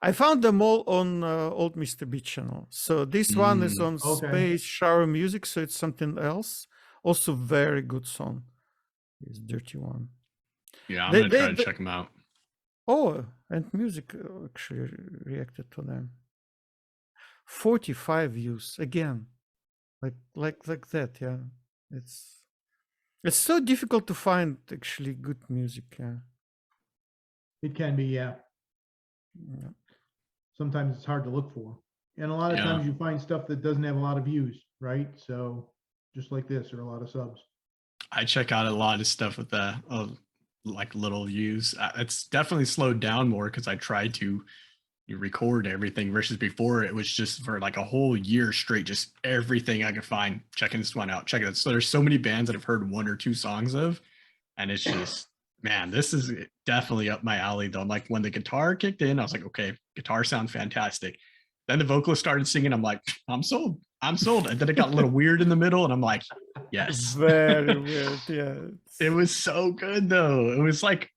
I found them all on Old Mr. B channel. So this one is on Space Shower Music, so it's something else. Also, very good song. This "Dirty" one. Yeah, I'm gonna try to check them out. Oh, and music actually reacted to them. 45 views again, like that. Yeah, it's so difficult to find actually good music. Yeah, It can be, yeah. Sometimes it's hard to look for, and a lot of times you find stuff that doesn't have a lot of views, right? So just like this, or a lot of subs. I check out a lot of stuff with the like little views. It's definitely slowed down more because I tried to record everything versus before it was just for like a whole year straight, just everything I could find, checking this one out, checking it. So there's so many bands that I've heard 1 or 2 songs of, and it's just, man, this is definitely up my alley though. I'm like, when the guitar kicked in, I was like, okay, guitar sounds fantastic. Then the vocalist started singing. I'm like, I'm sold. And then it got a little weird in the middle, and I'm like, yes. Very weird. Yeah. It was so good though. It was like,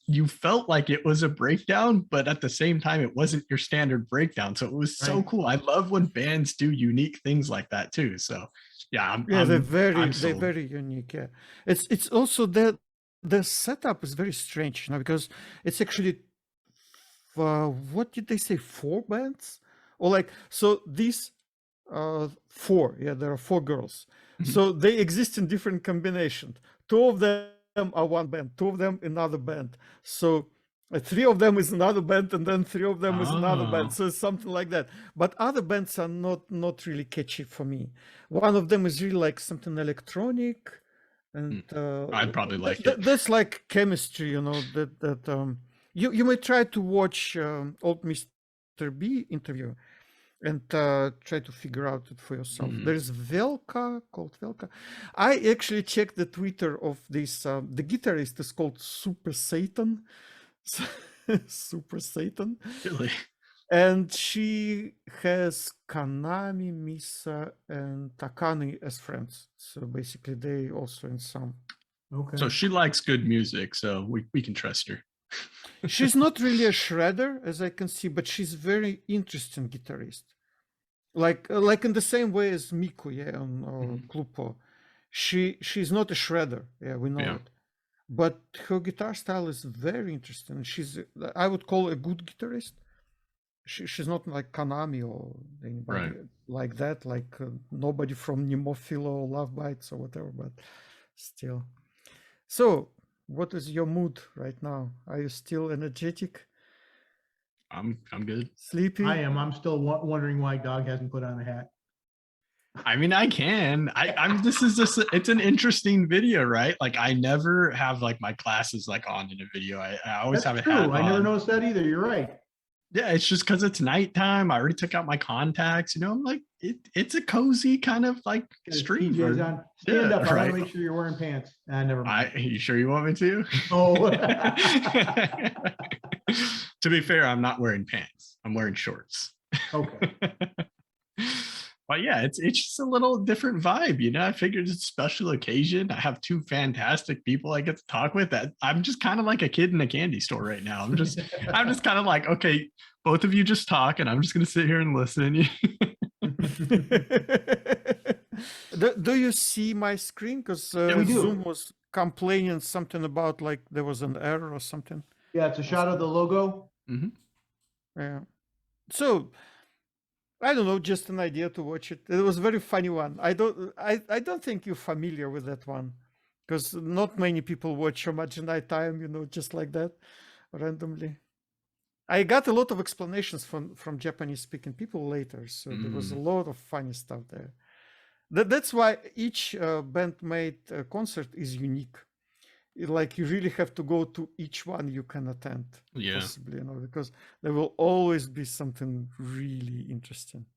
you felt like it was a breakdown, but at the same time, it wasn't your standard breakdown. So it was so cool. I love when bands do unique things like that too. So yeah, they're very unique. Yeah, it's also that the setup is very strange, you know, because it's actually what did they say, 4 bands, or like, so these 4, yeah, there are 4 girls. So they exist in different combinations. 2 of them are one band, 2 of them another band. So 3 of them is another band, and then 3 of them is another band. So it's something like that. But other bands are not really catchy for me. One of them is really like something electronic, and I'd probably like it. That's like chemistry, you know. That you may try to watch Old Mr. B interview and try to figure out it for yourself. There's Velka, called Velka. I actually checked the Twitter of this. The guitarist is called Super Satan. Super Satan. Really? And she has Kanami, Misa, and Takani as friends. So basically they also in some. Okay. So she likes good music, so we can trust her. She's not really a shredder, as I can see, but she's very interesting guitarist. Like in the same way as Miku, yeah, on Klupo. She's not a shredder, yeah, we know it. But her guitar style is very interesting. She's, I would call a good guitarist. She's not like Kanami or anybody like that, like nobody from Nemophilo or Love Bites or whatever, but still. So, what is your mood right now? Are you still energetic? I'm good. Sleepy? I am. I'm still wondering why Dog hasn't put on a hat. I mean, I can. This is just, it's an interesting video, right? Like, I never have like my glasses like on in a video. I always have a hat on. I never noticed that either. You're right. Yeah, it's just because it's nighttime. I already took out my contacts. You know, I'm like, it's a cozy kind of like stream. Stand up. I want to make sure you're wearing pants. Never mind. You sure you want me to? Oh. To be fair, I'm not wearing pants. I'm wearing shorts. Okay. But yeah, it's just a little different vibe, you know. I figured it's a special occasion. I have 2 fantastic people I get to talk with. That I'm just kind of like a kid in a candy store right now. I'm just kind of like, okay, both of you just talk, and I'm just gonna sit here and listen. Do you see my screen? Because Zoom was complaining something about like there was an error or something. Yeah, it's a shot of the logo. Yeah. So I don't know, just an idea to watch it. It was a very funny one. I don't think you're familiar with that one, because not many people watch Homogenized Time, you know, just like that, randomly. I got a lot of explanations from Japanese speaking people later, so there was a lot of funny stuff there. That's why each BAND-MAID concert is unique. Like you really have to go to each one you can attend, possibly, you know, because there will always be something really interesting.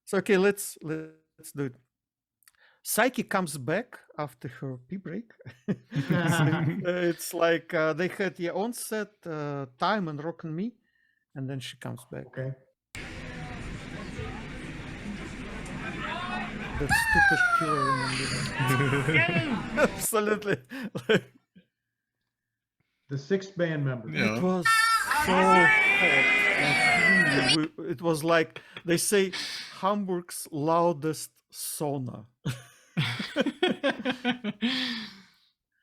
So okay, let's do it. Psyche comes back after her pee break. It's like they had the onset, Time and Rock and Me, and then she comes back. Okay. That stupid pure in the middle. Absolutely. The sixth band member. It was so hot. Like, really, it was like they say Hamburg's loudest sauna.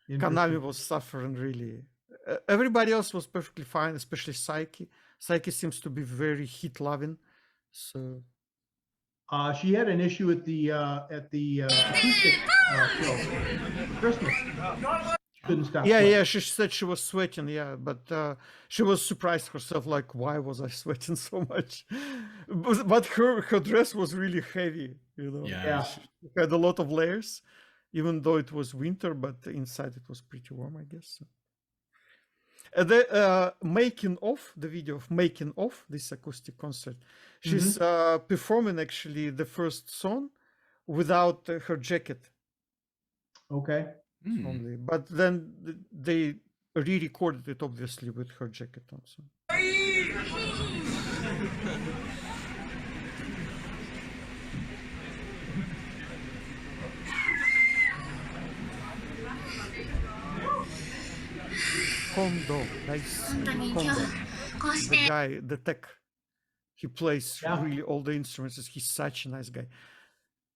Kanami was suffering really. Everybody else was perfectly fine, especially Psyche. Psyche seems to be very heat loving. So she had an issue at the acoustic show for Christmas. Couldn't stop. Yeah, she said she was sweating, but she was surprised herself, like, why was I sweating so much? But her dress was really heavy, you know. Yeah. She had a lot of layers, even though it was winter, but inside it was pretty warm, I guess. The making of the video of making of this acoustic concert, she's performing actually the first song without her jacket. Okay. Only, but then they re-recorded it obviously with her jacket on. So. Kondo, nice. Kondo. The guy, the tech, he plays really all the instruments. He's such a nice guy.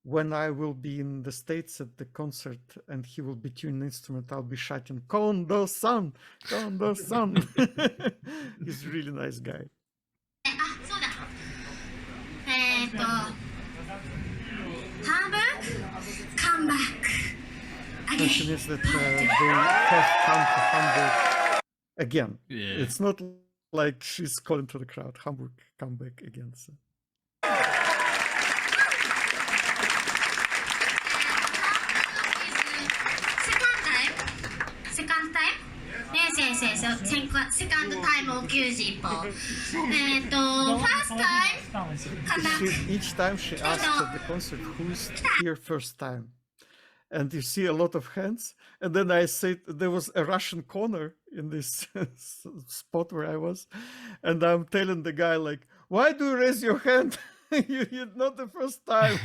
When I will be in the States at the concert and he will be tuning an instrument, I'll be shouting, Kondo-san! Kondo-san! He's a really nice guy. Hamburg, come back. The question is that they have come to Hamburg again. Yeah. It's not like she's calling to the crowd, Hamburg, come back again. So. Second time を90歩。First time, Each time she asked at the concert, who's here first time? And you see a lot of hands. And then I said there was a Russian corner in this spot where I was. And I'm telling the guy, like, why do you raise your hand? You're not the first time.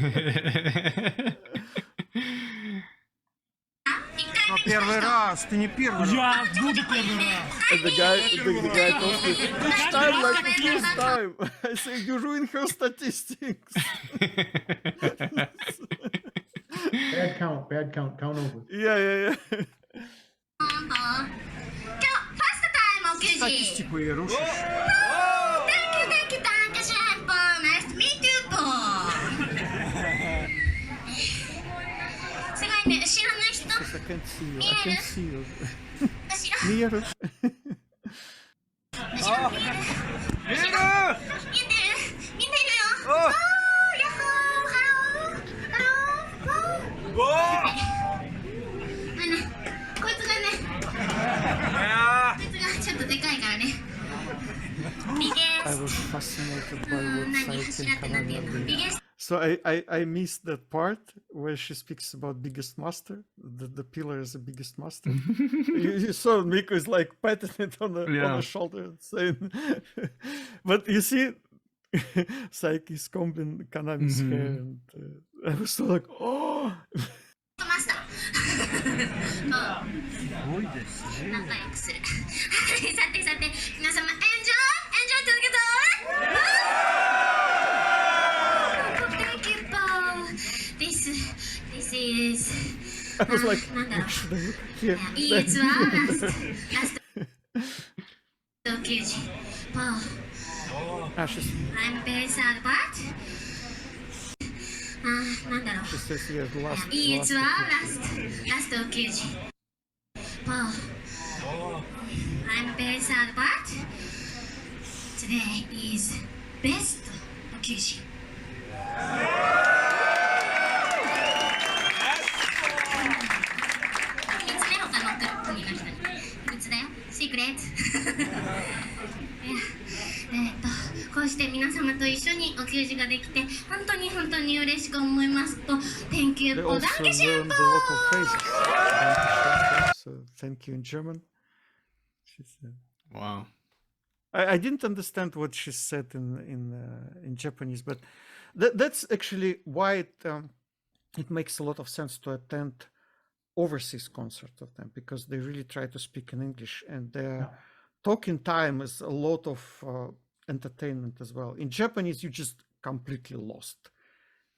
Первый раз, ты не первый раз. Я буду первый раз. And the guy told me, each time like the first time. I say, you ruin her statistics. Bad count over. Yeah. First time 90. Статистику и рушишь. Thank you, Dankeschön, Paul. Nice to meet you, Paul. すごいね、後ろの人。I can't see you. I can't see you. 後ろ。見える？後ろ見える。見えてる。見てるよ。おー、ヤッホー、ハロー、ハロー。こいつがちょっとでかいからね。I was fascinated by what Psyche and did. So I missed that part where she speaks about biggest master. The pillar is the biggest master. you saw Miko is like patting it on the shoulder and saying, but you see, Psyche is combing Kanami's hair, and I was so like, oh. すごいですね。仲良くする。さてさて、皆様、エンジョイ続けたThank you, Paul. This is. I was like, where should I look here? いいツアーラスト90. Paul, Ashes. I'm very sad, but なんだろ She says here the う。 last. いい last ツアー occasion. ラストoccasion. Wow. I'm very sad, but today is best occasion. 秘密ね、他の国の人に。秘密だよ。シークレット。こうして皆様と一緒にお給仕ができて本当に本当に嬉しく思いますと Thank you They と also Dankeschön learned the local phrases. Dankeschön, so thank you in German. She said. Wow. I didn't understand what she said in Japanese, but that's actually why it makes a lot of sense to attend overseas concerts of them, because they really try to speak in English, and their talking time is a lot of entertainment as well. In Japanese, you just completely lost.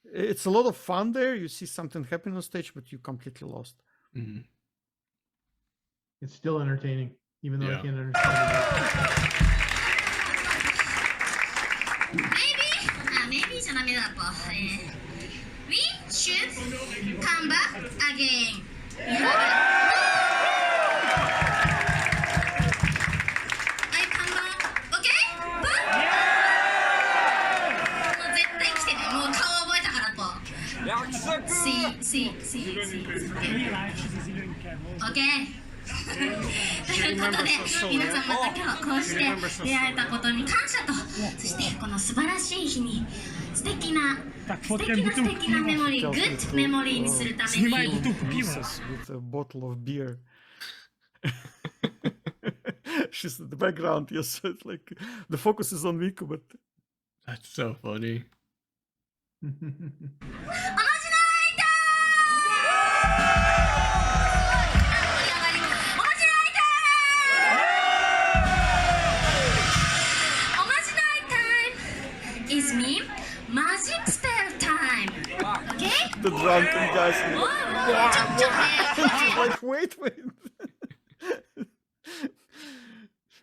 It's a lot of fun there. You see something happen on stage, but you completely lost. Mm-hmm. It's still entertaining, even though I Yeah. can't understand it. Maybe じゃダメだと、We should come back again. I come back, okay? もう絶対来てね。もう顔覚えたからと。See. Okay. ということで、皆さんまた今日こうして出会えたことに感謝と、そしてこの素晴らしい日に素敵なメモリー、グッドメモリーにするために。Princess with a bottle of beer. She's in the background, yes. It's like the focus is on Miku, but That's so funny. おまじないタイム is me magic spell time. Okay? the drunken guys. Oh, Like, wait.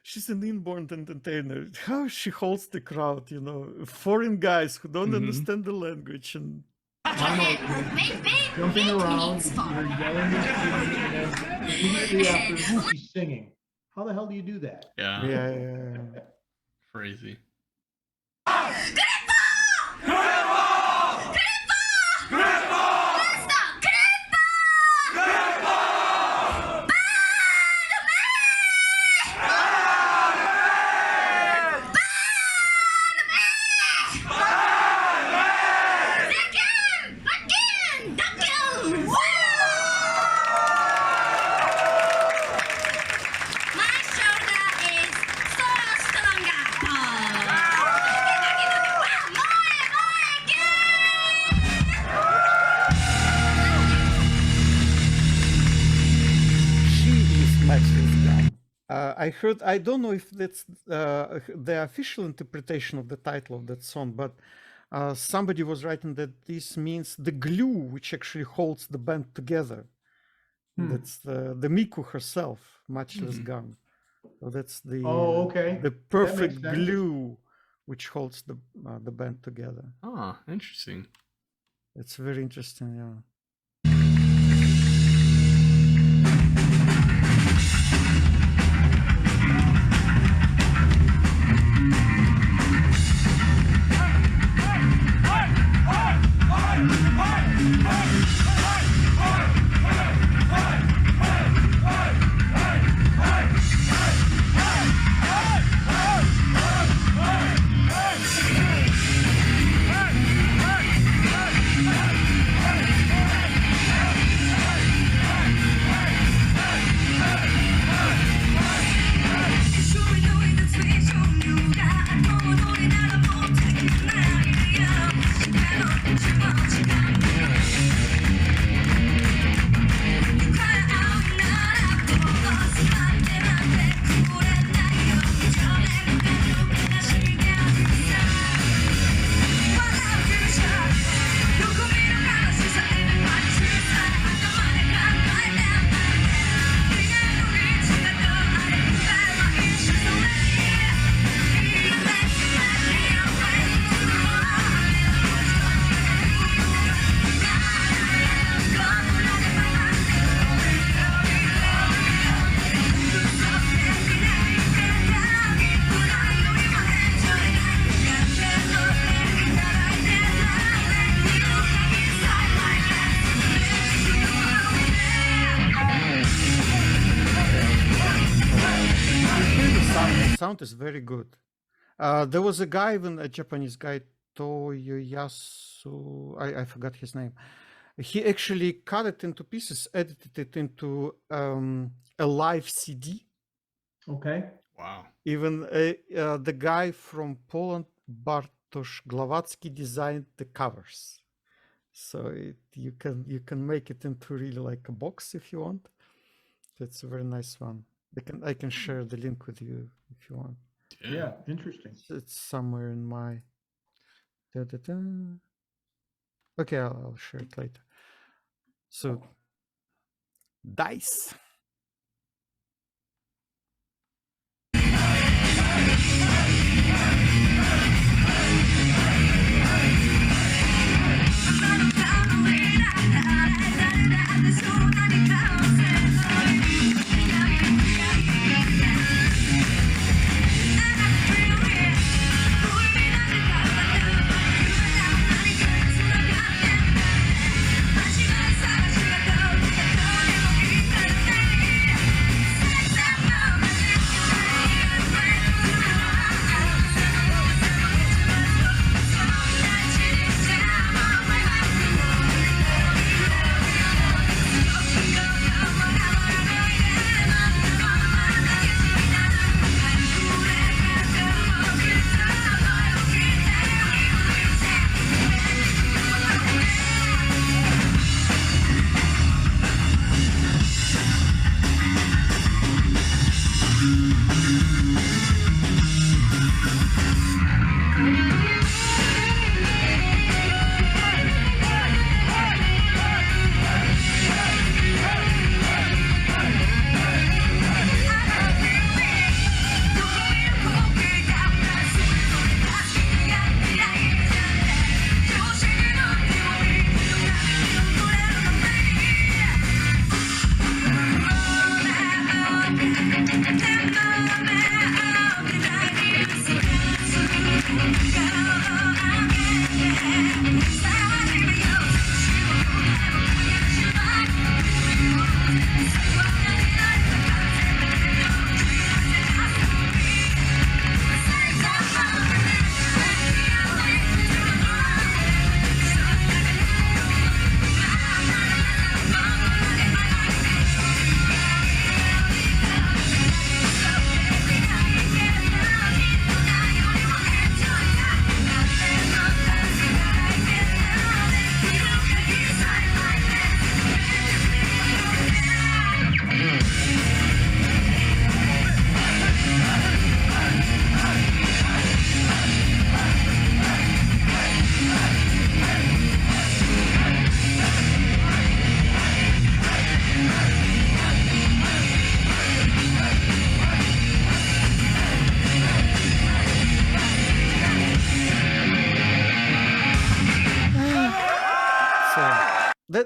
She's an inborn entertainer. How she holds the crowd, you know, foreign guys who don't understand the language and Jumping around, you're yelling at people, and then immediately after she's singing. How the hell do you do that? Yeah. yeah. Crazy. I heard, I don't know if that's the official interpretation of the title of that song, but somebody was writing that this means the glue which actually holds the band together. That's the Miku herself, much less gum. So that's the the perfect glue which holds the band together. Oh, interesting. It's very interesting, yeah. sound is very good. There was a guy, even a Japanese guy, Toyoyasu, I forgot his name. He actually cut it into pieces, edited it into a live CD. Okay. Wow. Even the guy from Poland, Bartosz Glowacki, designed the covers. So you can make it into really like a box if you want. That's a very nice one. I can share the link with you if you want. Yeah, interesting. It's somewhere in my. Okay, I'll share it later. So, dice.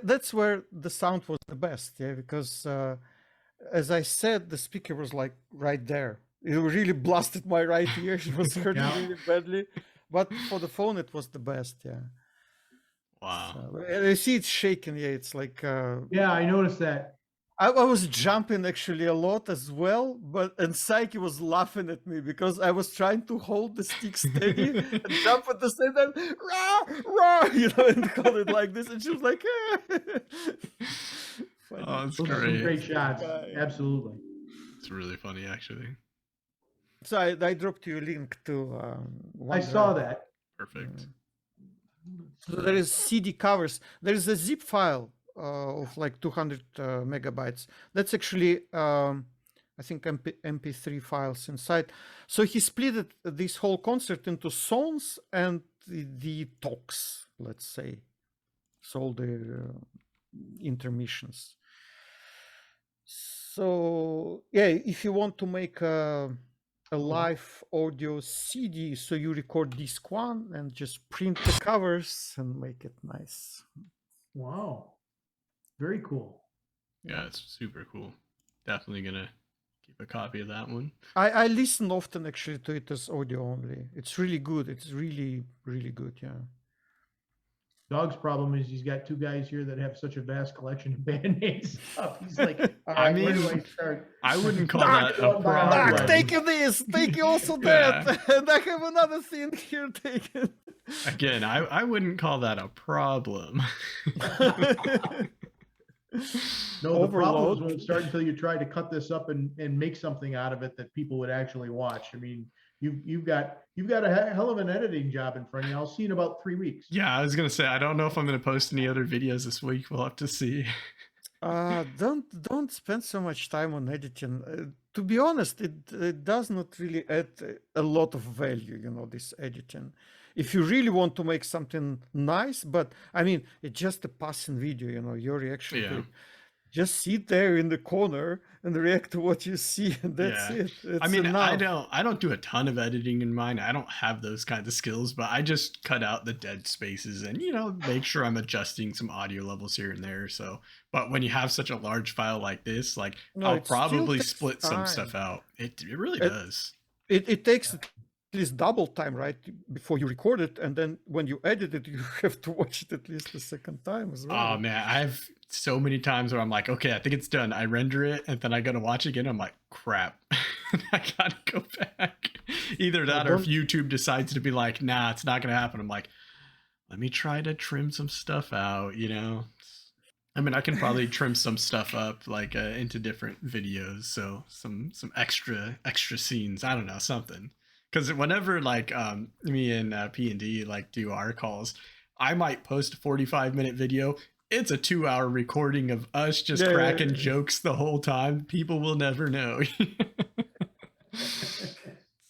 That's where the sound was the best, yeah, because as I said, the speaker was like right there. It really blasted my right ear. It was hurting really badly. But for the phone, it was the best, yeah. Wow. So, I see it's shaking, yeah. It's like yeah, I noticed that. I was jumping actually a lot as well, and Psyche was laughing at me because I was trying to hold the stick steady and jump at the same time, rah, rah, and hold it like this, and she was like, oh, that's Those are some great. great shots. Absolutely. It's really funny, actually. So I dropped you a link to. I saw that. Perfect. So there is CD covers. There is a zip file of like 200 megabytes. That's actually, I think, MP3 files inside. So he split this whole concert into songs and the talks, let's say. So all the intermissions. So yeah, if you want to make a live audio CD, so you record disc 1 and just print the covers and make it nice. Wow. Very cool. Yeah, it's super cool. Definitely gonna keep a copy of that one. I listen often actually to it as audio only. It's really good. It's really, really good, yeah. Dog's problem is he's got two guys here that have such a vast collection of BAND-MAID stuff. He's like, all right, where do I start? I wouldn't call Doc, that a Doc, problem. Doc, take you this, take you also that, and I have another thing here taken. Again, I wouldn't call that a problem. No, the problems Overload. won't start until you try to cut this up and make something out of it that people would actually watch. I mean, you've got a hell of an editing job in front of you. I'll see you in about 3 weeks. Yeah, I was gonna say I don't know if I'm gonna post any other videos this week. We'll have to see. Don't spend so much time on editing. To be honest, it does not really add a lot of value, you know, this editing. If you really want to make something nice, but I mean, it's just a passing video, you know, your reaction to Yeah. it. Just sit there in the corner and react to what you see, and that's Yeah. it. It's I mean, enough. I don't do a ton of editing in mine. I don't have those kinds of skills, but I just cut out the dead spaces and, you know, make sure I'm adjusting some audio levels here and there. So, but when you have such a large file like this, like No, I'll it still probably takes split some time. stuff out. It really It- does. It takes at least double time, right, before you record it, and then when you edit it, you have to watch it at least a second time as well. Oh man, I've so many times where I'm like, okay, I think it's done. I render it and then I go to watch it again. I'm like, crap. I gotta go back. Either that or if YouTube decides to be like, nah, it's not gonna happen. I'm like, let me try to trim some stuff out, you know? I mean, I can probably trim some stuff up like into different videos. So some extra scenes. I don't know, something. Because whenever like me and PinD like do our calls, I might post a 45-minute video. It's a 2-hour recording of us just cracking jokes the whole time. People will never know.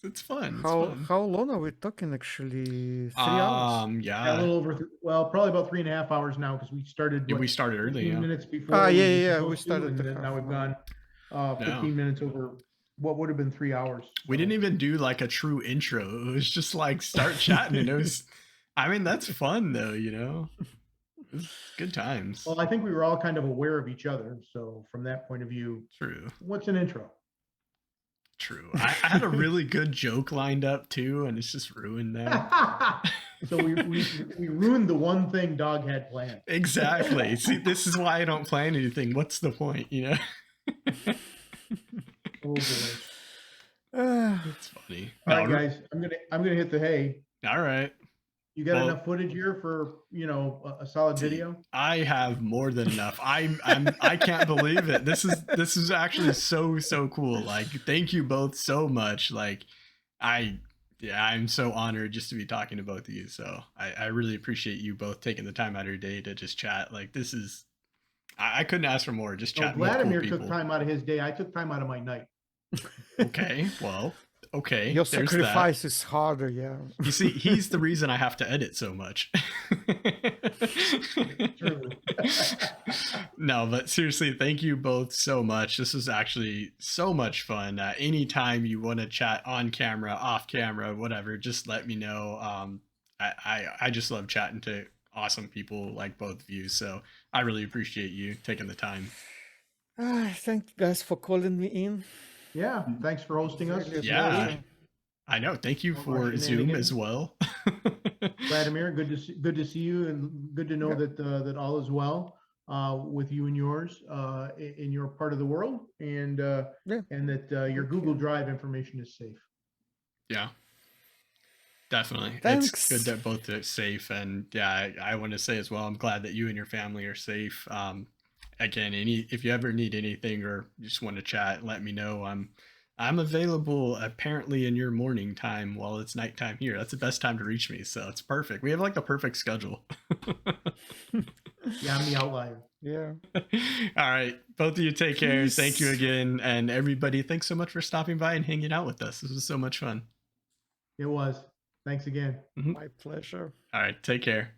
It's fun. How long are we talking actually? 3 hours? Yeah, a little over. Well, probably about 3.5 hours now because we started. We started early. 15 Yeah. minutes before. We started. And then now we've gone 15 minutes over what would have been 3 hours. We didn't even do like a true intro. It was just like start chatting, and it was. I mean, that's fun though, you know. Good times. Well, I think we were all kind of aware of each other. So from that point of view, true. What's an intro? True. I had a really good joke lined up too, and it's just ruined that. So we ruined the one thing Dog had planned. Exactly. See, this is why I don't plan anything. What's the point, you know? Oh boy. That's funny. All right, guys. I'm gonna hit the hay. All right. You got enough footage here for, you know, a solid video? I have more than enough. I can't believe it. This is actually so cool. Like, thank you both so much. Like, I'm so honored just to be talking to both of you. So I really appreciate you both taking the time out of your day to just chat. Like, this is, I couldn't ask for more. Just chatting with cool Vladimir people. took time out of his day. I took time out of my night. Okay, well, okay. Your sacrifice is harder, yeah. You see, he's the reason I have to edit so much. No, but seriously, thank you both so much. This was actually so much fun. Anytime you want to chat on camera, off camera, whatever, just let me know. I just love chatting to awesome people like both of you. So I really appreciate you taking the time. Thank you guys for calling me in. Yeah, thanks for hosting us. Yeah, I know. Thank you for Zoom as well. Vladimir, good to see you, and good to know that all is well with you and yours in your part of the world, and that your Google Drive information is safe. Yeah, definitely. Thanks. It's good that both are safe, and yeah, I want to say as well, I'm glad that you and your family are safe. Again, if you ever need anything or just want to chat, let me know. I'm available apparently in your morning time while it's nighttime here. That's the best time to reach me, so it's perfect. We have like the perfect schedule. Yeah, I'm the outlier. Yeah. All right, both of you take care. Thank you again, and everybody, thanks so much for stopping by and hanging out with us. This was so much fun. It was. Thanks again. My pleasure. All right, take care.